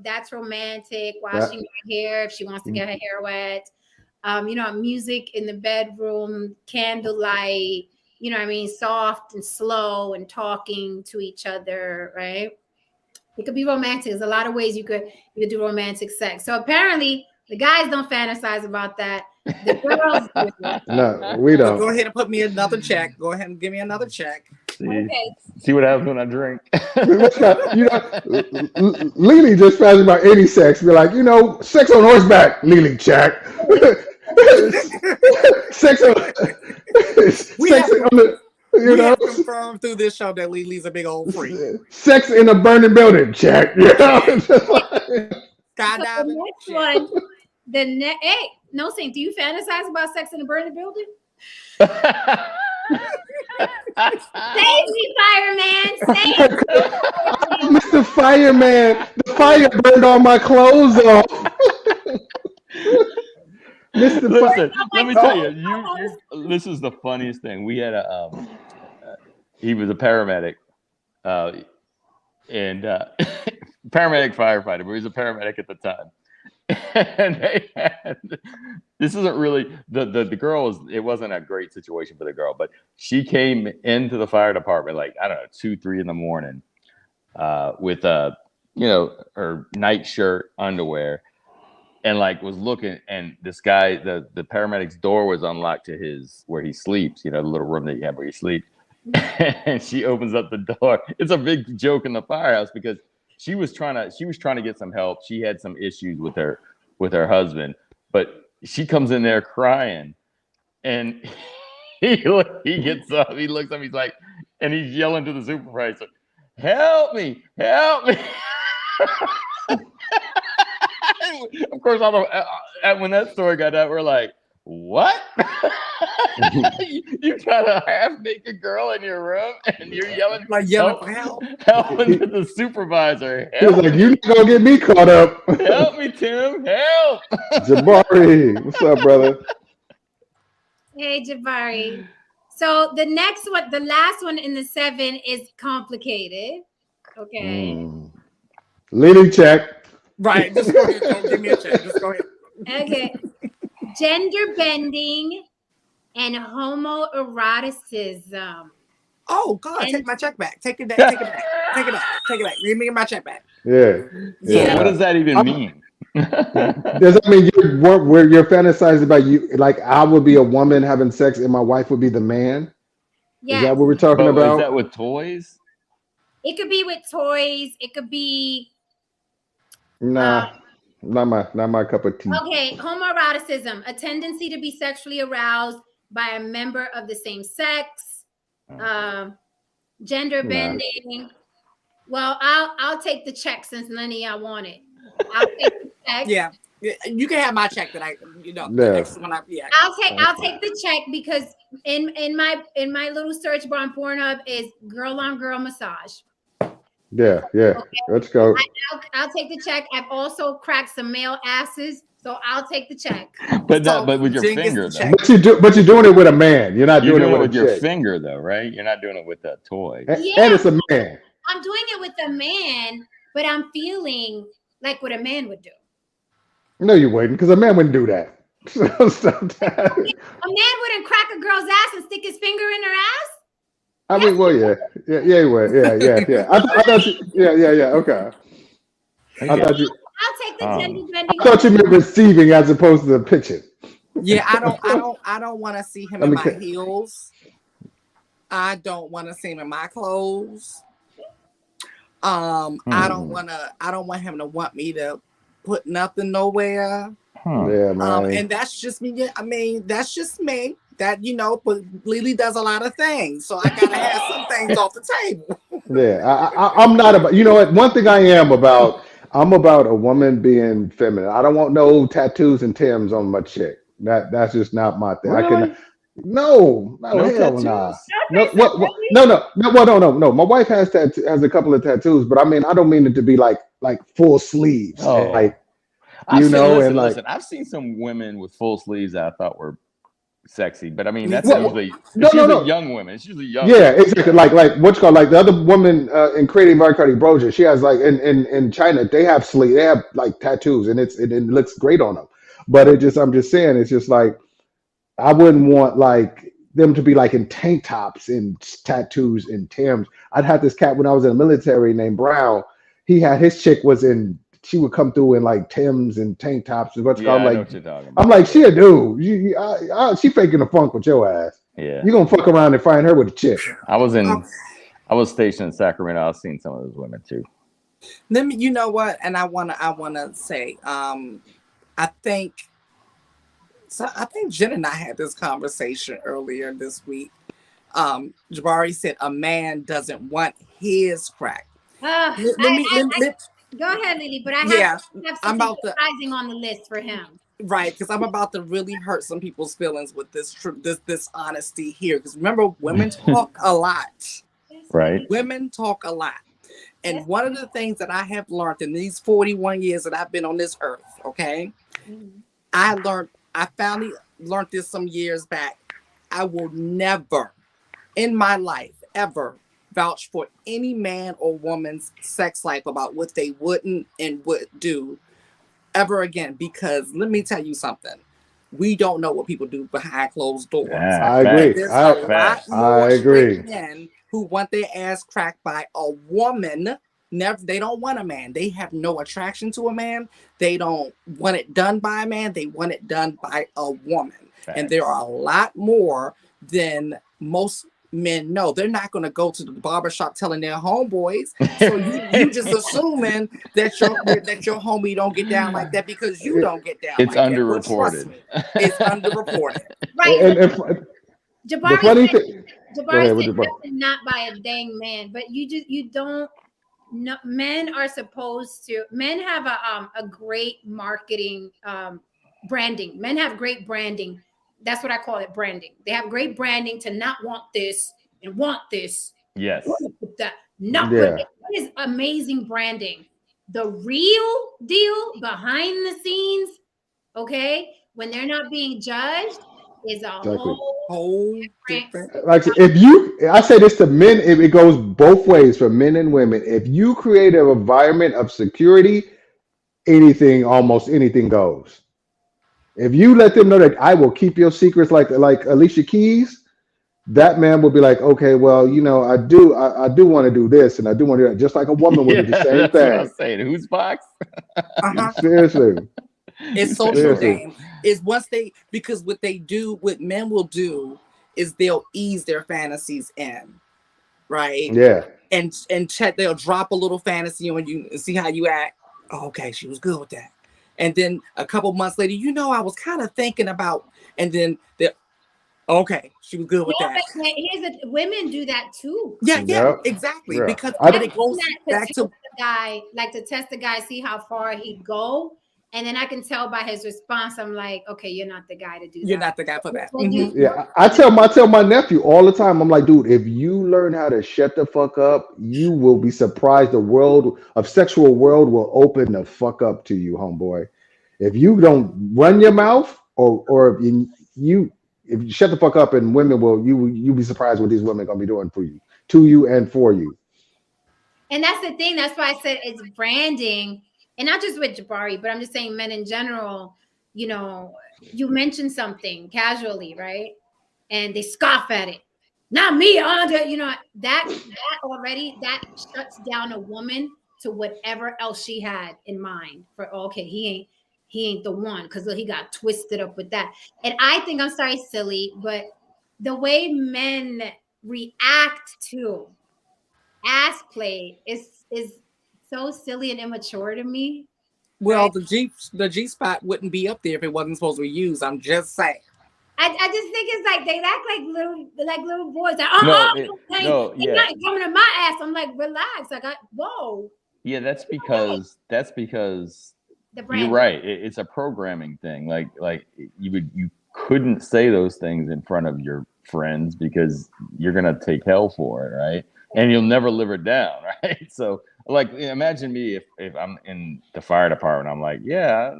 That's romantic. Washing her hair if she wants to get her hair wet. Music in the bedroom, candlelight. You know what I mean? Soft and slow and talking to each other, right? It could be romantic. There's a lot of ways you could do romantic sex. So apparently the guys don't fantasize about that. The girls do. No, we So go don't. ahead and put me another check. Go ahead and give me another check. See what happens when I drink. Lily just fast about any sex. Be like, sex on horseback, Lily Jack. sex on, sex on the, we have confirmed through this show that Lily's a big old freak. Sex in a burning building, Jack. Skydiving. Hey, no, Saint, do you fantasize about sex in a burning building? Save me, fireman! Save me! Mr. Fireman, the fire burned all my clothes off. Listen, let me tell you, this is the funniest thing. We had he was a paramedic, and paramedic firefighter, but he was a paramedic at the time. And they had, this isn't really the girl it wasn't a great situation for the girl, but she came into the fire department like, I don't know, 2-3 in the morning, with her night shirt, underwear, and like was looking, and this guy, the paramedic's door was unlocked to where he sleeps, the little room that you have where you sleep. And she opens up the door. It's a big joke in the firehouse because she was trying to get some help. She had some issues with her husband, but she comes in there crying, and he gets up, he looks up, he's like, and he's yelling to the supervisor, help me. Of course, when that story got out, we're like, what? You got a half-naked girl in your room and you're yelling for help? Helping to the supervisor. He was like, you're not gonna get me caught up. Help me, Tim. Help. Jabari, what's up, brother? Hey, Jabari. So the next one, the last one in the 7 is complicated. Okay. Lily check. Right. Just go ahead. Don't give me a check. Just go ahead. Okay. Gender bending and homoeroticism. Oh God! Take my check back. Take it back. Take it back. Take it back. Take it back. Give me my check back. Yeah. What does that even mean? Does that mean you're fantasizing about you? Like I would be a woman having sex and my wife would be the man? Yeah. Is that what we're talking about? Is that with toys? It could be with toys. It could be. Nah, not my cup of tea. Okay, homoeroticism, a tendency to be sexually aroused by a member of the same sex. Gender bending. Well, I'll take the check since none of y'all want it. I'll take the check. Yeah, you can have my check that the next one. I'll take the check because in my little search bar on Pornhub is girl on girl massage. Yeah. Okay. Let's go. I'll take the check. I've also cracked some male asses, so I'll take the check. But with your finger, though. But you're doing it with a man. You're not doing it with your finger, though, right? You're not doing it with a toy. And it's a man. I'm doing it with a man, but I'm feeling like what a man would do. No, you wouldn't, because a man wouldn't do that. Stop that. A man wouldn't crack a girl's ass and stick his finger in her ass. I mean, well, yeah, he would, yeah. I thought you, yeah. Okay. I thought you. I'll take the gender bending. I thought you meant receiving as opposed to the pitching. Yeah, I don't want to see him in my heels. I don't want to see him in my clothes. I don't want him to want me to put nothing nowhere. Yeah, man. And that's just me. I mean, that's just me. That but Lily does a lot of things, so I gotta have some things off the table. Yeah, I'm not about. You know what? One thing I am about. I'm about a woman being feminine. I don't want no tattoos and Tims on my chick. That's just not my thing. I can. Really? No, No hell nah. tattoos? No, what? No. Well, no. My wife has a couple of tattoos, but I mean, I don't mean it to be like full sleeves, Oh. like I've seen, and listen, like. listen. I've seen some women with full sleeves that I thought were sexy, but I mean Me that's too. usually No, it's no, usually no. young women. It's usually young Yeah, women. exactly. Like what's called like the other woman in creating Cardi Broja. She has like in China they have sleeve, they have like tattoos, and it looks great on them. But I'm just saying, it's just like I wouldn't want like them to be like in tank tops and tattoos and Tims. I'd had this cat when I was in the military named Brown. He had his chick was in. She would come through in like Tims and tank tops and what's Yeah, called I know like. what you're talking I'm about. like, she a dude. She faking the funk with your ass. Yeah. You gonna fuck around and find her with a chick. I was Oh, stationed in Sacramento. I've seen some of those women too. let me. You know what? And I wanna say, I think. So I think Jen and I had this conversation earlier this week. Jabari said a man doesn't want his crack. Let me. Go ahead, Lily, but I Yeah, have I'm something about to. surprising on the list for him. Right, because I'm about to really hurt some people's feelings with this honesty here. Because remember, women talk a lot. Right. Women talk a lot. Yes. And one of the things that I have learned in these 41 years that I've been on this earth, okay, I finally learned this some years back. I will never in my life ever vouch for any man or woman's sex life about what they wouldn't and would do ever again, because let me tell you something. We don't know what people do behind closed doors. Yeah, I And agree. facts. there's a lot Facts. I more straight agree. men who want their ass cracked by a woman. Never, they don't want a man. They have no attraction to a man. They don't want it done by a man. They want it done by a woman. And there are a lot more than most men know. They're not going to go to the barbershop telling their homeboys. So you just assuming that your homie don't get down like that because you don't get down It's like that. But trust underreported. me, it's underreported. Right. And the Jabari funny said, thing, go ahead with your bro. nothing not by a dang man, but you don't. No, men are supposed to. Men have a great marketing branding. Men have great branding. That's what I call it, branding. They have great branding to not want this and want this. Yes. That not, but Yeah. it is amazing branding. The real deal behind the scenes, okay, when they're not being judged, is a Exactly. Whole different. different. Like I say this to men, it goes both ways for men and women. If you create an environment of security, almost anything goes. If you let them know that I will keep your secrets, like Alicia Keys, that man will be like, okay, well, I do want to do this, and I do want to do that, just like a woman will Yeah, do the same that's what I thing. was saying. Who's box? Uh-huh. Seriously, It's so true, seriously, Dame. Is once they, because what men will do is they'll ease their fantasies in, right? yeah. And check, they'll drop a little fantasy on you and see how you act. Oh, okay, she was good with that. And then a couple months later, I was kind of thinking about, and then okay, she was good with Yeah, that. but women do that too. Yeah, Yep. exactly. Yeah. Because I, but it goes back to To test the guy, see how far he'd go, and then I can tell by his response. I'm like, okay, you're not the guy to do that. you're not the guy for that. We'll do- Yeah, I tell my nephew all the time. I'm like, dude, if you learn how to shut the fuck up, you will be surprised. The world of sexual world will open the fuck up to you, homeboy. If you don't run your mouth, or if you shut the fuck up, and women will you be surprised what these women are gonna be doing for you, to you, and for you. And that's the thing. That's why I said it's branding, and not just with Jabari, but I'm just saying men in general. You mention something casually, right? And they scoff at it. Not me, Andre. That already that shuts down a woman to whatever else she had in mind. For okay, he ain't the one because he got twisted up with that. And I think, I'm sorry, silly, but the way men react to ass play is so silly and immature to me. Well, Right? the G spot wouldn't be up there if it wasn't supposed to be used. I'm just saying. I just think it's like they act like little boys. Like, no, they're not coming to my ass. I'm like, relax. Like, whoa. Yeah, that's because The brand. you're right. It's a programming thing. Like you couldn't say those things in front of your friends because you're gonna take hell for it, right? And you'll never live it down, right? So, like, imagine me if I'm in the fire department. I'm like, yeah,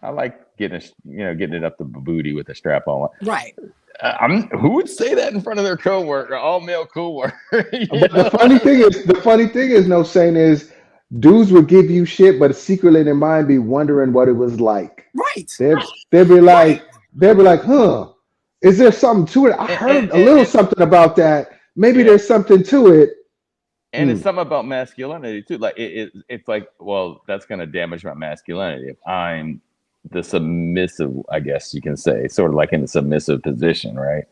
I like getting it up the booty with a strap on. Right. Who would say that in front of their coworker, all male coworker? But the funny thing is, no saying is, dudes would give you shit, but secretly in their mind be wondering what it was like. Right. They'd be like, huh? Is there something to it? I heard a little something about that. Maybe there's something to it. And it's something about masculinity too. Like it's like, well, that's gonna damage my masculinity if I'm the submissive, I guess you can say, sort of like in a submissive position, right?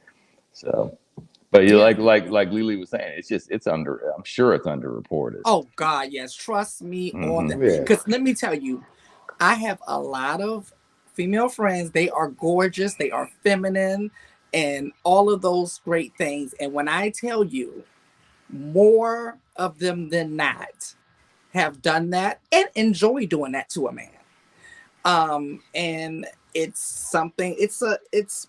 So, but you like Lily was saying, I'm sure it's underreported. Oh God, yes. Trust me on that. Because let me tell you, I have a lot of female friends. They are gorgeous, they are feminine, and all of those great things. And when I tell you, more of them than not have done that and enjoy doing that to a man. And it's something, it's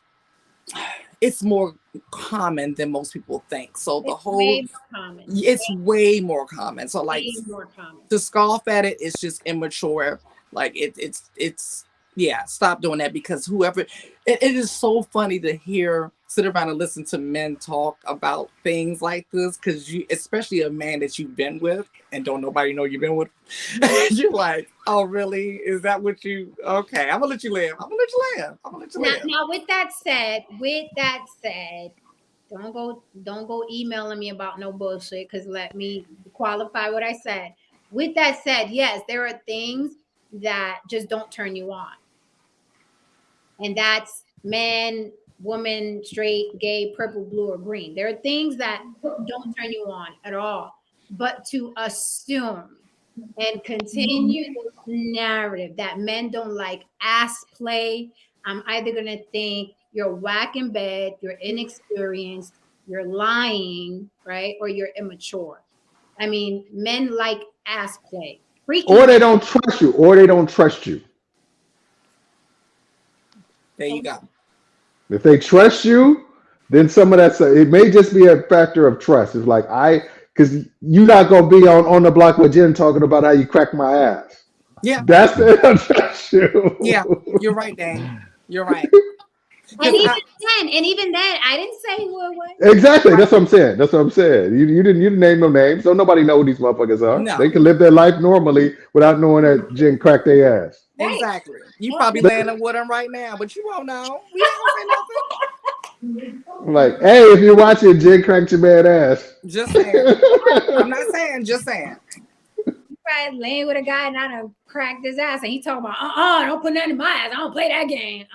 more common than most people think. So it's way more common. So like to scoff at it, it's just immature. Like it's stop doing that, because whoever it is so funny to sit around and listen to men talk about things like this, because especially a man that you've been with and don't nobody know you've been with. You're like, oh really? Is that what you? Okay, I'm gonna let you live. Now with that said, don't go emailing me about no bullshit, because let me qualify what I said. With that said, yes, there are things that just don't turn you on. And that's man, woman, straight, gay, purple, blue, or green. There are things that don't turn you on at all. But to assume and continue this narrative that men don't like ass play, I'm either going to think you're whack in bed, you're inexperienced, you're lying, right? Or you're immature. I mean, men like ass play. Or they don't trust you. There you go. If they trust you, then some of that, it may just be a factor of trust. It's like, because you're not going to be on the block with Jen talking about how you crack my ass. Yeah. That's the trust you. Yeah, you're right, Dan. You're right. And even then, I didn't say who it was. Exactly. That's what I'm saying. You didn't name no names. So nobody know who these motherfuckers are. No. They can live their life normally without knowing that Jen cracked their ass. Exactly. You probably landing with them right now, but you won't know. We don't say nothing. Like, hey, if you're watching, Jen cracked your bad ass. Just saying. I'm not saying, just saying. You probably laying with a guy and I done cracked his ass, and he talking about, don't put nothing in my ass. I don't play that game.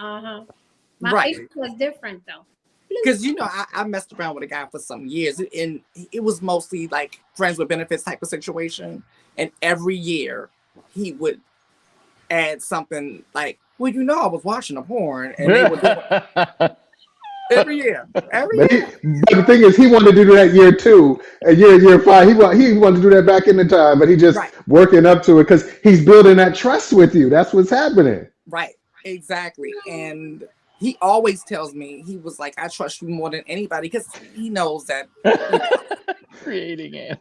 My face was different though. Because I messed around with a guy for some years, and it was mostly like friends with benefits type of situation. And every year he would add something like, well, I was watching a porn, and they would do it every year. But the thing is, he wanted to do that year 2, and year 5. He wanted to do that back in the time, but he just working up to it because he's building that trust with you. That's what's happening. Right. Exactly. And he always tells me, he was like, I trust you more than anybody, because he knows that. Creating it.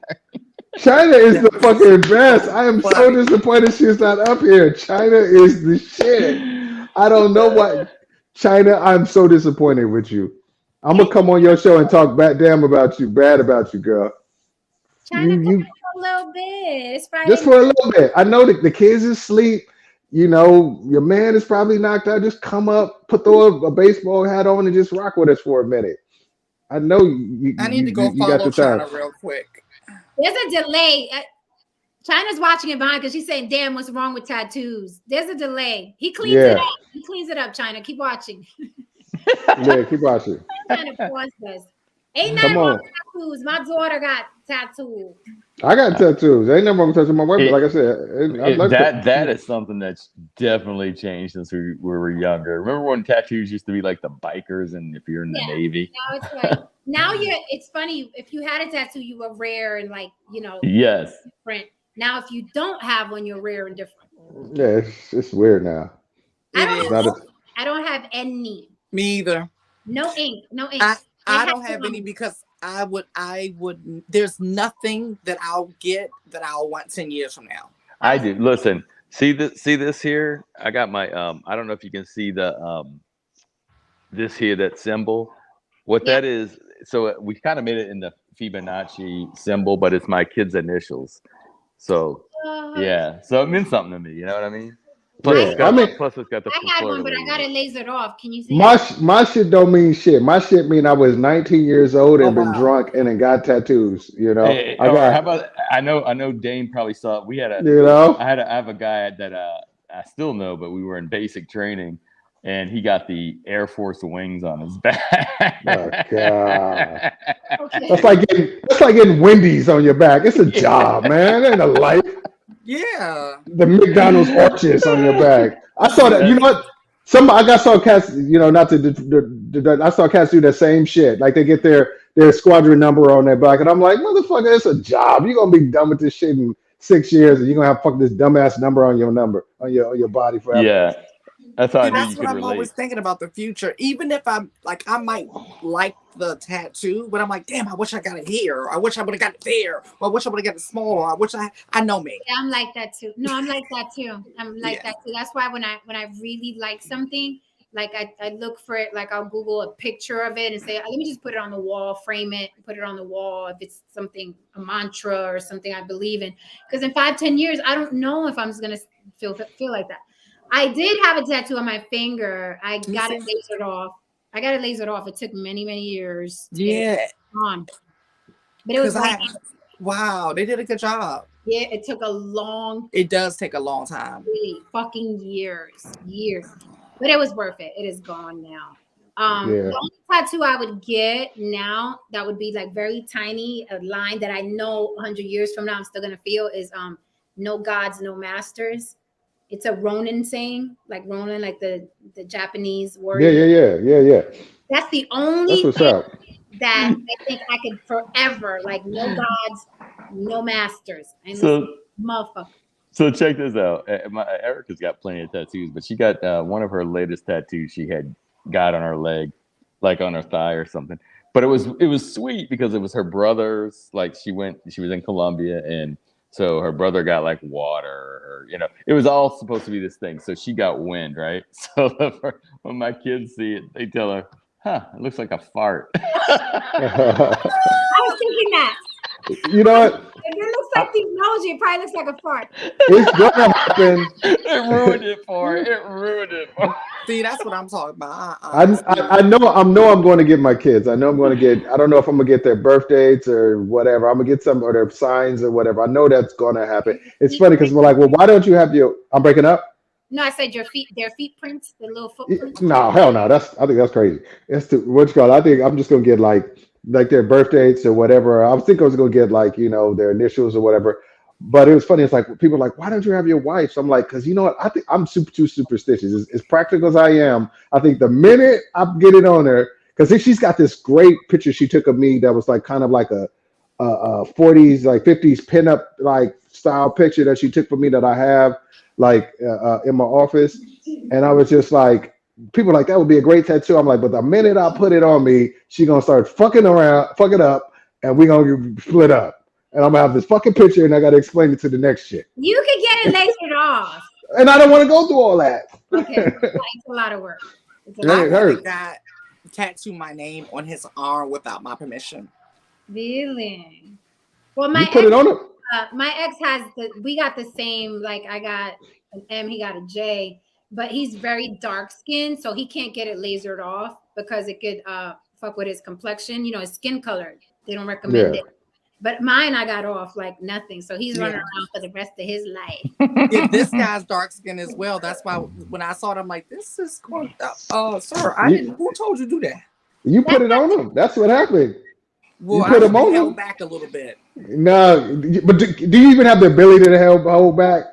China is the fucking best. I am so disappointed she's not up here. China is the shit. I don't know what. China, I'm so disappointed with you. I'm gonna come on your show and talk bad about you, girl. China, for a little bit. It's Friday. Just for a little bit. I know that the kids is asleep. Your man is probably knocked out. Just come up, throw a baseball hat on, and just rock with us for a minute. I know you. I need to go follow China real quick. There's a delay. China's watching it behind because she's saying, damn, what's wrong with tattoos? There's a delay. He cleans it up. He cleans it up, China. Keep watching. Yeah, keep watching. China pause this. Ain't Come nothing wrong on. with tattoos. My daughter got tattooed. I got tattoos. Ain't nothing wrong with touching my wife. Like I said, I like that is something that's definitely changed since we were younger. Remember when tattoos used to be like the bikers, and if you're in the Navy? Now it's like it's funny, if you had a tattoo, you were rare and like, Yes. different. Now if you don't have one, you're rare and different. Yeah, it's weird now. I don't have any. Me either. No ink. I don't have any because I would there's nothing that I'll get that I'll want 10 years from now. I do. Listen, see this here? I got my I don't know if you can see the this here, that symbol. What that is, so we kind of made it in the Fibonacci symbol, but it's my kids' initials. So yeah. So it meant something to me, you know what I mean? Plus, it's got the I had one, but I got it lasered off. Can you see? My shit don't mean shit. My shit mean I was 19 years old and been drunk and then got tattoos. You know. How about I know Dane probably saw it. We had I have a guy that I still know, but we were in basic training, and he got the Air Force wings on his back. Oh God. Okay. That's like getting Wendy's on your back. It's a job, man. It ain't a life. Yeah. The McDonald's arches on your back. I saw that. You know what? I saw cats. Not to. I saw cats do the same shit. Like they get their squadron number on their back, and I'm like, motherfucker, it's a job. You're gonna be done with this shit in 6 years, and you're gonna have fucking this dumbass number on your body forever. Yeah. That's how I knew you That's could what I'm relate. always thinking about the future. Even if I'm like, I might like the tattoo, but I'm like, damn, I wish I got it here. I wish I would have got it there. Or I wish I would have got it smaller. I know me. Yeah, I'm like that too. No, I'm like that too. I'm like that too. That's why when I really like something, like I look for it, like I'll Google a picture of it and say, let me just put it on the wall, frame it, put it on the wall if it's something, a mantra or something I believe in. Because in 5-10 years, I don't know if I'm just gonna feel like that. I did have a tattoo on my finger. I got it lasered off. It took many, many years to get it on. But it was wow, they did a good job. Yeah, it does take a long time. Really, fucking years. But it was worth it. It is gone now. The only tattoo I would get now that would be like very tiny, a line that I know 100 years from now I'm still gonna feel is no gods, no masters. It's a Ronin saying, like Ronin, like the Japanese word. Yeah. That's the only thing that I think I could forever, like no gods, no masters. Motherfucker. So check this out. Erica's got plenty of tattoos, but she got one of her latest tattoos she had got on her leg, like on her thigh or something. But it was sweet because it was her brother's. Like she was in Colombia, and so her brother got like water, or it was all supposed to be this thing. So she got wind, right? So when my kids see it, they tell her, "Huh, it looks like a fart." I was thinking that. You know what? If it looks like the emoji, it probably looks like a fart. It's gonna happen. It ruined it for her. See, that's what I'm talking about. I know I'm going to get my kids. I know I'm going to get. I don't know if I'm going to get their birth dates or whatever. I'm going to get some or their signs or whatever. I know that's going to happen. It's funny because we're like, well, why don't you have your? I'm breaking up. No, I said their feet prints, the little footprints. No, hell no. I think that's crazy. It's what you call it. I think I'm just going to get like their birth dates or whatever. I was thinking I was going to get like their initials or whatever. But it was funny. It's like people are like, why don't you have your wife? So I'm like, because you know what? I think I'm too superstitious. As practical as I am, I think the minute I get it on her, because she's got this great picture she took of me that was like kind of like a 40s, like 50s pinup like style picture that she took for me that I have like in my office. And I was just like, people are like, that would be a great tattoo. I'm like, but the minute I put it on me, she's going to start fucking up, and we're going to split up. And I'm going to have this fucking picture, and I got to explain it to the next shit. You could get it lasered off. And I don't want to go through all that. Okay. It's a lot of work. I heard that tattoo my name on his arm without my permission. Really? Well, you put it on him. My ex we got the same, like I got an M, he got a J, but he's very dark skinned, so he can't get it lasered off because it could fuck with his complexion. His skin color. They don't recommend it. But mine, I got off like nothing. So he's running around for the rest of his life. Yeah, this guy's dark skin as well. That's why when I saw it, I'm like, this is cool. Sir, who told you to do that? You put it on him. That's what happened. Well, You put I them on held them. back a little bit. No, but do you even have the ability to hold back?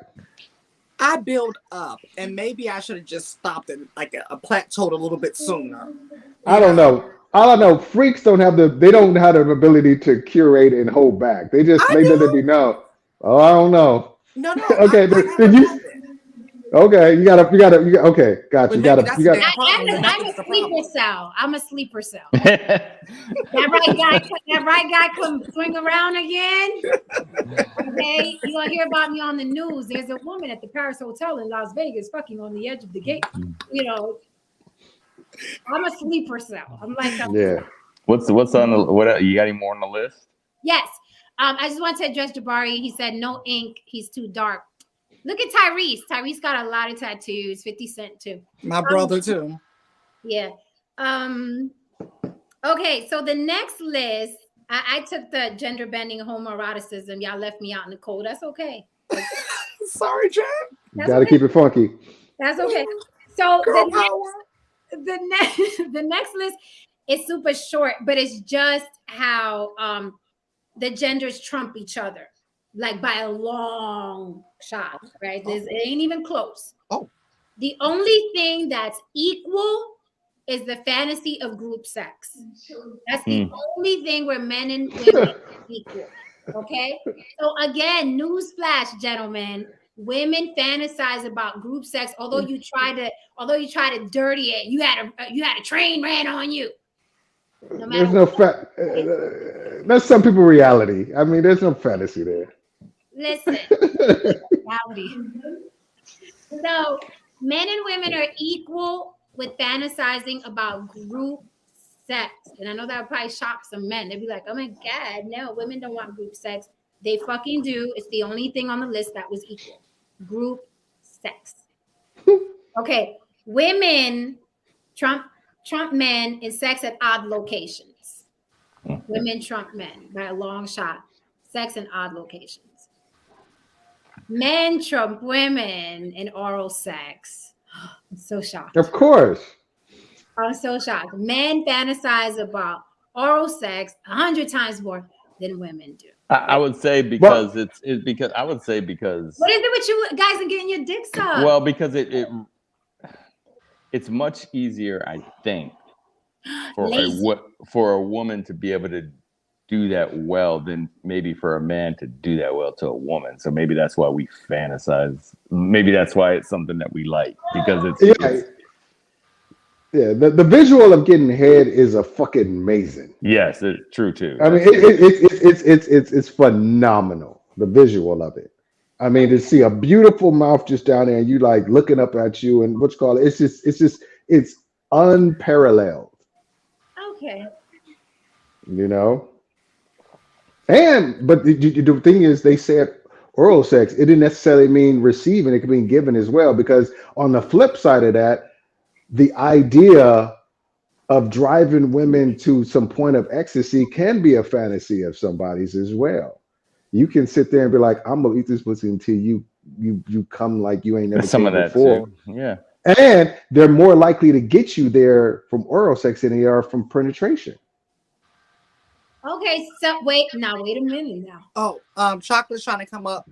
I build up, and maybe I should have just stopped at like a plateaued a little bit sooner. I don't know. All I know, freaks don't have they don't have the ability to curate and hold back. They just I let do. it be known. Oh, I don't know. No, Okay, I have then a you. method. Okay, you gotta. Okay, got But you. maybe that's You the got. damn problem. The I'm method a is the sleeper problem. cell. I'm a sleeper cell. That right guy come swing around again. Okay, you gonna hear about me on the news. There's a woman at the Paris Hotel in Las Vegas fucking on the edge of the gate. You know, I'm a sleeper cell. I'm like, Yeah. What's on the what? You got any more on the list? yes. I just want to address Jabari. He said no ink. He's too dark. Look at Tyrese. Tyrese got a lot of tattoos. 50 Cent too. My brother too. Yeah. Okay, so the next list, I took the gender bending homoeroticism. Y'all left me out in the cold. That's okay. Sorry, Jen. Gotta keep it funky. That's okay. So Girl power. the next list is super short, but it's just how the genders trump each other, like by a long shot, right? It ain't even close. Oh. The only thing that's equal is the fantasy of group sex. That's the only thing where men and women are equal. Okay. So again, newsflash, gentlemen, women fantasize about group sex. Although you try to dirty it, you had a train ran on you. No matter There's no that's some people reality. I mean, there's no fantasy there. Listen, reality. So men and women are equal with fantasizing about group sex. And I know that would probably shock some men. They'd be like, oh my God, no, women don't want group sex. They fucking do. It's the only thing on the list that was equal. Group sex. Okay. Women trump men in sex at odd locations. Women trump men by a long shot. Sex in odd locations. Men trump women in oral sex. I'm so shocked. Of course. I'm so shocked. Men fantasize about oral sex 100 times more than women do. I would say because it's because I would say because what is it with you guys and getting your dicks up? Well, because it's much easier, I think, for a woman to be able to do that well than maybe for a man to do that well to a woman. So maybe that's why we fantasize. Maybe that's why it's something that we like, because it's the visual of getting head is a fucking amazing. Yes, it's true too. I mean, it's phenomenal. The visual of it. I mean, to see a beautiful mouth just down there, and you like looking up at you, and what's called it's unparalleled. Okay. You know. But the thing is, they said oral sex. It didn't necessarily mean receiving; it could mean giving as well. Because on the flip side of that, the idea of driving women to some point of ecstasy can be a fantasy of somebody's as well. You can sit there and be like, "I'm gonna eat this pussy until you come like you ain't never some came of that before." too. Yeah, and they're more likely to get you there from oral sex than they are from penetration. Okay, so wait a minute now. Oh, Chocolate's trying to come up.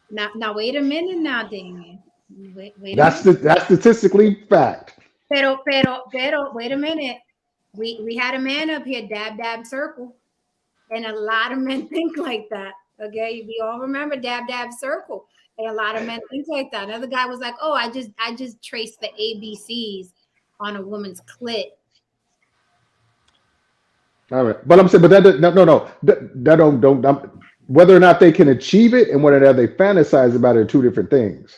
Now wait a minute now, Damien. Wait That's statistically fact. Pero, wait a minute. We had a man up here, dab circle. And a lot of men think like that. Okay. We all remember dab circle. And a lot of men think like that. Another guy was like, oh, I just traced the ABCs on a woman's clit. All right. But I'm saying, but that don't whether or not they can achieve it and whether or not they fantasize about it are two different things.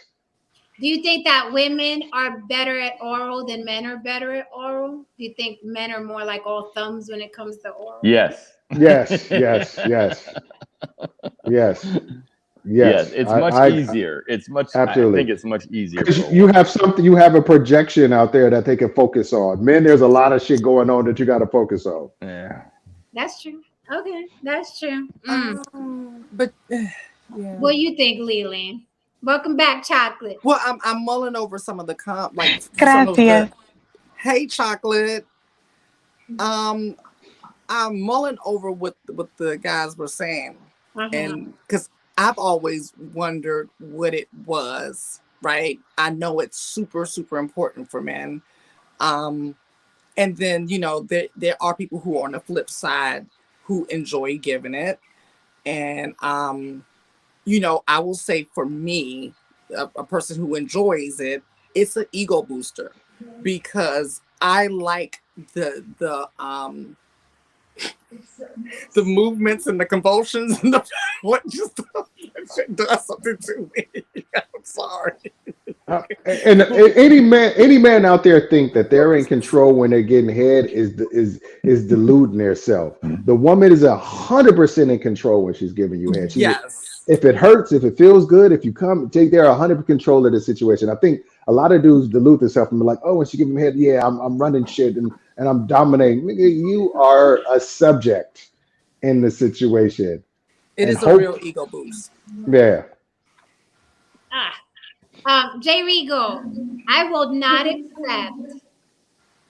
Do you think that women are better at oral than men are better at oral? Do you think men are more like all thumbs when it comes to oral? Yes. Yes. It's much easier. It's much absolutely. I think it's much easier. You have a projection out there that they can focus on. Men, there's a lot of shit going on that you got to focus on. Yeah. That's true. Okay, that's true. But yeah. What do you think, Leland? Welcome back, Chocolate. Well, I'm mulling over some of the Gracias. Hey, Chocolate. I'm mulling over what the guys were saying, Uh-huh. and because I've always wondered what it was. Right, I know it's super super important for men. And then there are people who are on the flip side who enjoy giving it, and I will say for me, a person who enjoys it, it's an ego booster because I like the movements and the convulsions and the what just it does something to me. I'm sorry. And any man out there think that they're in control when they're getting head is deluding themselves. The woman is 100% in control when she's giving you head. Yes. If it hurts, if it feels good, if you come take, they're 100% control of the situation. I think a lot of dudes delude themselves and be like, oh, when she giving me head, yeah, I'm running shit and I'm dominating. Nigga, you are a subject in the situation. It And is a real ego boost. Yeah. Jay Regal, I will not accept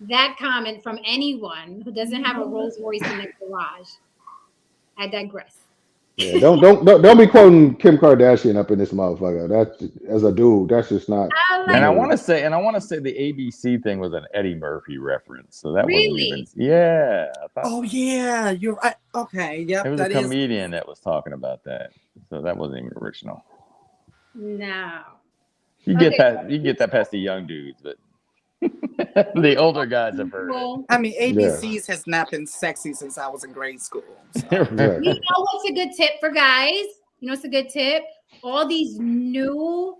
that comment from anyone who doesn't have a Rolls Royce in their garage. I digress. Yeah, don't be quoting Kim Kardashian up in this motherfucker. That's as a dude, that's just not. And I want to say the ABC thing was an Eddie Murphy reference, so that wasn't even. Yeah. Oh yeah, you're right. Okay, yep. It was a comedian that was talking about that, so that wasn't even original. No. You get that past the young dudes, but the older guys have heard it. I mean, ABCs has not been sexy since I was in grade school. So. You know what's a good tip for guys? You know what's a good tip? All these new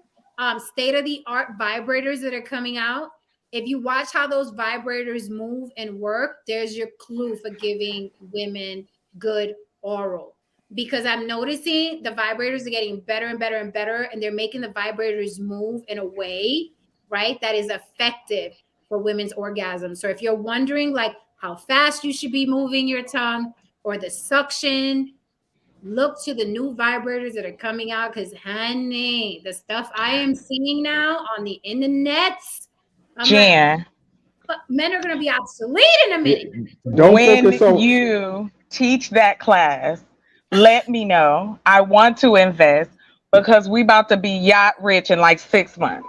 state-of-the-art vibrators that are coming out. If you watch how those vibrators move and work, there's your clue for giving women good oral. Because I'm noticing the vibrators are getting better and better and better, and they're making the vibrators move in a way, right, that is effective for women's orgasm. So if you're wondering like how fast you should be moving your tongue or the suction, look to the new vibrators that are coming out, because honey, the stuff I am seeing now on the internet, Jan, but men are going to be obsolete in a minute. When you teach that class, let me know. I want to invest because we about to be yacht rich in like 6 months.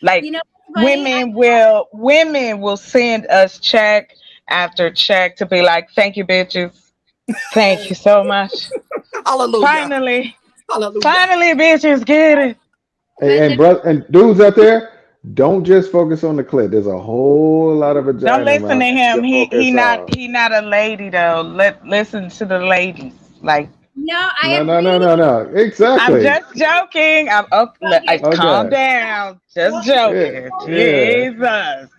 Like, women will send us check after check to be like, thank you, bitches. Thank you so much. Hallelujah. Finally, bitches get it. Hey, and dudes out there, don't just focus on the clit. There's a whole lot of vagina. Don't listen to him. He not a lady though. Listen to the ladies. Like, no. Exactly. I'm just joking. Calm down. Just joking. Jesus.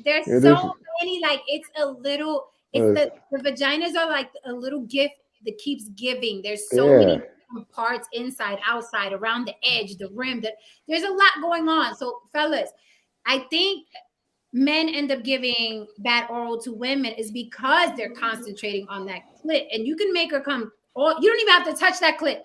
There's so many. Like, it's a little. It's the vaginas are like a little gift that keeps giving. There's so many parts, inside, outside, around the edge, the rim. That there's a lot going on. So, fellas, I think men end up giving bad oral to women is because they're concentrating on that clit, and you can make her come. Or you don't even have to touch that clit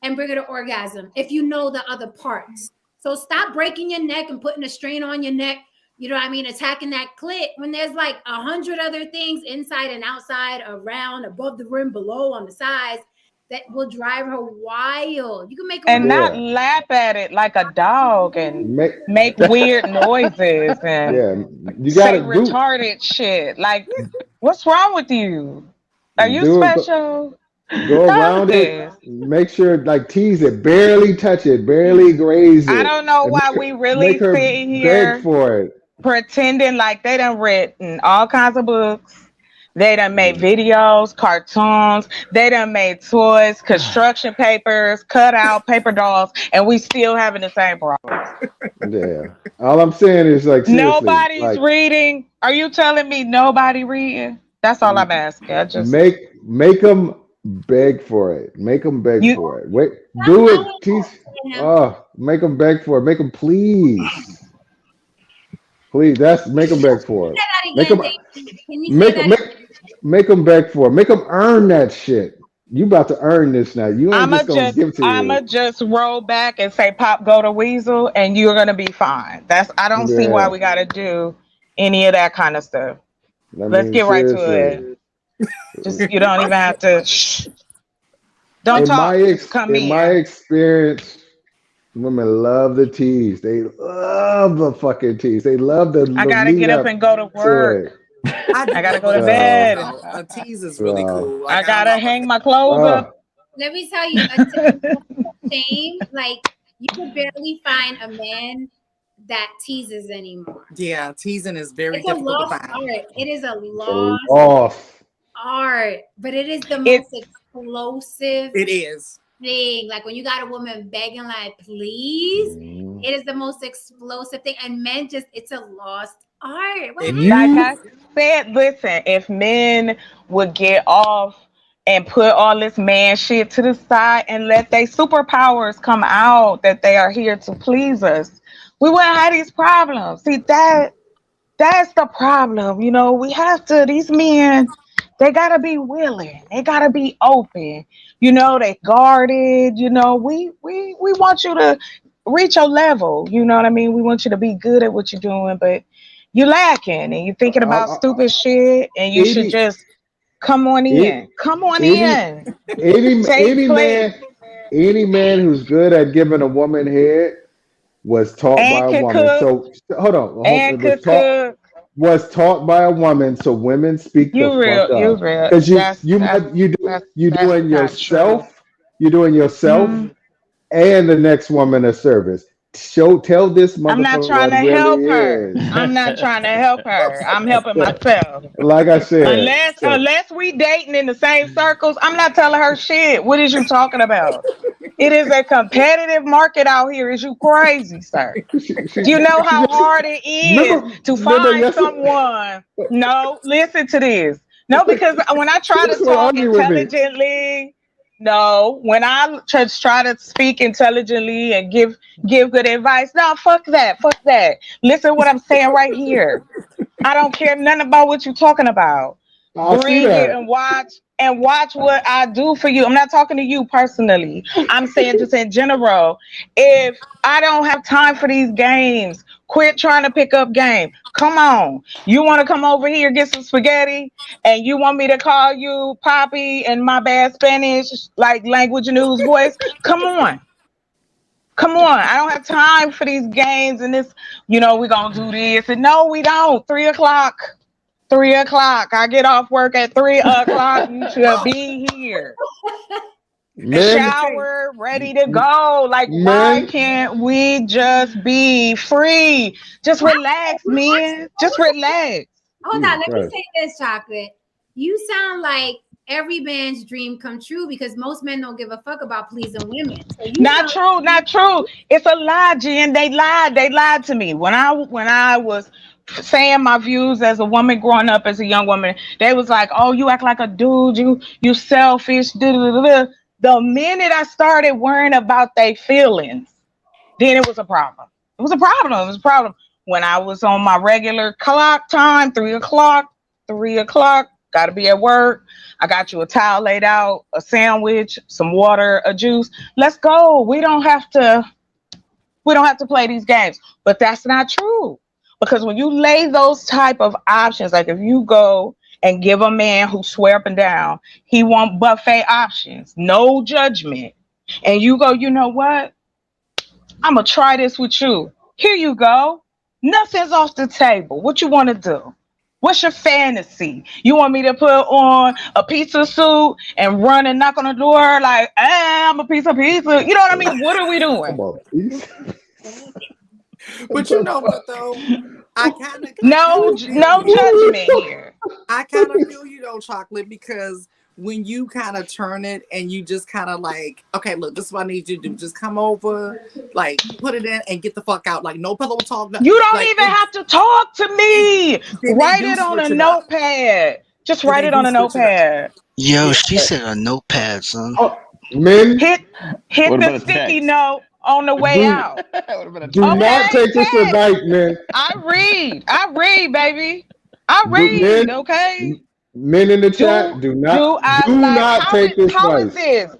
and bring her to orgasm if you know the other parts. So stop breaking your neck and putting a strain on your neck. You know what I mean? Attacking that clit when there's like 100 other things inside and outside, around, above the rim, below, on the sides that will drive her wild. You can make her not lap at it like a dog and make weird noises and you gotta say retarded shit. Like, what's wrong with you? Are you special? Go around it. Make sure, like, tease it, barely touch it, barely graze it. I don't know why we really sit here beg for it, pretending like they done written all kinds of books. They done made videos, cartoons. They done made toys, construction papers, cut out paper dolls, and we still having the same problems. Yeah. All I'm saying is, like, nobody's reading. Are you telling me nobody reading? That's all I'm asking. I just make them beg for it. Make them beg for it. Wait, do it. Tease. Make them beg for it. Make them please. Please, make them beg for it. Make them beg for it. Make them earn that shit. You about to earn this now. You ain't just gonna give it to you. I'ma just roll back and say, "Pop, go to Weasel," and you're gonna be fine. I don't see why we gotta do any of that kind of stuff. Let's get right to it. Just you don't even have to. Shh. Don't talk. Just come in my in. experience, women love the tease. They love the fucking tease. They love the I gotta lead get up up and go to to work. it. I gotta go to tease, bed. though. A tease is really cool. I Like I gotta love a hang my clothes Uh, up. Let me tell you, a shame. Like you could barely find a man that teases anymore. yeah. Teasing is very It's a difficult to lost find. art. It is a so lost off. art, but it is the It most explosive It is. thing. Like when you got a woman begging, like, please, Mm. it is the most explosive thing. And men just, it's a lost art. What It happened? like You I said, listen, if men would get off and put all this man shit to the side and let their superpowers come out that they are here to please us, we wouldn't have these problems. See that's the problem. You know, we have to, these men, they gotta be willing. They gotta be open. You know, they guarded. You know, we want you to reach your level. You know what I mean? We want you to be good at what you're doing, but you're lacking and you're thinking about I, stupid shit and you should 80, just come on eight- in. Come on 80, in. 80, Take place. any man who's good at giving a woman head was taught by And a could woman. cook. So And it was could taught cook. by a woman. So women speak the You fuck real, you up real. because That's you that's might you do that's you that's doing not true. yourself, you're doing yourself Mhm. and the next woman a service. Tell this I'm not motherfucker trying what to it really help her. is. I'm not trying to help her. I'm helping myself. Like I said, Unless we dating in the same circles, I'm not telling her shit. What is you talking about? It is a competitive market out here. Is you crazy, sir? Do you know she how just hard it is to remember find yesterday. someone? No, listen to this. No, because when I She try to just want to talk argue with me. intelligently, no, when I just try to speak intelligently and give good advice, no, fuck that, fuck that. Listen to what I'm saying right here. I don't care nothing about what you're talking about. I see Bring it that. and watch what I do for you. I'm not talking to you personally. I'm saying just in general. If I don't have time for these games, quit trying to pick up game. Come on. You want to come over here get some spaghetti and you want me to call you Poppy and my bad Spanish like language news voice? Come on. Come on. I don't have time for these games and this, we're gonna do this. And no, we don't. 3 o'clock. 3 o'clock. I get off work at 3 o'clock. You should be here. Men, Shower, ready to go. Like, why men, can't we just be free? Just relax, man. Just relax. Hold on, Jesus let me Christ. say this, Chocolate. You sound like every man's dream come true because most men don't give a fuck about pleasing women. So you Not sound true, not true. It's a lie, Jen. They lied. They lied to me. When I was saying my views as a woman growing up as a young woman, they was like, "Oh, you act like a dude. You selfish." Da, da, da, da. The minute I started worrying about their feelings, then it was a problem. It was a problem. It was a problem. When I was on my regular clock time, 3 o'clock, 3 o'clock, gotta be at work. I got you a towel laid out, a sandwich, some water, a juice. Let's go. We don't have to play these games. But that's not true. Because when you lay those type of options, like if you go and give a man who swear up and down, he want buffet options, no judgment. And you go, you know what? I'm gonna try this with you. Here you go. Nothing's off the table. What you want to do? What's your fantasy? You want me to put on a pizza suit and run and knock on the door like, hey, I'm a piece of pizza? You know what I mean? What are we Come doing? on, please. But you know what though? I kind of No, feel no you. judgment here. I kind of feel you though, Chocolate, because when you kind of turn it and you just kind of like, okay, look, this is what I need you to do. Just come over, like put it in and get the fuck out. Like no pillow talk. You don't Like even have to talk to me. then they Write do it on a switch it up. notepad. Just Then write they it do on a switch it up. notepad. Yo, Yeah. she said a notepad, son. Oh, men, Hit What the about a sticky text? note on the way do out. What about a do text? not Okay, take this text. tonight, men. I read, baby. I Do read, men okay? men in the Do chat do do not I do like not take this how is twice. this?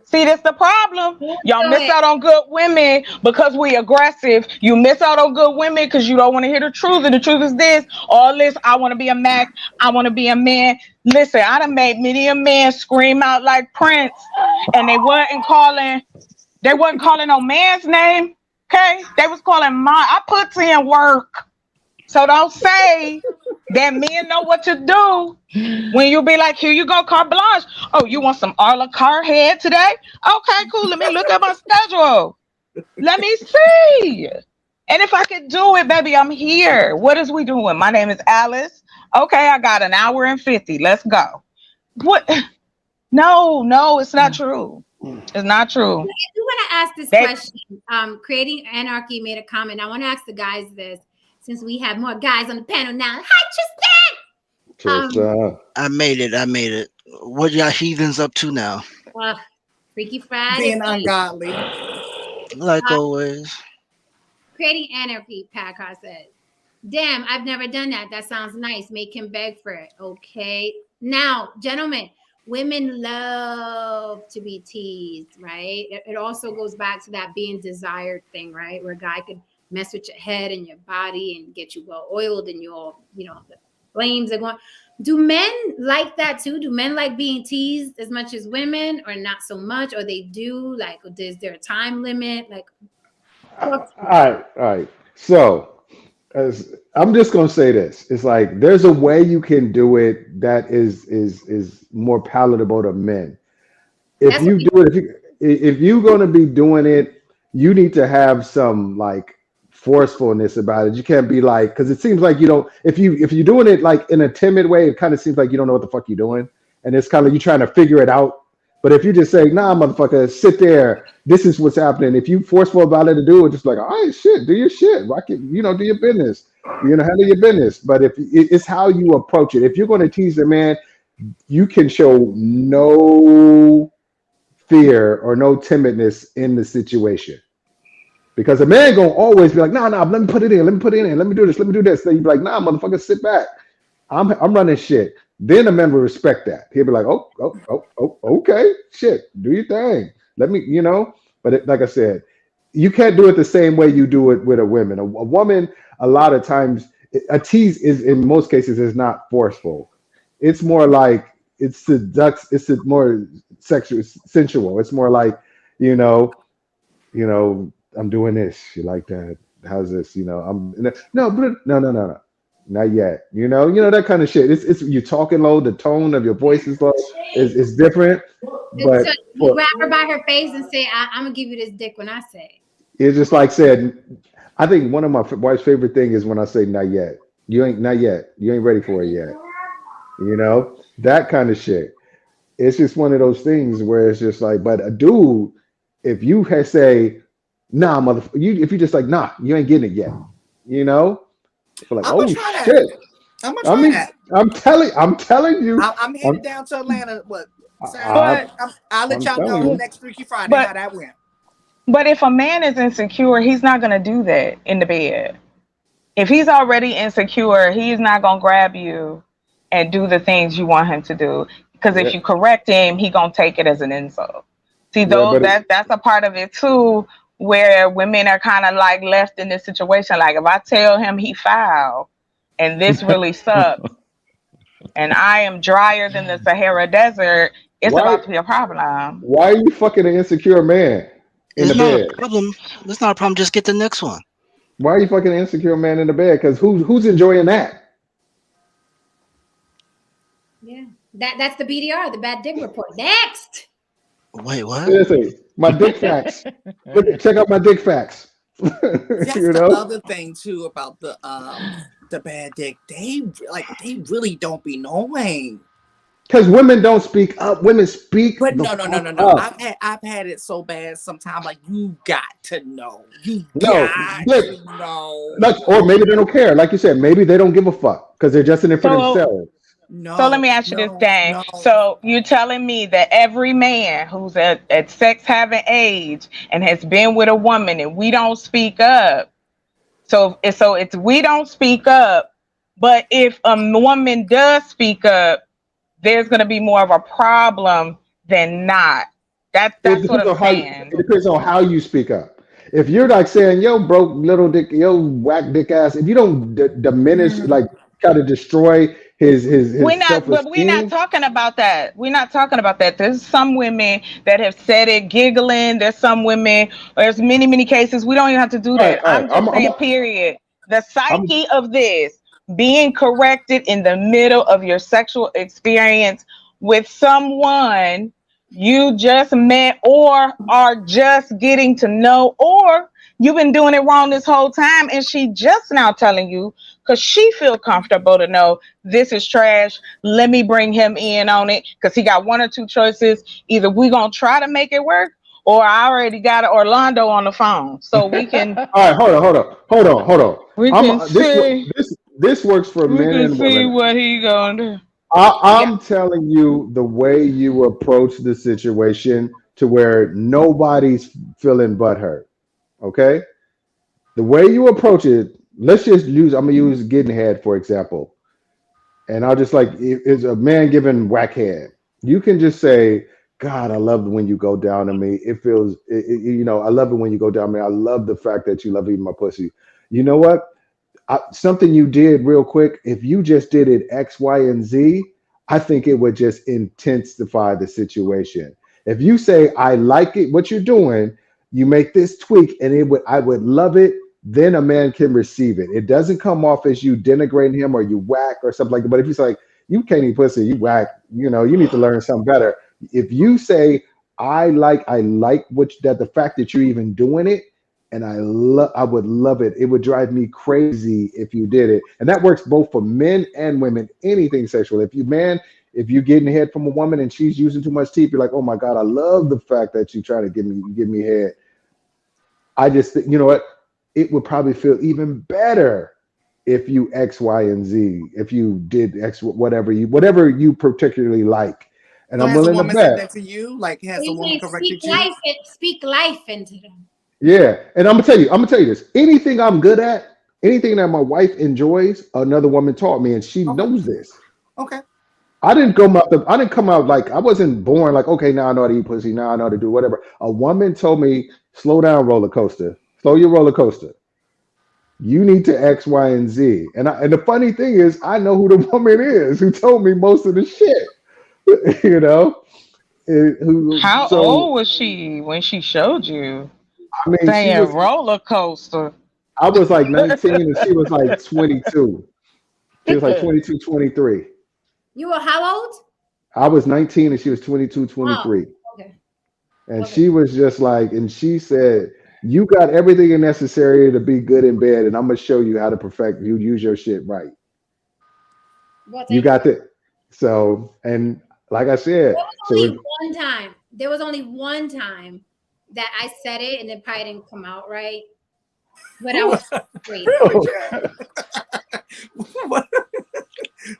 See, that's the problem. Y'all do miss it. out on good women because we aggressive. You miss out on good women because you don't want to hear the truth. And the truth is this. All this, I want to be a Mac. I want to be a man. Listen, I done made many a man scream out like Prince. And they wasn't calling no man's name. Okay? They was calling mine. I put in work. So don't say that men know what to do when you be like, here you go, carte blanche. Oh, you want some a la carte head today? Okay, cool. Let me look at my schedule. Let me see. And if I could do it, baby, I'm here. What is we doing? My name is Alice. Okay, I got an hour and 50. Let's go. What? No, it's not true. It's not true. I do want to ask this question. Creating Anarchy made a comment. I want to ask the guys this, since we have more guys on the panel now. Hi, Tristan. I made it. What y'all heathens up to now? Freaky Friday. Being ungodly. Like always. Creating Anarchy, Packard said. Damn, I've never done that. That sounds nice. Make him beg for it. Okay. Now, gentlemen, women love to be teased, right? It also goes back to that being desired thing, right? Where a guy could mess with your head and your body and get you well oiled and you all, the flames are going. Do men like that too? Do men like being teased as much as women, or not so much? Or they do? Like, is there a time limit? Like, all right. So, I'm just gonna say this: it's like there's a way you can do it that is more palatable to men. If you do it, if you're gonna be doing it, you need to have some like forcefulness about it. You can't be like, because it seems like you don't. If you're doing it like in a timid way, it kind of seems like you don't know what the fuck you're doing, and it's kind of you trying to figure it out. But if you just say, nah, motherfucker, sit there. This is what's happening. If you forceful about it to do it, just like, all right, shit, do your shit. Rock it, do your business. Handle your business. But if it's how you approach it. If you're going to tease a man, you can show no fear or no timidness in the situation. Because a man gonna always be like, nah, let me put it in. Let me do this. Then you be like, nah, motherfucker, sit back. I'm running shit. Then a man will respect that. He'll be like, oh, okay, shit, do your thing. Let me, But like I said, you can't do it the same way you do it with a woman. A woman, a lot of times, a tease is in most cases is not forceful. It's more like it's more sexual, sensual. It's more like, I'm doing this. You like that? How's this? No. Not yet. That kind of shit. It's you're talking low, the tone of your voice is low, is different. But you grab her by her face and say, I'm gonna give you this dick when I say. It's just like said, I think one of my wife's favorite thing is when I say not yet. Not yet. You ain't ready for it yet. That kind of shit. It's just one of those things where it's just like, but a dude, if you say, nah, motherfucker, if you just like, nah, you ain't getting it yet, like, oh shit. I'm gonna try that. I'm telling you. I'm headed down to Atlanta. I'll let y'all know next Freaky Friday how that went. But if a man is insecure, he's not gonna do that in the bed. If he's already insecure, he's not gonna grab you and do the things you want him to do. Because if you correct him, he gonna take it as an insult. See, that's a part of it too, where women are kind of like left in this situation. Like if I tell him he foul and this really sucks and I am drier than the Sahara Desert, it's about to be a problem. Why are you fucking an insecure man in the bed? That's not a problem. Just get the next one. Why are you fucking an insecure man in the bed? Because who's enjoying that? Yeah. That's the BDR, the bad dick report. Next. Wait, what? Listen, my dick facts. Check out my dick facts. That's the other thing too about the bad dick. They really don't be knowing. Because women don't speak up. Women speak. But no. I've had it so bad sometimes. Like you got to know. You got to know. Or maybe they don't care. Like you said, maybe they don't give a fuck because they're just in it for themselves. So let me ask you this, Dan. So you're telling me that every man who's at sex having age and has been with a woman and we don't speak up. So it's we don't speak up, but if a woman does speak up, there's going to be more of a problem than not. That's what I'm saying. It depends on how you speak up. If you're like saying, "Yo, broke little dick, yo, whack dick ass," if you don't diminish, like, kind of destroy his We're not self-esteem. talking about that. We're not talking about that. There's some women that have said it giggling. There's some women, there's many cases. We don't even have to do that. All right. I'm just saying, period. The I'm psyche of this being corrected in the middle of your sexual experience with someone you just met or are just getting to know, or you've been doing it wrong this whole time and she just now telling you because she feel comfortable to know this is trash. Let me bring him in on it because he got one or two choices. Either we gonna try to make it work, or I already got Orlando on the phone, so we can. All right, hold on. We can see. This works for We men can and see women. what he gonna do. I'm telling you the way you approach the situation to where nobody's feeling butthurt. Okay, the way you approach it. Let's just use. I'm gonna use getting head for example. And I'll just like, it's a man giving whack head. You can just say, God, I love when you go down on me. It feels, I love it when you go down on me. I love the fact that you love eating my pussy. You know what? Something you did real quick, if you just did it X, Y, and Z, I think it would just intensify the situation. If you say, I like it, what you're doing, you make this tweak and I would love it, then a man can receive it. It doesn't come off as you denigrating him or you whack or something like that. But if he's like, you can't eat pussy, you whack, you need to learn something better. If you say, I like the fact that you're even doing it, and I would love it. It would drive me crazy if you did it. And that works both for men and women, anything sexual. If you're getting head from a woman and she's using too much teeth, you're like, oh my God, I love the fact that you try to give me head. I just think, you know what? It would probably feel even better if you X, Y, and Z, if you did X, whatever you particularly like. And So I'm has a willing to woman said that bet. to you? Like, has a You woman say corrected you? speak life into them. Yeah. And I'm gonna tell you this. Anything I'm good at, anything that my wife enjoys, another woman taught me, and she Okay. knows this. Okay. I didn't come out like I wasn't born like, okay, now I know how to eat pussy, now I know how to do whatever. A woman told me, slow down, roller coaster. Slow your roller coaster. You need to X, Y, and Z. And the funny thing is, I know who the woman is who told me most of the shit. you know? How So old was she when she showed you? I mean, Saying roller coaster. I was like 19 and she was like 22. She was like 22, 23. You were how old? I was 19 and she was 22, 23. Oh, okay. And she was just like, and she said, you got everything necessary to be good in bed, and I'm gonna show you how to use your shit right. Well, You got that. So, and like I said, there was only one time that I said it and it probably didn't come out right. But I was great.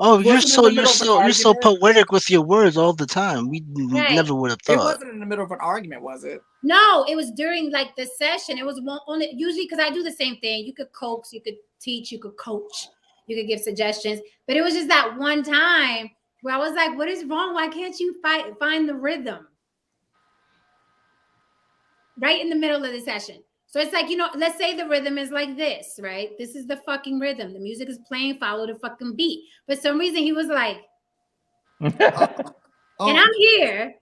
Oh, you're so poetic with your words all the time. We never would have thought. It wasn't in the middle of an argument, was it? No, it was during like the session. It was only usually because I do the same thing. You could coax, you could teach, you could coach, you could give suggestions. But it was just that one time where I was like, "What is wrong? Why can't you find the rhythm?" Right in the middle of the session. So it's like, let's say the rhythm is like this, right? This is the fucking rhythm. The music is playing, follow the fucking beat. For some reason, he was like, and I'm here.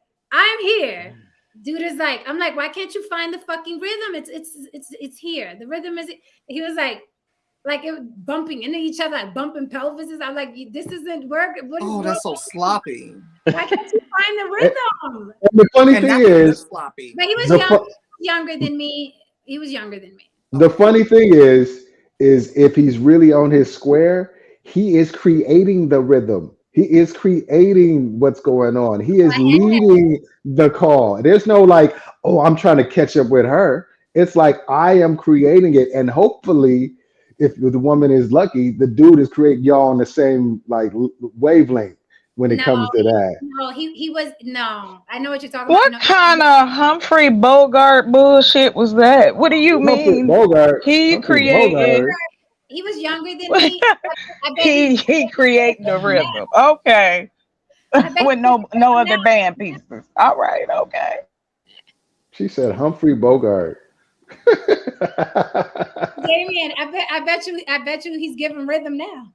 Dude is like, I'm like, why can't you find the fucking rhythm? It's here. The rhythm is, he was like it bumping into each other, like bumping pelvises. I'm like, this isn't working. That's so sloppy. Why can't you find the rhythm? And the funny thing is, sloppy. But he was younger than me. He was younger than me. The funny thing is if he's really on his square, he is creating the rhythm. He is creating what's going on. He is leading the call. There's no like, oh, I'm trying to catch up with her. It's like I am creating it, and hopefully, if the woman is lucky, the dude is creating y'all on the same like wavelength. When it comes to that. No, he was I know what you're talking about. What kind of Humphrey Bogart bullshit was that? What do you mean? He created. He was younger than me. he created the rhythm. Okay. With no other band pieces. All right, okay. She said Humphrey Bogart. Damien, I bet you he's giving rhythm now.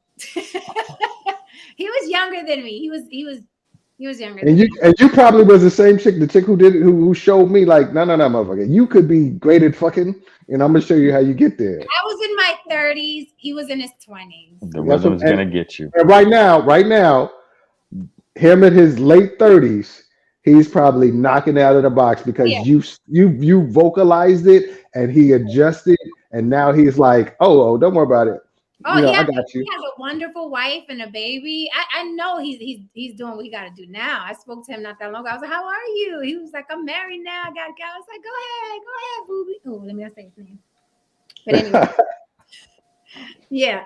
He was younger than me. He was younger than me. And you probably was the same chick, the chick who showed me like, no, motherfucker. You could be great at fucking, and I'm gonna show you how you get there. I was in my 30s. He was in his 20s. The rhythm's gonna get you. And right now, him in his late 30s, he's probably knocking it out of the box because you vocalized it and he adjusted, and now he's like, oh, don't worry about it. Oh, I got you. He has a wonderful wife and a baby. I know he's doing what he got to do now. I spoke to him not that long ago. I was like, "How are you?" He was like, "I'm married now. I got to go." I was like, "Go ahead, booby." Oh, let me not say his name. But anyway, yeah.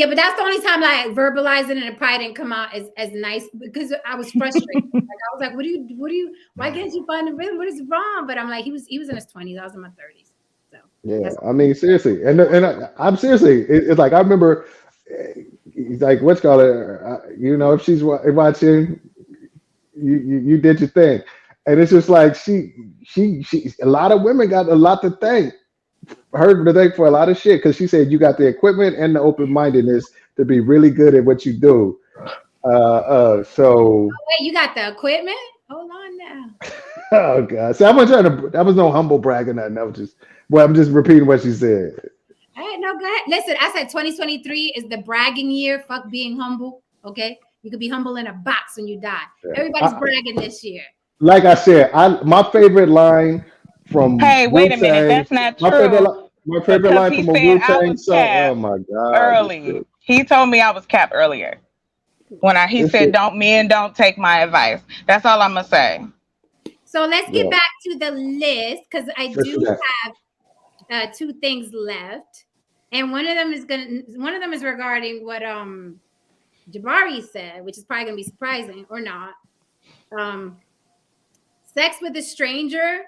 But that's the only time I verbalized it, and it probably didn't come out as nice because I was frustrated. Like I was like, "What do you? Why can't you find the rhythm? What is wrong?" But I'm like, he was in his 20s. I was in my 30s. Yeah, I mean, seriously, and I'm seriously, it's like I remember, he's like, what's called it, if she's watching, you did your thing, and it's just like she, a lot of women got a lot to thank her to thank for a lot of shit because she said you got the equipment and the open mindedness to be really good at what you do. So wait, you got the equipment? Hold on now. Oh God! So I'm not trying to. That was no humble brag or nothing. That was just. Well, I'm just repeating what she said. All right, no, go ahead. Listen, I said 2023 is the bragging year. Fuck being humble. Okay, you could be humble in a box when you die. Yeah. Everybody's bragging this year. Like I said, my favorite line from. Hey, wait a minute. That's not true. My favorite line from a Wu-Tang song. Oh my God! Early, he told me I was capped earlier. When he said, "Don't take my advice." That's all I'm gonna say. So let's get back to the list because I do have. Two things left, and one of them is regarding what Jabari said, which is probably gonna be surprising or not. Sex with a stranger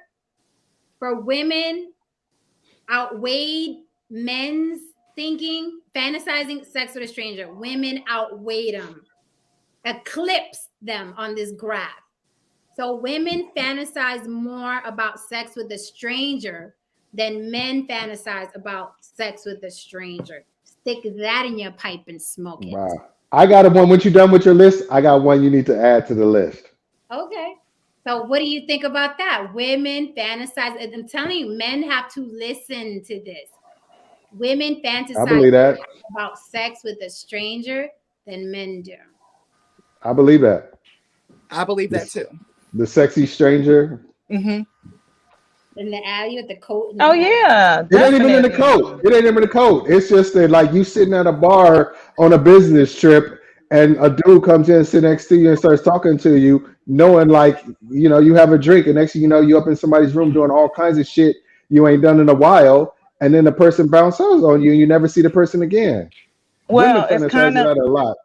for women outweighed men's thinking. Fantasizing sex with a stranger, women outweighed them, eclipsed them on this graph. So women fantasize more about sex with a stranger than men fantasize about sex with a stranger. Stick that in your pipe and smoke it. Wow. I got one. Once you're done with your list, I got one you need to add to the list. Okay. So what do you think about that? Women fantasize. I'm telling you, men have to listen to this. Women fantasize about sex with a stranger than men do. I believe that. I believe that too. The sexy stranger. Mm-hmm. In the alley with the coat. Oh yeah, it ain't even in the coat. It ain't even in the coat. It's just that like you sitting at a bar on a business trip, and a dude comes in, sit next to you, and starts talking to you, knowing like you have a drink, and next thing you know, you up in somebody's room doing all kinds of shit you ain't done in a while, and then the person bounces on you, and you never see the person again. Well, it's kind of a lot.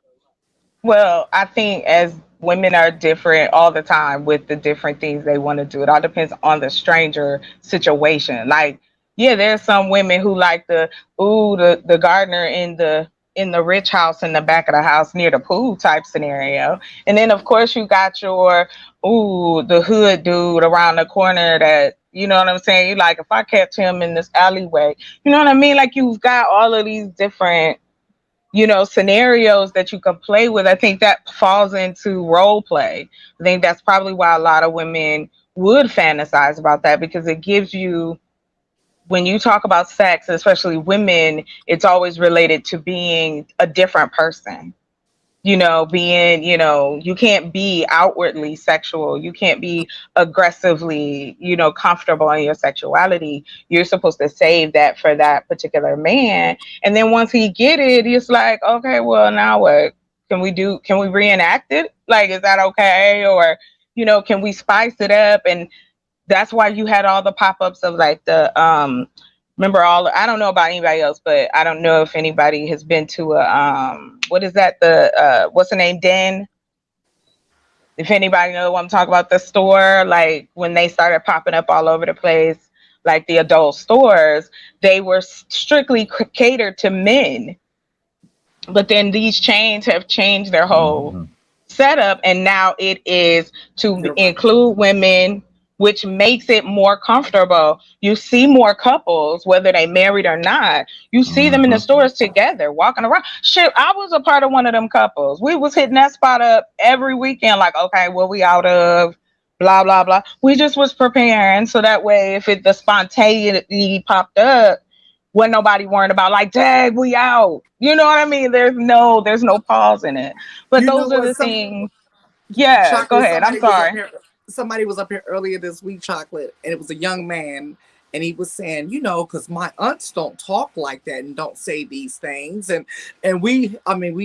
Well, I think as women are different all the time with the different things they want to do. It all depends on the stranger situation. Like, yeah, there's some women who like the gardener in the rich house in the back of the house near the pool type scenario. And then of course you got your the hood dude around the corner that, you know what I'm saying? You like, if I catch him in this alleyway, you know what I mean? Like you've got all of these different scenarios that you can play with. I think that falls into role play. I think that's probably why a lot of women would fantasize about that, because it gives you, when you talk about sex, especially women, it's always related to being a different person. Being, you can't be outwardly sexual. You can't be aggressively, comfortable in your sexuality. You're supposed to save that for that particular man. And then once he get it, it's like, okay, well, now what? Can we reenact it? Like, is that okay? Or, can we spice it up? And that's why you had all the pop-ups of like the, I don't know about anybody else, but I don't know if anybody has been to what is that? What's the name? Den. If anybody know what I'm talking about, the store, like when they started popping up all over the place, like the adult stores, they were strictly catered to men. But then these chains have changed their whole setup, and now it is to include women which makes it more comfortable. You see more couples, whether they married or not. You see them in the stores together, walking around. Shit, I was a part of one of them couples. We was hitting that spot up every weekend, like, okay, what we out of? Blah, blah, blah. We just was preparing so that way if the spontaneity popped up, wasn't nobody worrying about like, dang, we out. You know what I mean? There's no pause in it. But those are the things. Yeah, go Chocolate, ahead. I'm sorry. Somebody was up here earlier this week, Chocolate, and it was a young man, and he was saying, because my aunts don't talk like that and don't say these things, and we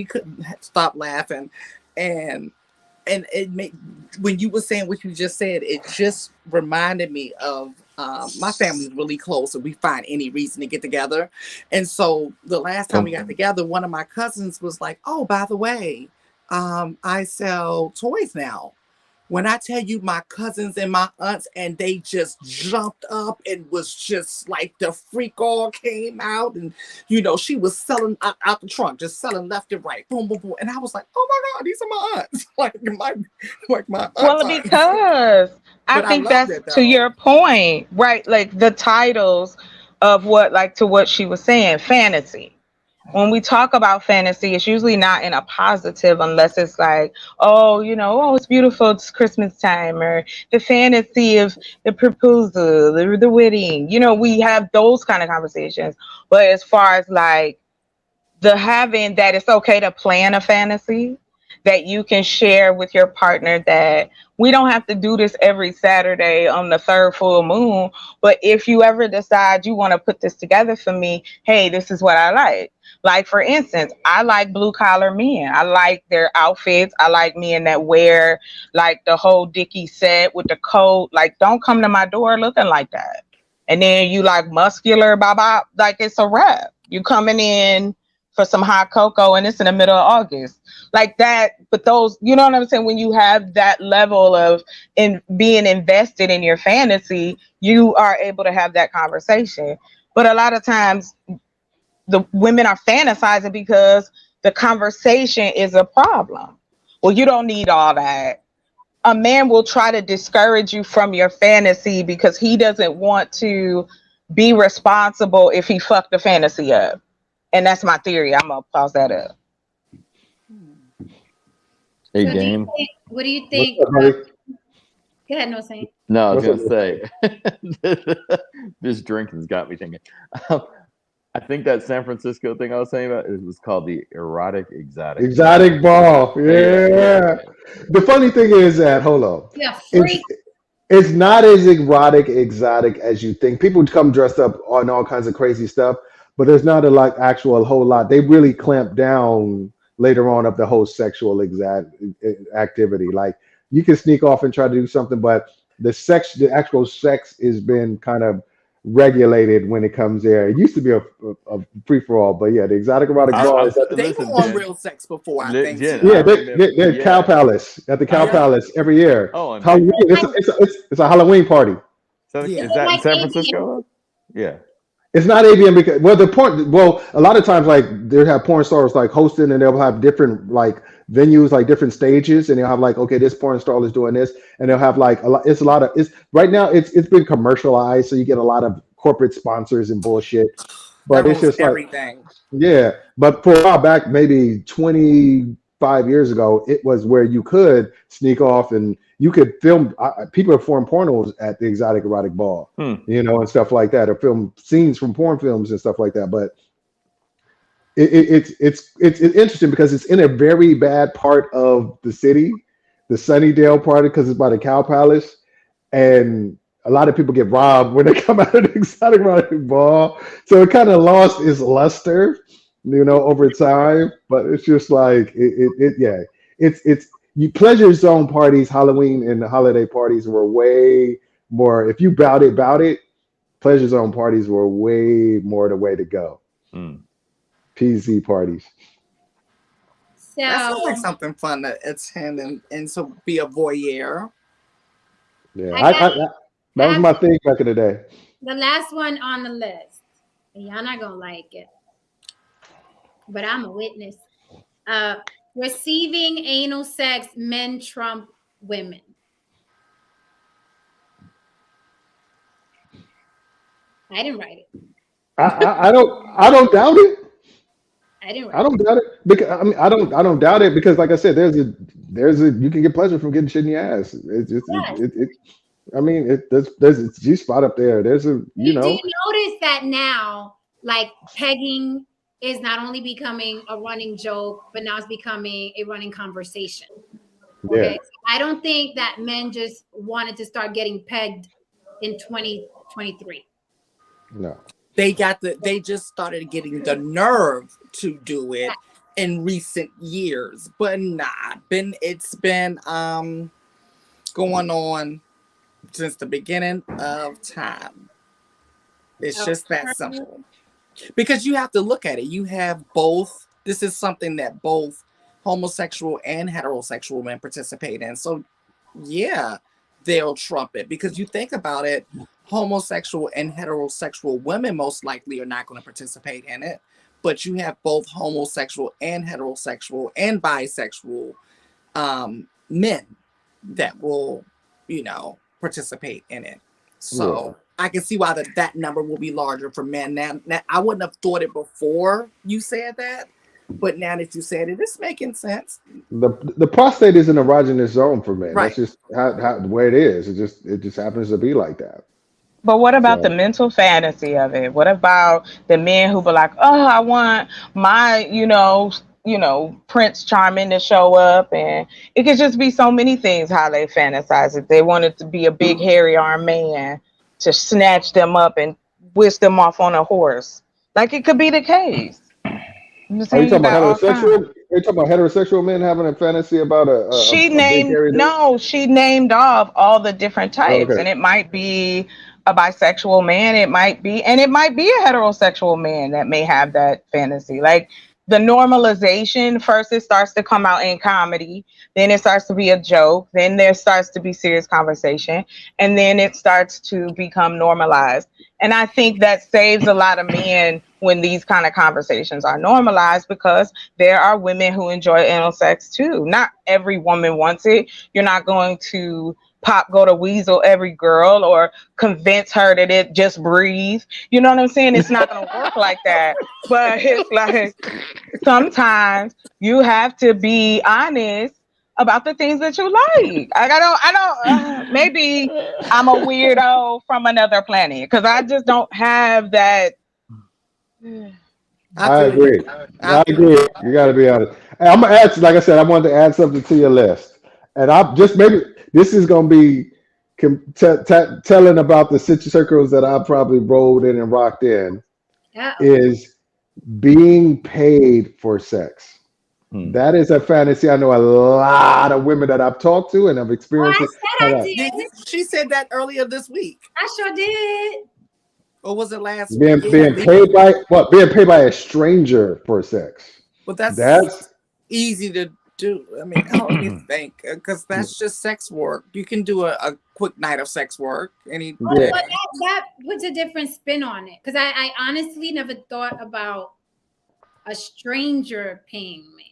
couldn't stop laughing, and it made, when you were saying what you just said, it just reminded me of my family's really close, and we find any reason to get together, and so the last time we got together, one of my cousins was like, "Oh, by the way, I sell toys now." When I tell you my cousins and my aunts, and they just jumped up and was just like the freak all came out, and she was selling out the trunk, just selling left and right, boom, boom, boom. And I was like, oh my God, these are my aunts. like my aunts. Well, because I think that's to your point, right? Like the titles of what she was saying, fantasy. When we talk about fantasy, it's usually not in a positive unless it's like, oh, it's beautiful, it's Christmas time, or the fantasy of the proposal or the wedding. We have those kind of conversations. But as far as like the having that it's okay to plan a fantasy that you can share with your partner, that we don't have to do this every Saturday on the third full moon. But if you ever decide you want to put this together for me, hey, this is what I like. Like, for instance, I like blue collar men. I like their outfits. I like men that wear like the whole Dickie set with the coat. Like, don't come to my door looking like that. And then you like muscular, blah, like it's a wrap. You coming in for some hot cocoa and it's in the middle of August. Like that, but those, you know what I'm saying? When you have that level of being invested in your fantasy, you are able to have that conversation. But a lot of times the women are fantasizing because the conversation is a problem. Well, you don't need all that. A man will try to discourage you from your fantasy because he doesn't want to be responsible if he fucked the fantasy up. And that's my theory. I'm gonna pause that up. Hey, So Dame. what do you think? Go ahead, no saying. No, I was gonna say this drinking's got me thinking. I think that San Francisco thing I was saying about, it was called the exotic ball. Yeah. The funny thing is that, hold on. Yeah, It's not as exotic as you think. People come dressed up on all kinds of crazy stuff, but there's not a whole lot. They really clamp down later on of the whole sexual activity. Like, you can sneak off and try to do something, but the actual sex has been kind of regulated when it comes there. It used to be a free for all, but yeah, the exotic erotic ball is at they were on Real Sex before, I think. Yeah, they're Cow Palace at the Cow Palace every year. Oh, Halloween, it's a Halloween party. So is that in San Francisco? Yeah. It's not ABM because a lot of times like they have porn stars like hosting, and they'll have different like venues, like different stages, and they'll have like, okay, this porn star is doing this, and they'll have like it's right now it's been commercialized, so you get a lot of corporate sponsors and bullshit. But it's just everything. But for a while back, maybe 25 years ago, it was where you could sneak off and you could film. People have formed pornos at the exotic erotic ball, and stuff like that, or film scenes from porn films and stuff like that. But it's interesting because it's in a very bad part of the city, the Sunnydale part, because it's by the Cow Palace, and a lot of people get robbed when they come out of the exotic erotic ball. So it kind of lost its luster, over time. But it's just like you pleasure zone parties, Halloween and the holiday parties were way more. If you bout it, pleasure zone parties were way more the way to go. PZ parties. So that sounds like something fun to attend and so be a voyeur. Yeah, that was my thing back in the day. The last one on the list, y'all not gonna like it, but I'm a witness. Receiving anal sex, men trump women. I didn't write it. I don't doubt it. I didn't I write it. don't doubt it because I mean I don't doubt it because like I said, there's a you can get pleasure from getting shit in your ass. It's just Yes. I mean there's a G spot up there. There's a Do you notice that now, like pegging is not only becoming a running joke, but now it's becoming a running conversation. Okay. yeah So I don't think that men just wanted to start getting pegged in 2023. no They just started getting the nerve to do it in recent years, but it's been going on since the beginning of time. It's just that simple. Because you have to look at it. You have both. This is something that both homosexual and heterosexual men participate in. So yeah, they'll trump it. Because you think about it, homosexual and heterosexual women most likely are not going to participate in it. But you have both homosexual and heterosexual and bisexual men that will, participate in it. So I can see why that number will be larger for men. Now, I wouldn't have thought it before you said that, but now that you said it, it's making sense. the prostate is an erogenous zone for men. Right. That's just how the way it is. It just happens to be like that. But what about the So mental fantasy of it? What about the men who be like, "Oh, I want my, Prince Charming to show up," and it could just be so many things how they fantasize it. They want it to be a big hairy armed man to snatch them up and whisk them off on a horse. Like it could be the case. I'm just are you saying you talking about got all kinds. heterosexual? Are you talking about heterosexual men having a fantasy about a big hairy dude? She named off all the different types, Okay. and it might be a bisexual man, it might be a heterosexual man that may have that fantasy. Like the normalization, first it starts to come out in comedy, then it starts to be a joke, then there starts to be serious conversation, and then it starts to become normalized. And I think that saves a lot of men when these kind of conversations are normalized, because there are women who enjoy anal sex too. Not every woman wants it. You're not going to go to weasel every girl or convince her that it just breathe. You know what I'm saying? It's not going to work like that. But it's like sometimes you have to be honest about the things that you like. Maybe I'm a weirdo from another planet because I just don't have that. I agree. I agree. You got to be honest. And I'm gonna add, like I said, I wanted to add something to your list, and I'm just maybe this is gonna be telling about the circles that I probably rolled in and rocked in. Yeah. Is being paid for sex. That is a fantasy. I know a lot of women that I've talked to and I've experienced it. I did. She said that earlier this week. I sure did. Or was it last being week? Being paid by what? Being paid by a stranger for sex. But that's easy to do. I mean, how do you think? Because that's just sex work. You can do a quick night of sex work. But that puts a different spin on it. Because I honestly never thought about a stranger paying me.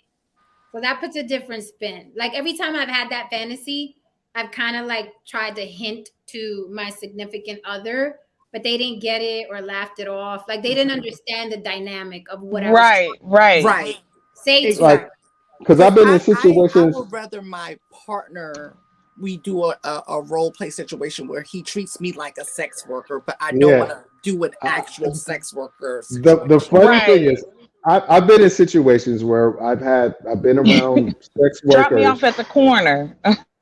So that puts a different spin. Like every time I've had that fantasy, I've kind of like tried to hint to my significant other, but they didn't get it or laughed it off. Like they didn't understand the dynamic of what I was right. Say to like, because I've been in situations. I would rather my partner, we do a role play situation where he treats me like a sex worker, but I don't want to do an actual sex worker situation. The funny thing is, I've been in situations where I've been around sex workers. Drop me off at the corner.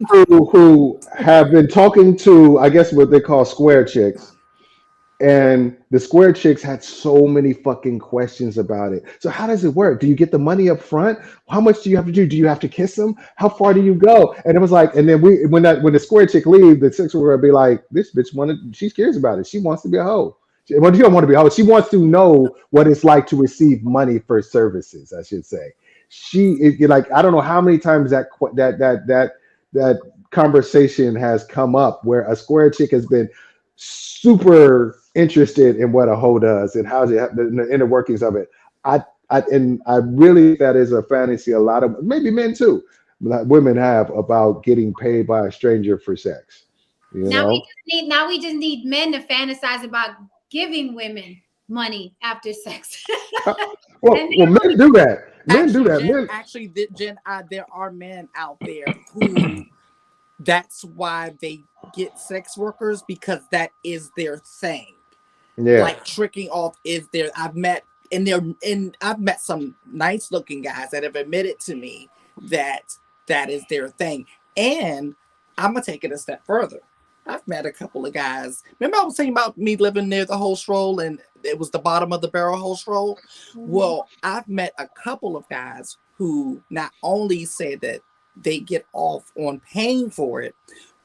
who have been talking to, I guess, what they call square chicks. And the square chicks had so many fucking questions about it. So how does it work? Do you get the money up front? How much do you have to do? Do you have to kiss them? How far do you go? And it was like, and then when the square chick leaves, the sex worker would be like, this bitch she's curious about it. She wants to be a hoe. Well, she don't want to be a hoe. She wants to know what it's like to receive money for services, I should say. I don't know how many times that conversation has come up where a square chick has been super interested in what a hoe does and how the inner workings of it. I really, that is a fantasy a lot of maybe men too, women have about getting paid by a stranger for sex. Now we just need men to fantasize about giving women money after sex. Well, men do that. Men do that. Jen, there are men out there who that's why they get sex workers, because that is their thing. Yeah. Like tricking off is their. I've met some nice looking guys that have admitted to me that is their thing. And I'm gonna take it a step further. I've met a couple of guys. Remember I was saying about me living near the whole stroll and it was the bottom of the barrel whole stroll? Well, I've met a couple of guys who not only say that they get off on paying for it,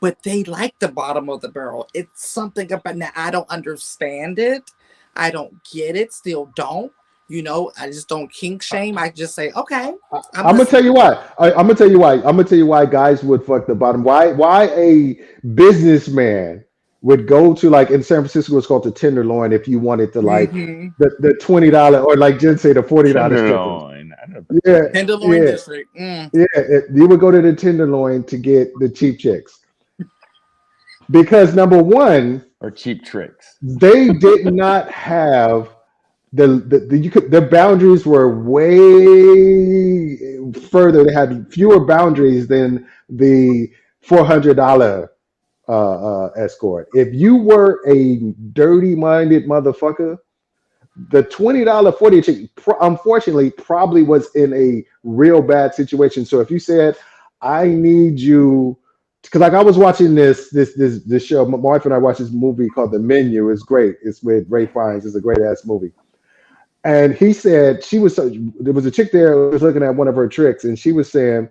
but they like the bottom of the barrel. It's something about now. I don't understand it. I don't get it. Still don't. You know, I just don't kink shame. I just say, okay. I'm gonna tell you why. I'm gonna tell you why. I'm gonna tell you why guys would fuck the bottom. Why a businessman would go to, like in San Francisco, it's called the Tenderloin. If you wanted to like the $20 or like Jen say the $40 Tenderloin. Yeah, Tenderloin district. Yeah, you would go to the Tenderloin to get the cheap chicks because number one, or cheap tricks. they did not have the boundaries were way further. They had fewer boundaries than the $400 escort. If you were a dirty-minded motherfucker, the $20 40 chick, unfortunately, probably was in a real bad situation. So if you said, "I need you," because like I was watching this show, my wife and I watched this movie called The Menu. It's great. It's with Ray Fiennes. It's a great ass movie. And he said there was a chick there who was looking at one of her tricks, and she was saying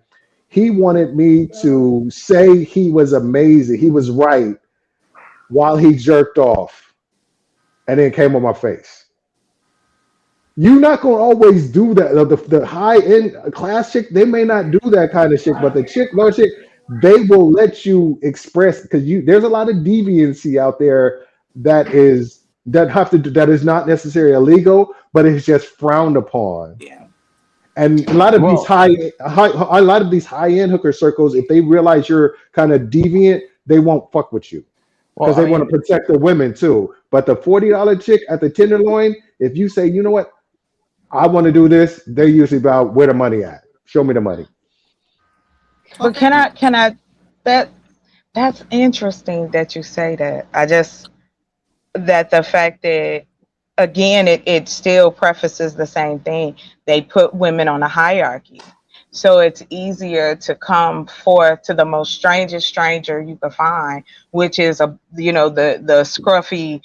he wanted me to say he was amazing, he was right, while he jerked off, and then came on my face. You're not gonna always do that. The high end class chick, they may not do that kind of shit, but the low chick, they will let you express because there's a lot of deviancy out there that is not necessarily illegal, but it's just frowned upon. Yeah. And a lot of these high end hooker circles, if they realize you're kind of deviant, they won't fuck with you because they want to protect the women too. But the $40 chick at the Tenderloin, if you say, you know what, I want to do this, they're usually about where the money at. Show me the money. But can I that's interesting that you say that. That the fact that again it still prefaces the same thing. They put women on a hierarchy. So it's easier to come forth to the most strangest stranger you can find, which is the scruffy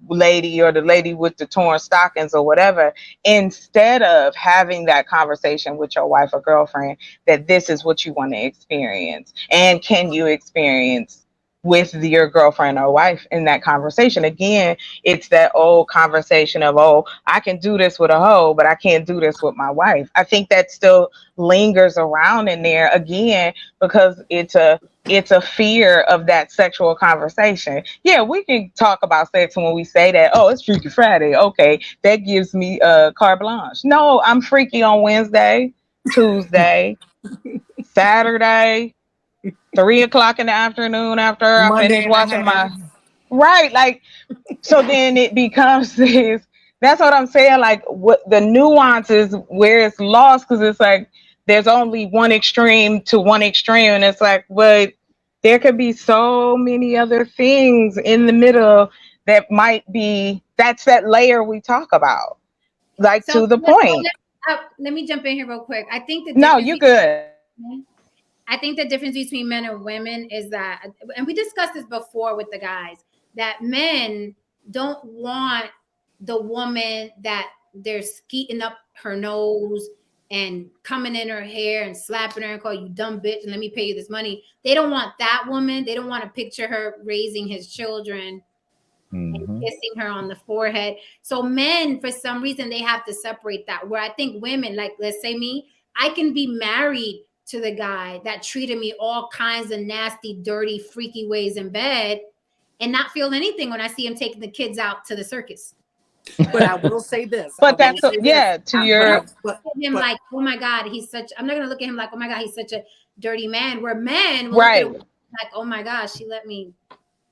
lady or the lady with the torn stockings or whatever, instead of having that conversation with your wife or girlfriend that this is what you want to experience and can you experience with your girlfriend or wife in that conversation. Again, it's that old conversation of, oh, I can do this with a hoe, but I can't do this with my wife. I think that still lingers around in there again, because it's a fear of that sexual conversation. Yeah, we can talk about sex when we say that, oh, it's Freaky Friday. Okay, that gives me carte blanche. No, I'm freaky on Wednesday, Tuesday, Saturday, 3:00 in the afternoon after I finish watching like, so then it becomes this. That's what I'm saying. Like, what the nuances where it's lost, because it's like there's only one extreme to one extreme, and it's like, but there could be so many other things in the middle that might be. That's that layer we talk about, like to the point. Let me jump in here real quick. I think you good. I think the difference between men and women is that, and we discussed this before with the guys, that men don't want the woman that they're skeeting up her nose and coming in her hair and slapping her and call you dumb bitch and let me pay you this money. They don't want that woman. They don't want to picture her raising his children and kissing her on the forehead. So men, for some reason, they have to separate that. Where I think women, like let's say me, I can be married to the guy that treated me all kinds of nasty, dirty, freaky ways in bed and not feel anything when I see him taking the kids out to the circus. But I will say this. But that's to your. Him like, oh my God, I'm not gonna look at him like, oh my God, he's such a dirty man. We're men, right? Like, oh my gosh, she let me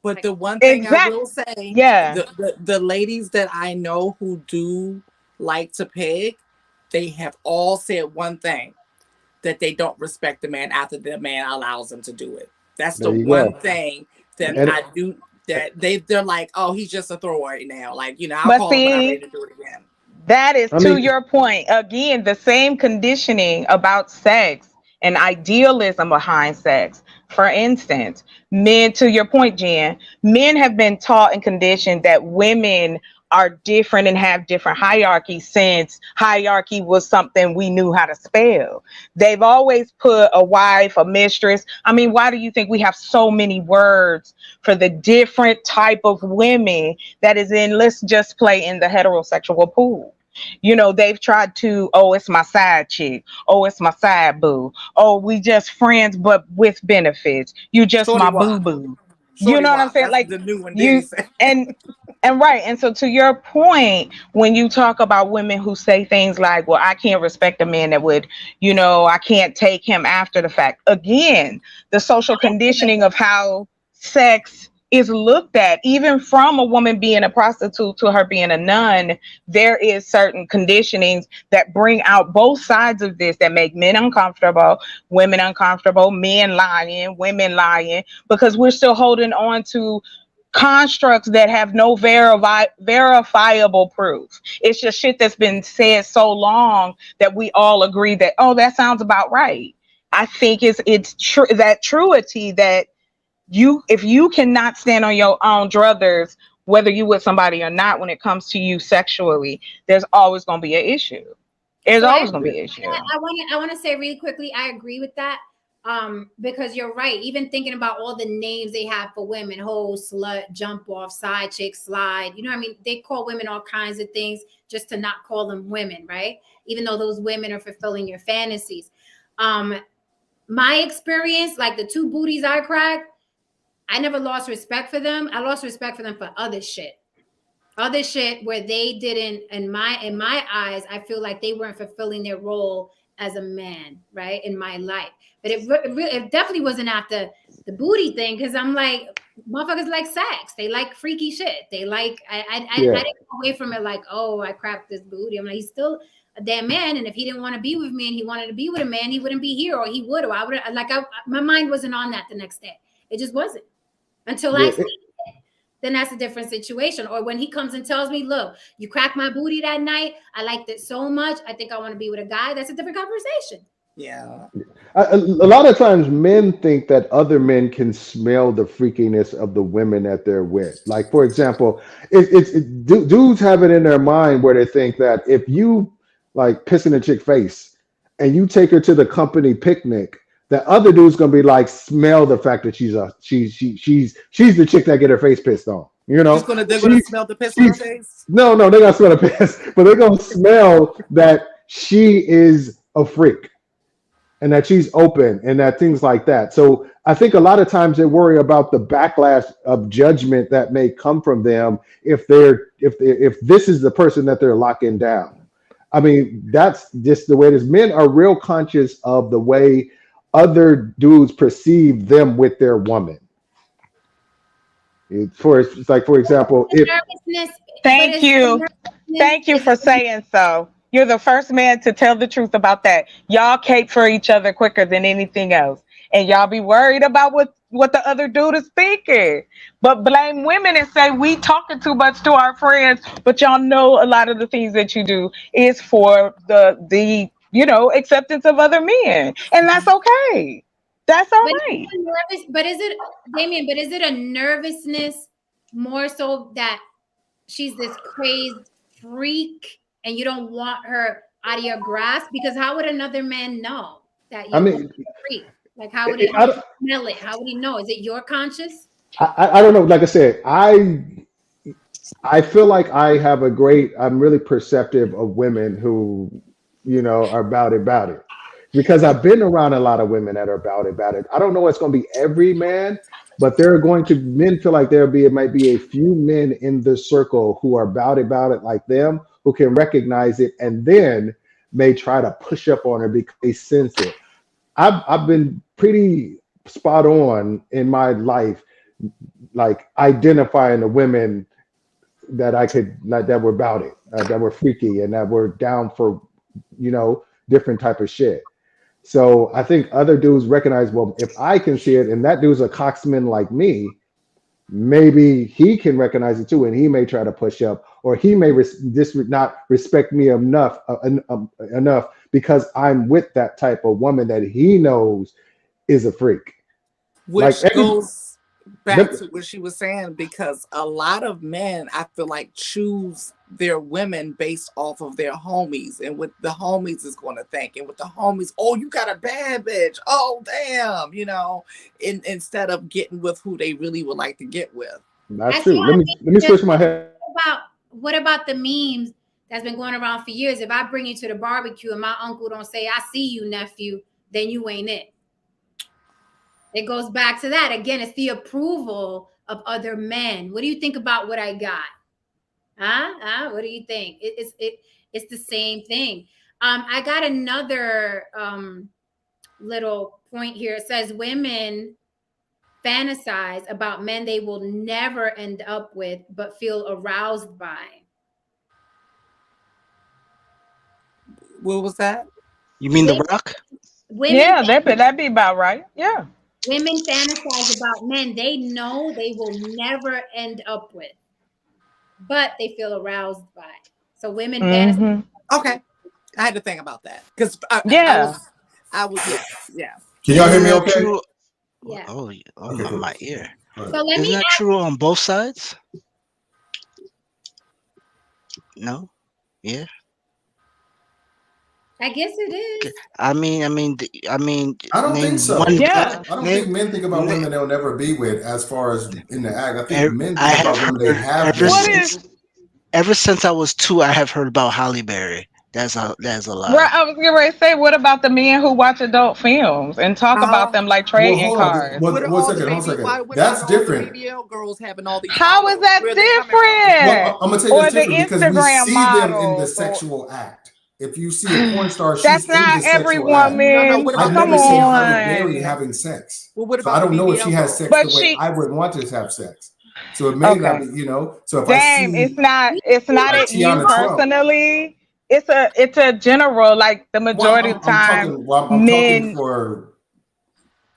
But Like, the one thing I Exact. will say, Yeah. the ladies that I know who do like to peg, they have all said one thing, that they don't respect the man after the man allows them to do it. That's the There you one go. thing that And I do, that they're like, oh, he's just a throwaway now. Like, I'll But call him when I'm ready see, to do it again. that is I to mean, your point. Again, the same conditioning about sex and idealism behind sex. For instance, men, to your point, Jen, men have been taught and conditioned that women are different and have different hierarchies since hierarchy was something we knew how to spell. They've always put a wife, a mistress. I mean, why do you think we have so many words for the different type of women that is in, let's just play in the heterosexual pool? They've tried to, oh, it's my side chick. Oh, it's my side boo. Oh, we just friends, but with benefits. You just Shorty my boo Wop. boo. You Shorty know what I'm Wop. saying? That's Like the new one Diddy you said. and right. And so to your point, when you talk about women who say things like, well, I can't respect a man that would, I can't take him after the fact. Again, the social conditioning of how sex is looked at, even from a woman being a prostitute to her being a nun, there is certain conditionings that bring out both sides of this that make men uncomfortable, women uncomfortable, men lying, women lying, because we're still holding on to constructs that have no verifiable proof. It's just shit that's been said so long that we all agree that, oh, that sounds about right. I think it's true, that truity that if you cannot stand on your own druthers, whether you with somebody or not, when it comes to you sexually, there's always going to be an issue. There's So always going to be an issue. I want to say really quickly, I agree with that. Because you're right. Even thinking about all the names they have for women, hoe, slut, jump off, side chick, slide. I mean, they call women all kinds of things just to not call them women, right? Even though those women are fulfilling your fantasies. My experience, like the 2 booties I cracked, I never lost respect for them. I lost respect for them for other shit where they didn't, in my eyes, I feel like they weren't fulfilling their role as a man, right, in my life. But it definitely wasn't after the booty thing, because I'm like, motherfuckers like sex, they like freaky shit, they like, I didn't go away from it like, oh, I cracked this booty. I'm like, he's still a damn man, and if he didn't want to be with me and he wanted to be with a man, he wouldn't be here, or he would, or I would, like, my mind wasn't on that the next day. It just wasn't until I see it. Then that's a different situation. Or when he comes and tells me, look, you cracked my booty that night, I liked it so much, I think I want to be with a guy, that's a different conversation. Yeah. A lot of times men think that other men can smell the freakiness of the women that they're with. Like, for example, dudes have it in their mind where they think that if you like piss in a chick face and you take her to the company picnic, the other dude's gonna be like, smell the fact that she's the chick that get her face pissed on. They're gonna smell the piss on her face. No, they're gonna smell the piss, but they're gonna smell that she is a freak and that she's open and that things like that. So I think a lot of times they worry about the backlash of judgment that may come from them if this is the person that they're locking down. I mean, that's just the way it is. Men are real conscious of the way other dudes perceive them with their woman. For example, Thank you for saying so. You're the first man to tell the truth about that. Y'all cape for each other quicker than anything else, and y'all be worried about what the other dude is thinking. But blame women and say we talking too much to our friends, but y'all know a lot of the things that you do is for the acceptance of other men, and that's okay. That's all right. But is it, Damien? But is it a nervousness more so that she's this crazed freak and you don't want her out of your grasp? Because how would another man know that you're a freak? Like, how would he smell it? How would he know? Is it your conscious? I don't know. Like I said, I feel like I'm really perceptive of women who, are about it. Because I've been around a lot of women that are about it. I don't know it's going to be every man, but men feel like it might be a few men in the circle who are about it like them, who can recognize it and then may try to push up on her because they sense it. I've been pretty spot on in my life like identifying the women that I could that were about it, that were freaky and that were down for, different type of shit. So I think other dudes recognize, well, if I can see it and that dude's a cocksman like me, maybe he can recognize it too, and he may try to push up, or he may not respect me enough because I'm with that type of woman that he knows is a freak. Which goes back to what she was saying, because a lot of men, I feel like, choose their women based off of their homies and what the homies is going to think, and with the homies, oh, you got a bad bitch, oh damn, instead of getting with who they really would like to get with. That's true. Let me switch my head. What about the memes that's been going around for years? If I bring you to the barbecue and my uncle don't say, I see you, nephew, then you ain't it. It goes back to that. Again, it's the approval of other men. What do you think about what I got? What do you think? It's the same thing. I got another little point here. It says women fantasize about men they will never end up with, but feel aroused by. What was that? You mean The Rock? Yeah, that'd be about right. Yeah. Women fantasize about men they know they will never end up with, but they feel aroused by. So women fantasize. Okay, I had to think about that because I was yeah. Can y'all hear me? Okay. Yeah. Oh, okay. My ear. So Isn't that true on both sides? No. Yeah. I guess it is. I mean. I don't think so. Yeah. I don't think men think about women they'll never be with as far as in the act. I think men think about women they have been with. Ever since I was 2, I have heard about Halle Berry. That's a lot. Right, I was getting ready to say, what about the men who watch adult films and talk about them like trading cards? One second. That's different. Girls having all these. How is that different? Well, I'm gonna tell you that's different because we see them in the models, sexual act. If you see a porn star, she's that's in not the every sexual act. woman. I've never seen Halle Berry having sex. Well, what about so I don't know if she has sex but the way I would want to have sex. So it may not be, So if I see, it's not at you personally. It's a general, like the majority of the time. I'm talking for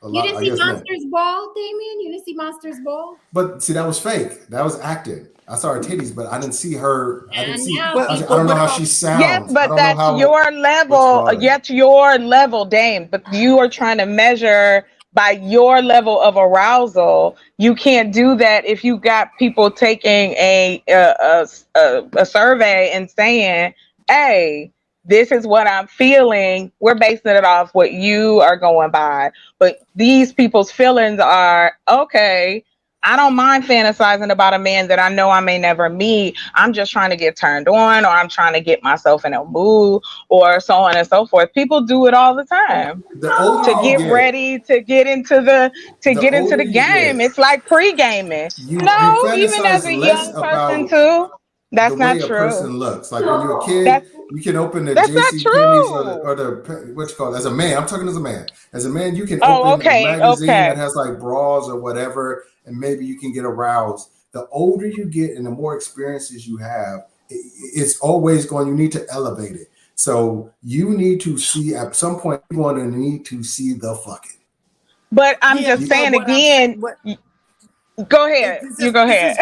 a lot. You didn't see Monsters Ball, Damien? You didn't see Monsters Ball? But see, that was fake. That was acted. I saw her titties, but I didn't see her. I didn't see. I don't know how she sounds. Yes, but that's your level. Yet your level, Dame. But you are trying to measure by your level of arousal. You can't do that if you got people taking a survey and saying, hey, this is what I'm feeling. We're basing it off what you are going by. But these people's feelings are, okay, I don't mind fantasizing about a man that I know I may never meet. I'm just trying to get turned on, or I'm trying to get myself in a mood, or so on and so forth. People do it all the time to get ready, to get into the game. It's like pre-gaming. No, even as a young person too. That's not true. The way a person looks, like when you're a kid, you can open the JCPenney's or the what you call it, as a man. I'm talking as a man. As a man, you can open a magazine that has like bras or whatever, and maybe you can get aroused. The older you get and the more experiences you have, it's always going. You need to elevate it. So you need to see at some point. You're going to need to see the fucking. But I'm just saying again. Go ahead. You go ahead.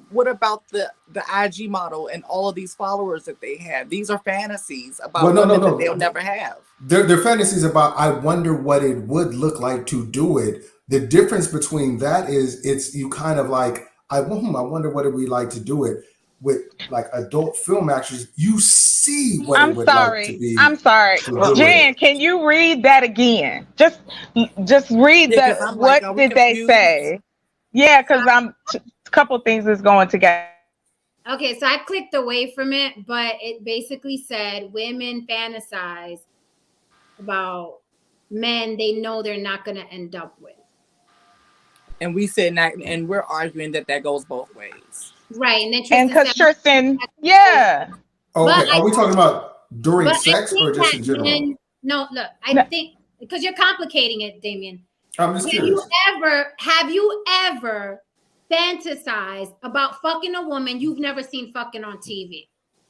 What about the IG model and all of these followers that they have? These are fantasies about women that they'll never have. They're fantasies about. I wonder what it would look like to do it. The difference between that is it's you kind of like I wonder what it would be like to do it with like adult film actors. You see what it would like to be. I'm sorry. Jan, can you read that again? Just read that. What did they say? Yeah, because a couple things is going together. Okay, so I clicked away from it, but it basically said women fantasize about men they know they're not going to end up with. And we said that, and we're arguing that goes both ways. Right. And then Tristan, yeah. Okay, are we talking about during sex or just in general? No, look, I think because you're complicating it, Damien. I'm just curious. Have you ever fantasized about fucking a woman you've never seen fucking on TV?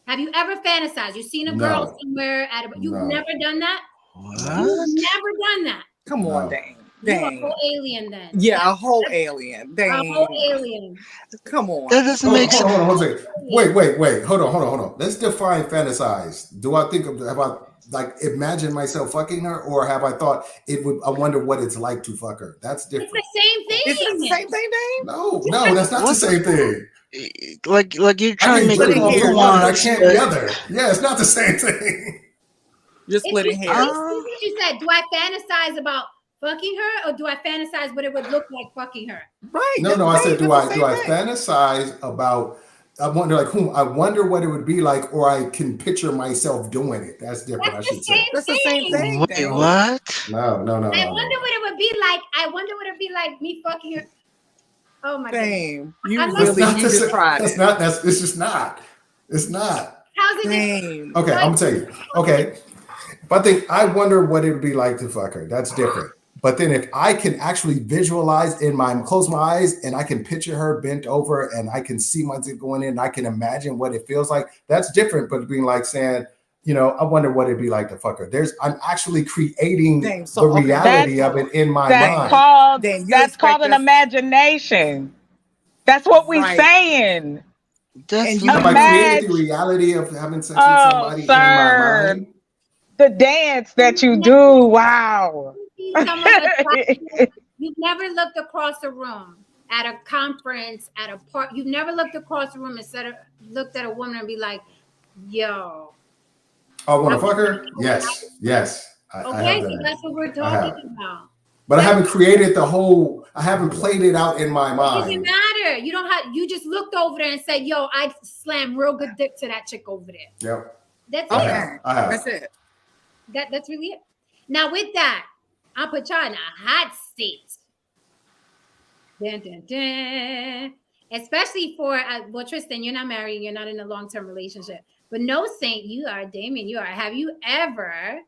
Have you ever fantasized? You've seen a girl somewhere you've never done that? What? You've never done that. Come on, Dang. You're a whole alien then. Yeah, a whole alien. Dang. A whole alien. Come on. That doesn't make sense. Hold on a second. Wait. Hold on. Let's define fantasize. Do I think have I like imagine myself fucking her, or have I thought it would? I wonder what it's like to fuck her. That's different. It's the same thing. It's the same thing, Dane? No, that's not the same thing. Like you're trying to make it it one. I can't the other. Yeah, it's not the same thing. You're splitting hairs. You said, do I fantasize about fucking her, or do I fantasize what it would look like fucking her? Right. No. I said, do I fantasize about? I wonder, I wonder what it would be like, or I can picture myself doing it. That's different. I should say. That's the same thing. Wait, what? No. I wonder what it would be like. I wonder what it'd be like me fucking her. Oh my god. You just tried it. It's just not. It's not. How's it? Okay, I'm gonna tell you. Okay. But I wonder what it would be like to fuck her. That's different. But then if I can actually visualize close my eyes and I can picture her bent over and I can see my dick going in and I can imagine what it feels like, that's different. But being like saying, I wonder what it'd be like to fuck her. I'm actually creating the reality of it in my mind. That's called an imagination. That's what we're saying. And you created the reality of having sex with somebody in my mind. The dance that you do, wow. You've never looked across the room at a conference, at a park. You've never looked across the room and looked at a woman and be like, yo. I want to fuck her? Yes. Okay, so that's what we're talking about. But I haven't created I haven't played it out in my mind. It doesn't matter. You just looked over there and said, yo, I slammed real good dick to that chick over there. Yep. That's it. That's it. That's really it. Now with that, I'll put y'all in a hot seat. Dun, dun, dun. Especially for, Tristan, you're not married, you're not in a long-term relationship. But no, Saint, you are. Damien, you are. Have you ever...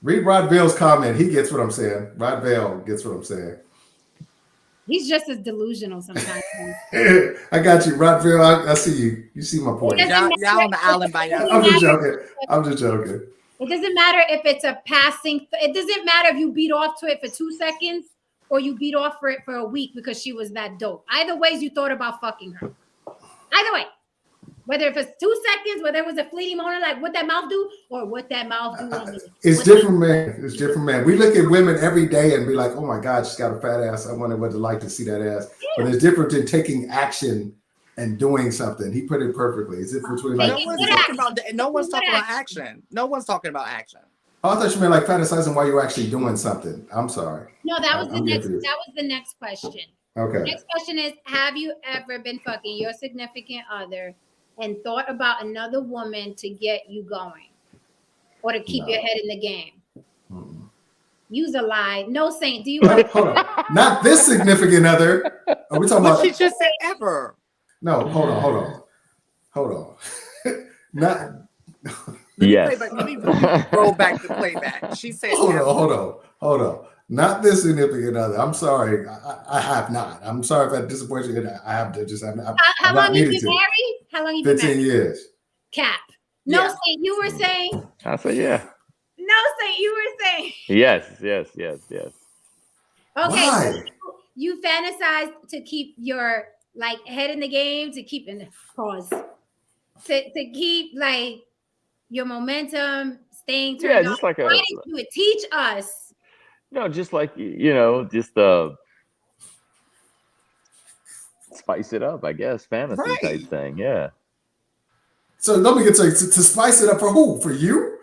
Read Rod Vale's comment. He gets what I'm saying. Rod Vale gets what I'm saying. He's just as delusional sometimes. I got you, Rod Vale. I see you. You see my point. Y'all on the island by yourself. I'm just joking. It doesn't matter if it's a passing. It doesn't matter if you beat off to it for 2 seconds or you beat off for it for a week because she was that dope. Either ways, you thought about fucking her. Either way. Whether if it's 2 seconds, whether it was a fleeting moment, like what that mouth do, or what that mouth do. It's different, man. It's different, man. We look at women every day and be like, oh my God, she's got a fat ass. I wonder what it's like to see that ass. Yeah. But it's different than taking action and doing something. He put it perfectly. It's between like no one's talking about action. No one's talking about action. Oh, I thought you meant like fantasizing while you're actually doing something. I'm sorry. No, that was the next question. Okay. The next question is, have you ever been fucking your significant other and thought about another woman to get you going or to keep your head in the game? Use a lie. No, Saint, do you hold on. Not this significant other. Are we talking about? She just said ever. No, hold on. Not. Yes. Let me roll back the playback. She said, hold on. Not this significant other. I'm sorry. I have not. I'm sorry if I disappoint you. I have to just. How long you been married? How long you been married? 15 years. Cap. No, Saint, you were saying. I said, yeah. No, Saint, you were saying. Yes. Okay. Why? So you fantasize to keep your head in the game, to keep in the pause, to keep your momentum staying turned on. Just like why did you teach us? No, just like just spice it up, I guess, fantasy type thing. Yeah. So let me get to spice it up for who? For you?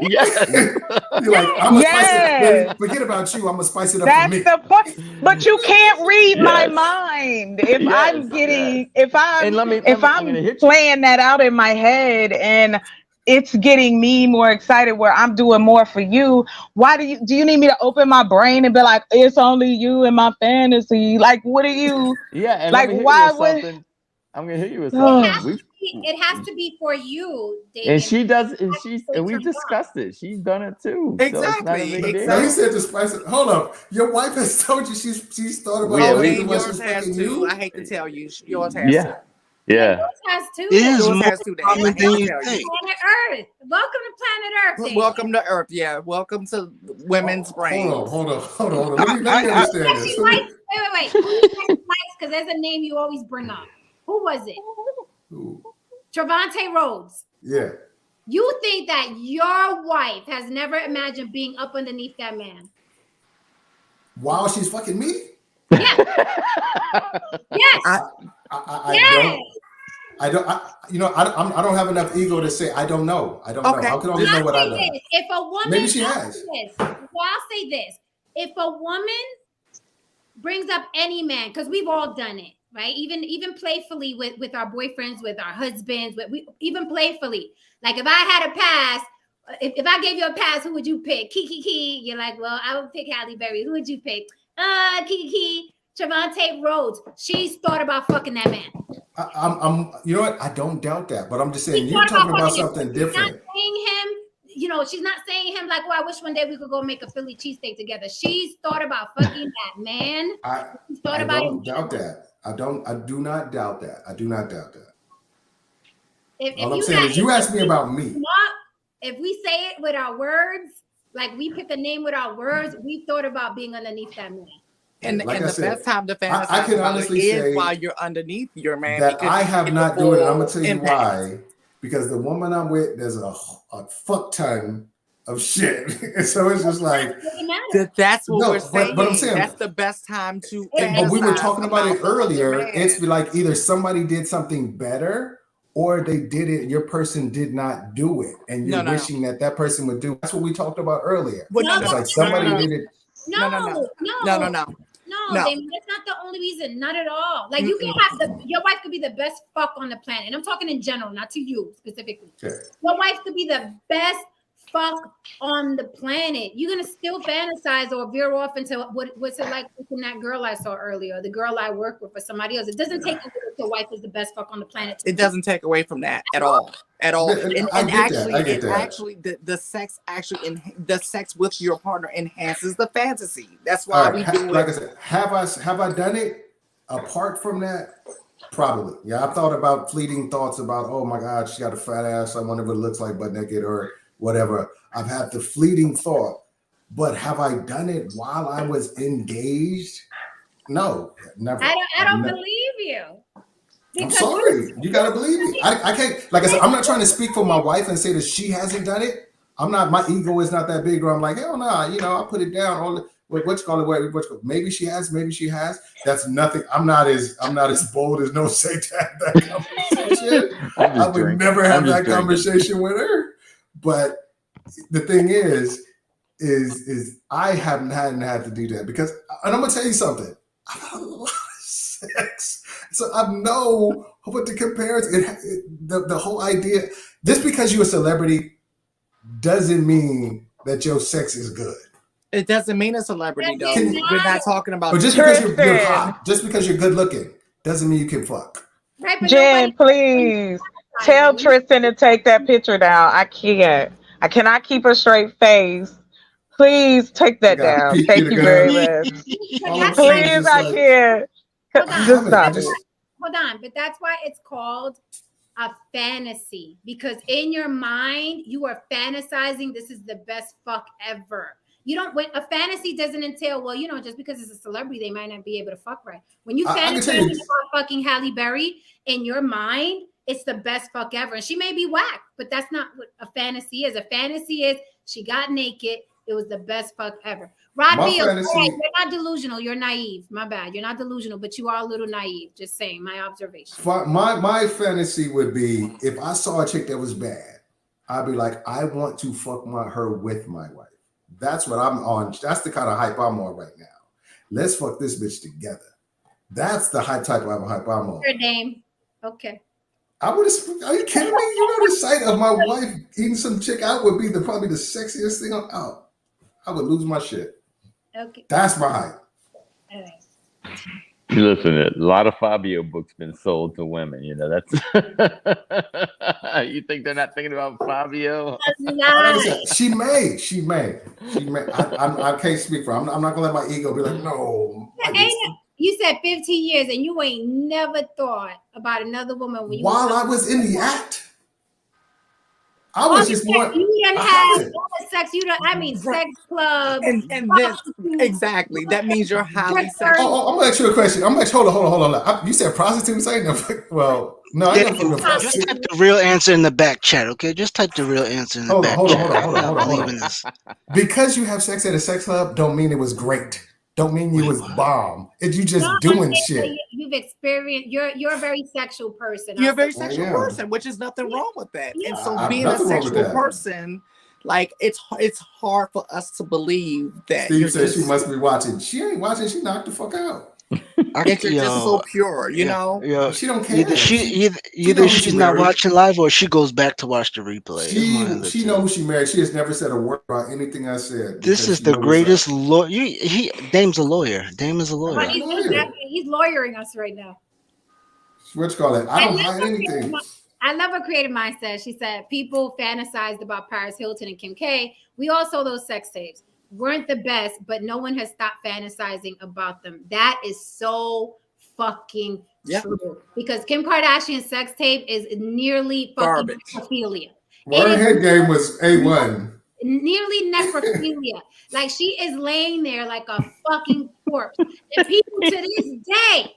Yes. You're like, I'm gonna spice it up. Forget about you. I'm gonna spice it up for me. That's the point. But you can't read my mind. If I'm playing that out in my head and it's getting me more excited where I'm doing more for you, why do you need me to open my brain and be like, it's only you in my fantasy? Like, what are you? Yeah. And like, why would? I'm gonna hit you with something. has to be for you, David. And she does, and we discussed it. She's done it too. Exactly. So it's not a big deal. No, he said to spice it. Hold up. Your wife has told you she's thought about yours has too. I hate to tell you, yours has too. Yeah. Yours has too. Yours has too. Common than you think. Planet Earth. Welcome to Planet Earth. David. Welcome to Earth. Yeah. Welcome to women's brain. Hold on. Let me understand this. Wait. Because there's a name you always bring up. Who was it? Who? Trevante Rhodes. Yeah. You think that your wife has never imagined being up underneath that man? While she's fucking me? Yeah. Yes. I don't have enough ego to say I don't know. I don't know. How can I know what I know? If a woman, maybe she has. I'll say this: if a woman brings up any man, because we've all done it, right? Even playfully with our boyfriends, with our husbands, even playfully. Like if I had a pass, if I gave you a pass, who would you pick? Kiki. You're like, well, I would pick Halle Berry. Who would you pick? Kiki. Trevante Rhodes. She's thought about fucking that man. I'm. You know what? I don't doubt that, but I'm just saying you're talking about something different. Not saying him. She's not saying him like, "Oh, I wish one day we could go make a Philly cheesesteak together." She's thought about fucking that man. I don't doubt that. I do not doubt that. I do not doubt that. All I'm saying is, you asked me about me. If we say it with our words, like we pick a name with our words, we thought about being underneath that man. And the best time to fantasize I can honestly say while you're underneath your man. That I have not doing it. I'm gonna tell you why. Because the woman I'm with, there's a fuck ton of shit. And so it's just like that's what we're saying. But I'm saying that's the best time to. But we were talking about it earlier. It's like either somebody did something better, or they did it. Your person did not do it, and you're wishing that person would do. That's what we talked about earlier. It's like somebody did it. No, Damon, that's not the only reason. Not at all. Like you can have your wife could be the best fuck on the planet. And I'm talking in general, not to you specifically. Okay. Your wife could be the best fuck on the planet. You're gonna still fantasize or veer off into what's it like with that girl I saw earlier, the girl I work with, or somebody else. It doesn't take away that your wife is the best fuck on the planet. It doesn't take away from that at all. And actually, the sex the sex with your partner enhances the fantasy. That's why we do it. Like I said, have I done it apart from that? Probably. Yeah, I thought about fleeting thoughts about, oh my God, she got a fat ass. I wonder what it looks like butt naked or whatever. I've had the fleeting thought, but have I done it while I was engaged? No, never. I don't believe you. I'm sorry. You gotta believe me. I can't. Like I said, I'm not trying to speak for my wife and say that she hasn't done it. I'm not. My ego is not that big. Where I'm like, hell no. I'll put it down. All maybe she has. Maybe she has. That's nothing. I'm not as bold as no say to have that conversation. I would never have that conversation with her. But the thing is I hadn't had to do that because, and I'm gonna tell you something. I've had a lot of sex, so I know what to compare it. The whole idea. Just because you're a celebrity doesn't mean that your sex is good. It doesn't mean a celebrity, though. We're not talking about. But just because you're hot, just because you're good looking, doesn't mean you can fuck. Right, Jen, please tell Tristan to take that picture down. I can't. I cannot keep a straight face. Please take that down. Thank you very much. Please, I can't. Just stop it. Hold on, but that's why it's called a fantasy, because in your mind you are fantasizing. This is the best fuck ever. You don't. When a fantasy doesn't entail, well, just because it's a celebrity, they might not be able to fuck right. When you fantasize about fucking Halle Berry in your mind, it's the best fuck ever. And she may be whack, but that's not what a fantasy is. A fantasy is she got naked. It was the best fuck ever. Rod Beal, you're not delusional. You're naive. My bad. You're not delusional, but you are a little naive. Just saying, my observation. My fantasy would be if I saw a chick that was bad, I'd be like, I want to fuck her with my wife. That's what I'm on. That's the kind of hype I'm on right now. Let's fuck this bitch together. That's the type of hype I'm on. Your name. Okay. Are you kidding me? The sight of my wife eating some chick out would be probably the sexiest thing out. I would lose my shit. Okay. That's my hype. All right. Listen, a lot of Fabio books been sold to women. You know, that's you think they're not thinking about Fabio? She may. I can't speak for her. I'm not gonna let my ego be like, no. You said 15 years and you ain't never thought about another woman when while I was in the act. I was just more. You done had sex. You don't. I mean, sex club. And then exactly that means you're highly sexual. I'm gonna ask you a question. Hold on. You said prostitutes, ain't no. Well, no, I don't know. Just type the real answer in the back chat, okay? Just type the real answer in the back chat. Hold on. Because you have sex at a sex club, don't mean it was great. Don't mean you was bomb. It's you just doing shit. You've experienced. You're a very sexual person. You're a very sexual person, which is nothing wrong with that. And so being a sexual person, like it's hard for us to believe that. Steve says she must be watching. She ain't watching. She knocked the fuck out. You're just so pure, you know. Yeah, she don't care. Either she's not watching live or she goes back to watch the replay. She knows who she married. She has never said a word about anything I said. This is the greatest lawyer. Dame's a lawyer. Dame is a lawyer. He's lawyering us right now. What you call it? I don't hide anything. I love a creative mindset. She said people fantasized about Paris Hilton and Kim K. We all saw those sex tapes. Weren't the best, but no one has stopped fantasizing about them. That is so fucking true. Because Kim Kardashian's sex tape is nearly fucking necrophilia. Her head game was A1. Nearly necrophilia. Like she is laying there like a fucking corpse. And people to this day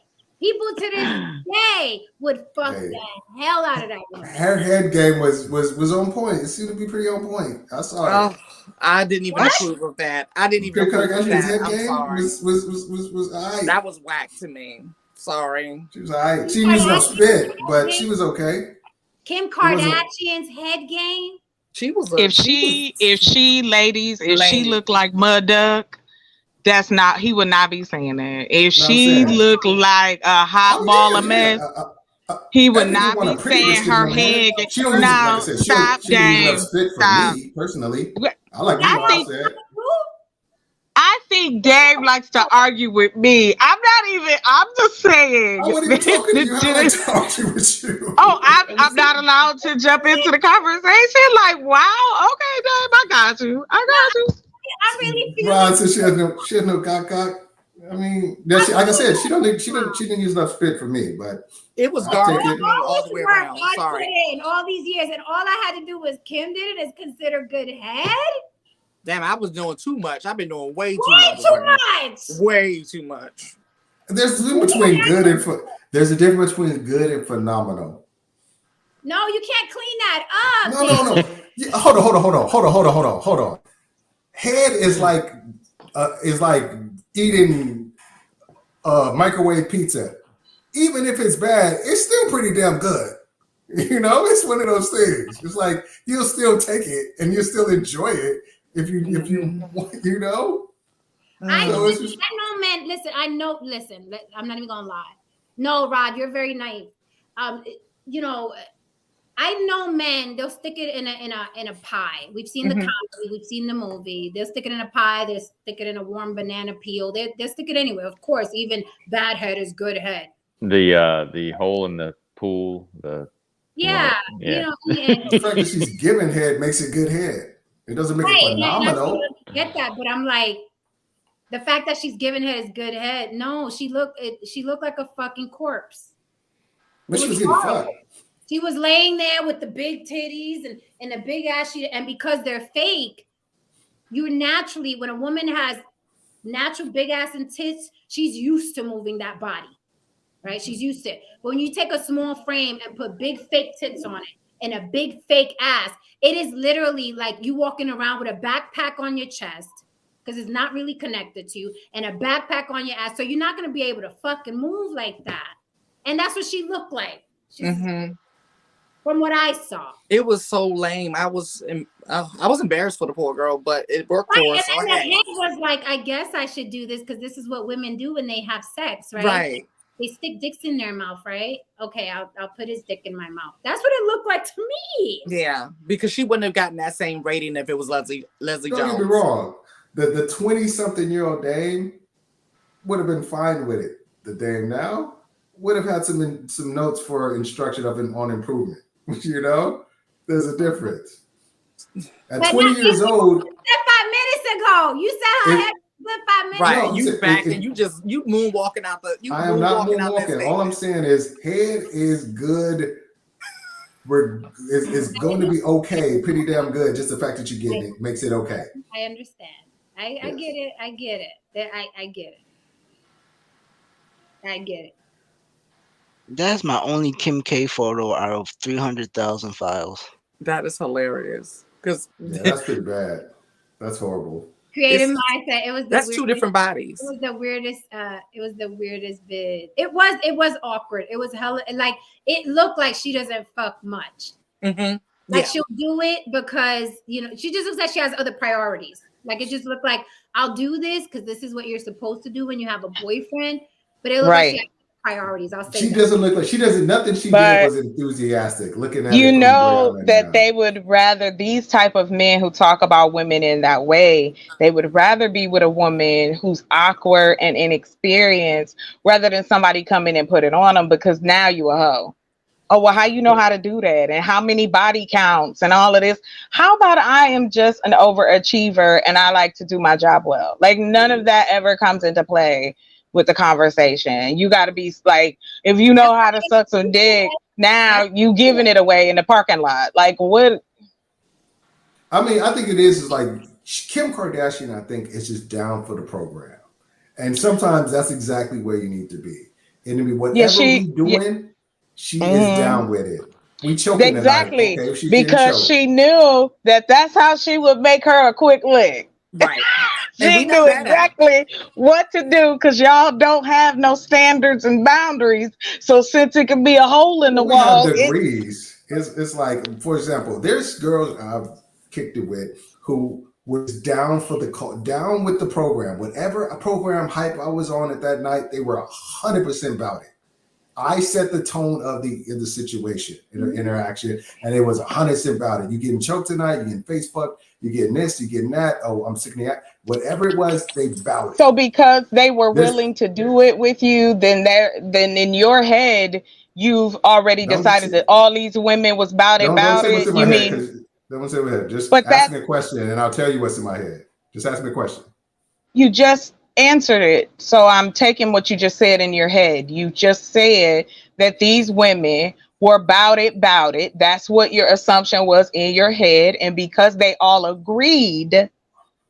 would fuck the hell out of that woman. Her head game was on point. It seemed to be pretty on point. I saw it. I didn't even approve of that. I didn't even approve of that. Head I'm game sorry. Was all right. That was whack to me. Sorry. She was all right. She used no spit, but she was okay. Kim Kardashian's head game. She looked like Mud Duck, he would not be saying that. If she looked like a hot ball of mess, he would not be saying her head. No, stop, James. Stop. Me, personally, I like you. I think Dave likes to argue with me. I'm just saying. I wasn't even talking to you. I like talking with you. Oh, I'm not allowed to jump into the conversation. Like, wow, okay, Dave, I got you. I really feel Ron said she has no cock. I mean, like I said, she didn't use enough spit for me, but it was garbage all the way around. Sorry. In all these years, and all I had to do was Kim did it is consider good head. Damn, I was doing too much. I've been doing way too much. Way too much. There's a difference between good and phenomenal. No, you can't clean that up. No. Yeah, hold on. Head is like eating microwave pizza. Even if it's bad, it's still pretty damn good. You know, it's one of those things. It's like you'll still take it and you'll still enjoy it if you know. I know, man. Listen, I'm not even gonna lie. No, Rod, you're very naive. I know men, they'll stick it in a pie. We've seen the comedy, we've seen the movie. They'll stick it in a pie, they'll stick it in a warm banana peel. They'll stick it anywhere. Of course, even bad head is good head. The hole in the pool, the fact that she's giving head makes it good head. It doesn't make it phenomenal. I get that, but I'm like, the fact that she's giving head is good head. No, she looked like a fucking corpse. But she was getting fucked. She was laying there with the big titties and the big ass. And because they're fake, you naturally, when a woman has natural big ass and tits, she's used to moving that body, right? She's used to it. But when you take a small frame and put big fake tits on it and a big fake ass, it is literally like you walking around with a backpack on your chest because it's not really connected to you and a backpack on your ass. So you're not going to be able to fucking move like that. And that's what she looked like. From what I saw, it was so lame. I was embarrassed for the poor girl, but it worked for us. And the head was like, I guess I should do this because this is what women do when they have sex, right? Right. They stick dicks in their mouth, right? Okay, I'll put his dick in my mouth. That's what it looked like to me. Yeah, because she wouldn't have gotten that same rating if it was Leslie Jones. Don't get me wrong. The 20-something-year-old dame would have been fine with it. the dame now would have had some notes for instruction on improvement. You know, there's a difference. At 20 years old, 5 minutes ago, you said how 5 minutes. Right, No, you back and you moonwalking out the. I am not moonwalking. All I'm saying is head is good. It's going to be okay, pretty damn good. Just the fact that you're getting it makes it okay. I understand. I get it. I get it. I get it. I get it. That's my only Kim K photo out of 300,000 files. That is hilarious. Because that's pretty bad. That's horrible. Creative mindset. It was that's two different bodies. It was the weirdest. It was the weirdest vid. It was awkward. It was hella like it looked like she doesn't fuck much. Mm-hmm. Like she'll do it because she just looks like she has other priorities. Like it just looked like I'll do this because this is what you're supposed to do when you have a boyfriend. But it looks like she has priorities. I'll say she doesn't look like nothing she did was enthusiastic. Looking at that they would rather these type of men who talk about women in that way, they would rather be with a woman who's awkward and inexperienced rather than somebody come in and put it on them because now you a hoe. Oh, well, how you know how to do that and how many body counts and all of this? How about I am just an overachiever and I like to do my job well? Like none of that ever comes into play with the conversation. You got to be like, if you know how to suck some dick, now you giving it away in the parking lot. Like what? I mean, I think it is like Kim Kardashian, I think, is just down for the program. And sometimes that's exactly where you need to be. And I mean, whatever we doing, she is down with it. We choking exactly tonight, okay? because she knew that that's how she would make her a quick lick. Right. She knew exactly what to do because y'all don't have no standards and boundaries. So since it can be a hole in the wall, degrees. It's like, for example, there's girls I've kicked it with who was down with the program. Whatever a program hype I was on at that night, they were 100% about it. I set the tone of the situation, interaction, and it was 100% about it. You getting choked tonight, you getting Facebook, you getting this, you getting that. Oh, I'm sick of that. Whatever it was, they about it. So because they were willing to do it with you, then in your head, you've already decided that all these women was about it. You mean? Don't say what just ask me a question and I'll tell you what's in my head. Just ask me a question. You just answered it. So I'm taking what you just said in your head. You just said that these women were about it. That's what your assumption was in your head. And because they all agreed,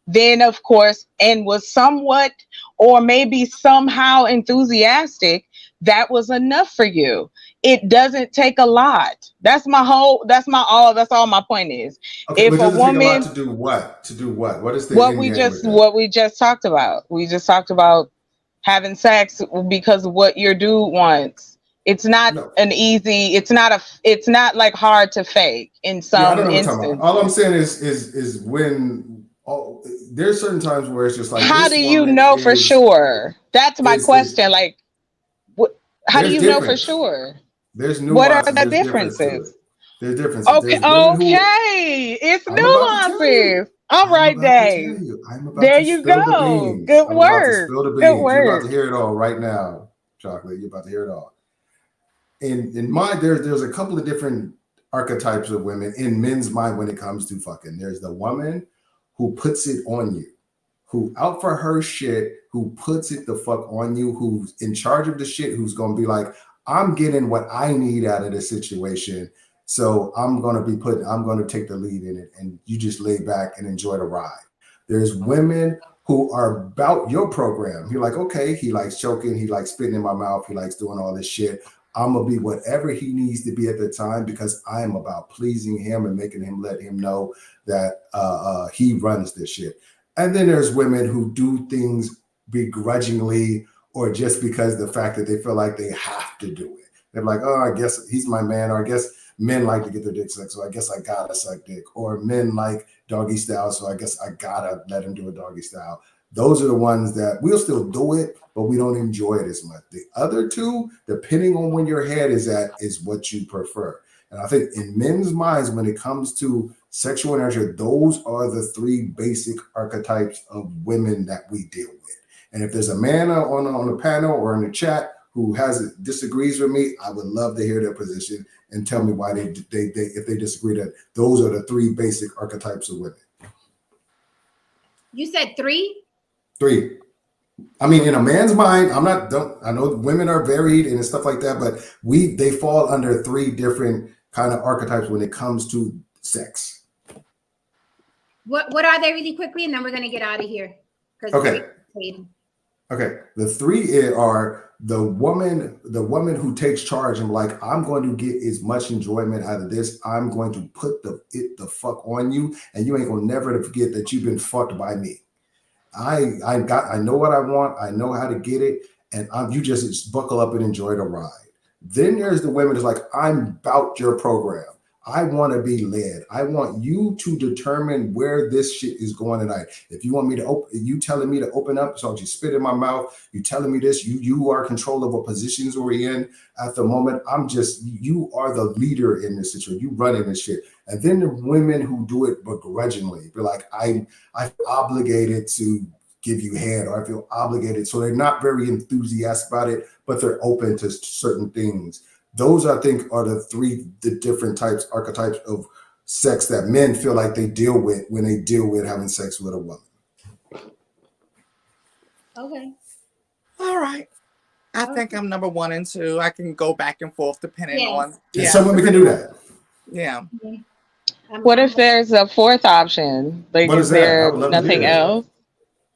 then of course, and was somewhat or maybe somehow enthusiastic, that was enough for you. It doesn't take a lot. That's all my point is. Okay, if a woman take a lot to do what? What is the what we just talked about? We just talked about having sex because what your dude wants. It's not it's not like hard to fake in some instances. All I'm saying is when there's certain times where it's just like, how do you know for sure? That's my question. Like, how do you know for sure? There's nuances. What are the differences? There's differences. Okay, it's nuances. All right, Dave. There you go. Good word. Good word. You're about to hear it all right now, Chocolate. You're about to hear it all. In mind, there's a couple of different archetypes of women in men's mind when it comes to fucking. There's the woman who puts it on you, who out for her shit, who puts it the fuck on you, who's in charge of the shit, who's gonna be like, I'm getting what I need out of this situation. So I'm going to take the lead in it and you just lay back and enjoy the ride. There's women who are about your program. You're like, okay, he likes choking. He likes spitting in my mouth. He likes doing all this shit. I'm going to be whatever he needs to be at the time because I am about pleasing him and making him let him know that he runs this shit. And then there's women who do things begrudgingly or just because the fact that they feel like they have to do it. They're like, oh, I guess he's my man, or I guess men like to get their dick sucked, so I guess I gotta suck dick. Or men like doggy style, so I guess I gotta let him do a doggy style. Those are the ones that we'll still do it, but we don't enjoy it as much. The other two, depending on when your head is at, is what you prefer. And I think in men's minds, when it comes to sexual inertia, those are the three basic archetypes of women that we deal with. And if there's a man on the panel or in the chat who disagrees with me, I would love to hear their position and tell me why they if they disagree that those are the 3 basic archetypes of women. You said 3? 3. I mean, in a man's mind, I know women are varied and stuff like that, but they fall under 3 different kind of archetypes when it comes to sex. What are they really quickly? And then we're going to get out of here. Okay. Okay. The 3 are the woman who takes charge and like, I'm going to get as much enjoyment out of this. I'm going to put the fuck on you, and you ain't gonna never forget that you've been fucked by me. I know what I want. I know how to get it, and you just buckle up and enjoy the ride. Then there's the women that's like, I'm about your program. I want to be led. I want you to determine where this shit is going tonight. If you want me to you telling me to open up, so you spit in my mouth. You telling me this. You are control of what positions we're in at the moment. You are the leader in this situation. You running this shit. And then the women who do it begrudgingly, be like, I'm obligated to give you head, or I feel obligated. So they're not very enthusiastic about it, but they're open to certain things. Those, I think, are the different archetypes of sex that men feel like they deal with when they deal with having sex with a woman. Okay. All right. I think I'm number 1 and 2. I can go back and forth depending on. Yeah, some women can do that. Yeah. What if there's a 4th option? Like, is there nothing else?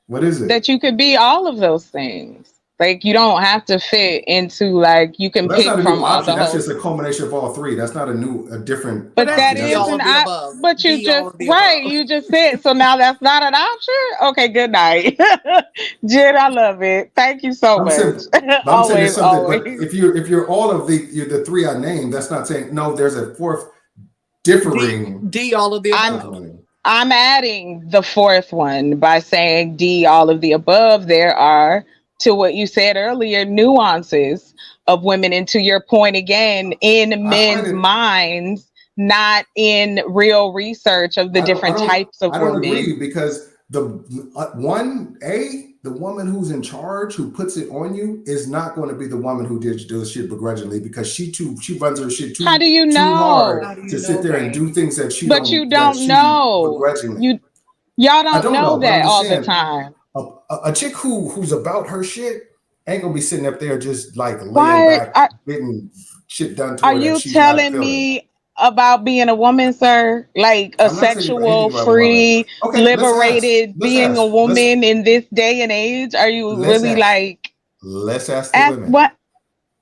What is it? That you could be all of those things. Like, you don't have to fit into, like, you can pick from all the That's just a culmination of all 3. That's not a different. But that is an option. But you just said, so now that's not an option? Okay, good night. Jen, I love it. Thank you so much. I'm saying something, but if you're all of the 3 I named, that's not saying, no, there's a 4th differing. D all of the above. I'm adding the 4th one by saying D, all of the above. There are, to what you said earlier, nuances of women. And to your point again, in men's minds, not in real research of the different types of women. I don't agree, because the woman who's in charge, who puts it on you, is not going to be the woman who does shit begrudgingly, because she runs her shit too hard to sit there and do things that she but you don't know begrudgingly. Y'all don't know that all the time. A chick who's about her shit ain't gonna be sitting up there just like laying back, getting shit done to her. Are you telling me about being a woman, sir? Like a sexual, free, liberated, being a woman in this day and age? Are you really like? Let's ask the women. What?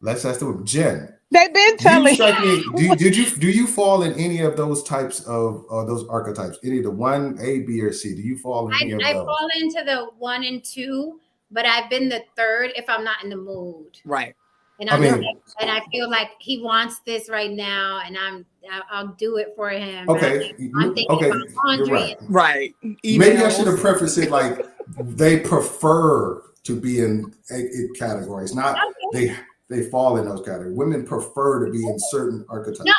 Let's ask the women. Jen, they've been telling me. Do you fall in any of those types of those archetypes? Any of the 1, A, B, or C? Do you fall in any of those? I fall into the 1 and 2, but I've been the 3rd if I'm not in the mood. Right. And I feel like he wants this right now, and I'll do it for him. Okay. I'm thinking about laundry. Right. Maybe I should have prefaced it like they prefer to be in categories, not they fall in those categories. Women prefer to be in certain archetypes. No,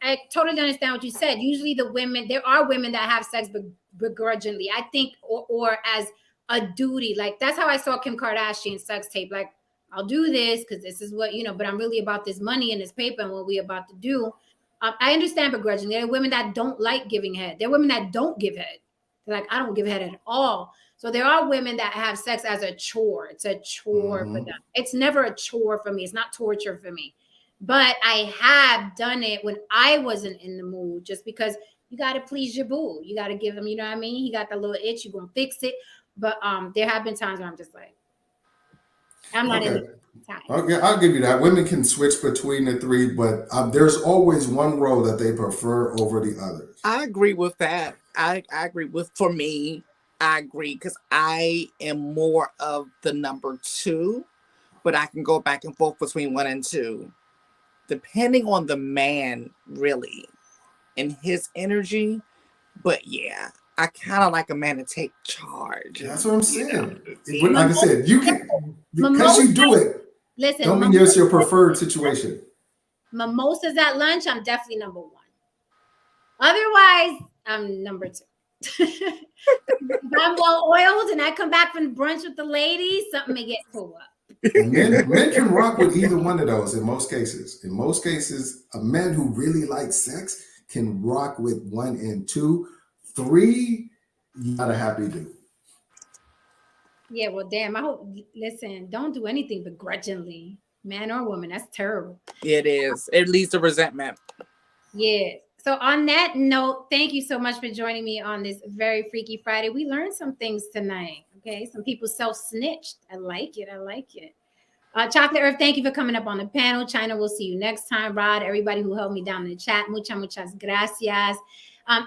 I totally understand what you said. Usually there are women that have sex begrudgingly, I think, or as a duty. Like, that's how I saw Kim Kardashian sex tape. Like, I'll do this because this is what, but I'm really about this money and this paper and what we're about to do. I understand begrudgingly. There are women that don't like giving head. There are women that don't give head. They're like, I don't give head at all. So there are women that have sex as a chore. It's a chore for them. It's never a chore for me. It's not torture for me. But I have done it when I wasn't in the mood, just because you got to please your boo. You got to give him, you know what I mean? He got the little itch. You're going to fix it. But there have been times where I'm just like, I'm not in the time. Okay, I'll give you that. Women can switch between the 3, but there's always one role that they prefer over the others. I agree with that. I agree for me. I agree, because I am more of the number 2, but I can go back and forth between 1 and 2, depending on the man, really, and his energy. But yeah, I kind of like a man to take charge. That's what I'm saying. Like I said, you can, because you do it. Listen, don't mean it's your preferred situation. Mimosas at lunch, I'm definitely number 1. Otherwise, I'm number 2. If I'm well oiled and I come back from brunch with the ladies, something may get pulled up. And men can rock with either one of those in most cases. In most cases, a man who really likes sex can rock with 1 and 2. 3, you got a happy dude. Yeah, well, damn. I hope. Listen, don't do anything begrudgingly, man or woman. That's terrible. It is. It leads to resentment. Yeah. So on that note, thank you so much for joining me on this very Freaky Friday. We learned some things tonight. Okay, some people self-snitched. I like it. I like it. Chocolate Earth, thank you for coming up on the panel. China, we'll see you next time. Rod, everybody who held me down in the chat, muchas gracias.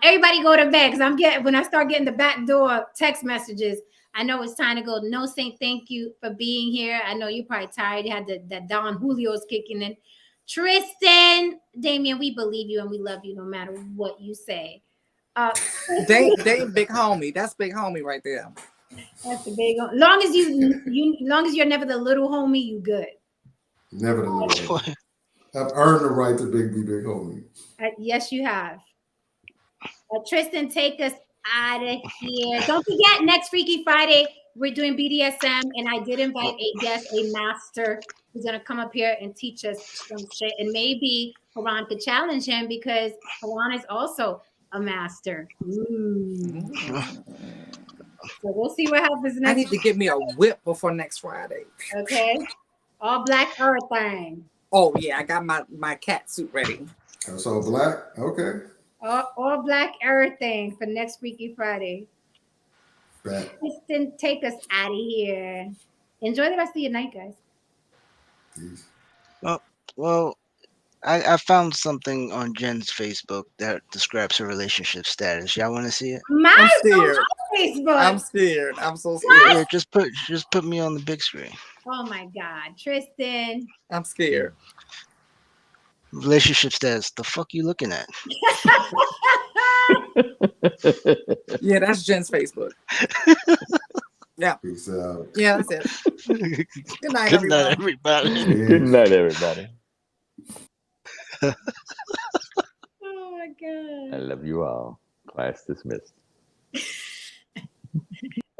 Everybody go to bed because when I start getting the back door text messages, I know it's time to go. No Saint, thank you for being here. I know you're probably tired. You had that Don Julio's kicking in. Tristan, Damien, we believe you and we love you no matter what you say. They big homie. That's big homie right there. That's the big one. Long as you're never the little homie, you good. Never the little homie. I've earned the right to be big homie. Yes, you have. Tristan, take us out of here. Don't forget, next Freaky Friday, we're doing BDSM, and I did invite a guest, a master, who's going to come up here and teach us some shit. And maybe Haran could challenge him because Haran is also a master. So we'll see what happens next. I need to get me a whip before next Friday. Okay. All black everything. Oh, yeah. I got my cat suit ready. That's all black? Okay. All black everything for next Freaky Friday. Tristan, take us out of here. Enjoy the rest of your night, guys. Peace. Well, I found something on Jen's Facebook that describes her relationship status. Y'all want to see it? I'm scared. Facebook. I'm scared. I'm so scared. Yeah, just put me on the big screen. Oh my God, Tristan. I'm scared. Relationship status. The fuck you looking at? Yeah, that's Jen's Facebook. Yeah. Peace out. Yeah, that's it. Good night, Good night, everybody. Good night, everybody. Oh my God. I love you all. Class dismissed.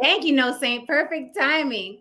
Thank you, No Saint. Perfect timing.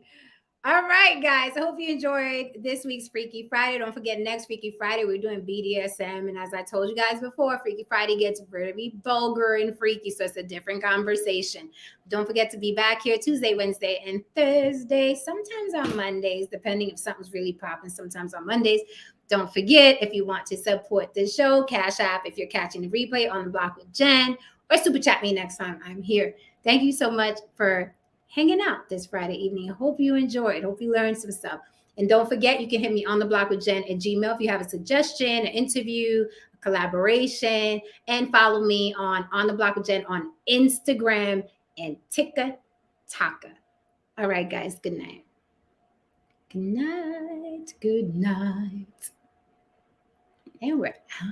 All right, guys. I hope you enjoyed this week's Freaky Friday. Don't forget, next Freaky Friday, we're doing BDSM. And as I told you guys before, Freaky Friday gets very vulgar and freaky. So it's a different conversation. Don't forget to be back here Tuesday, Wednesday, and Thursday. Sometimes on Mondays, depending if something's really popping. Sometimes on Mondays. Don't forget, if you want to support the show, Cash App, if you're catching the replay On the Block with Jen, or Super Chat me next time I'm here. Thank you so much for hanging out this Friday evening. I hope you enjoyed. Hope you learned some stuff. And don't forget, you can hit me on the block with Jen at Gmail if you have a suggestion, an interview, a collaboration, and follow me on the block with Jen on Instagram and TikTok. All right, guys. Good night. Good night. Good night. And we're out.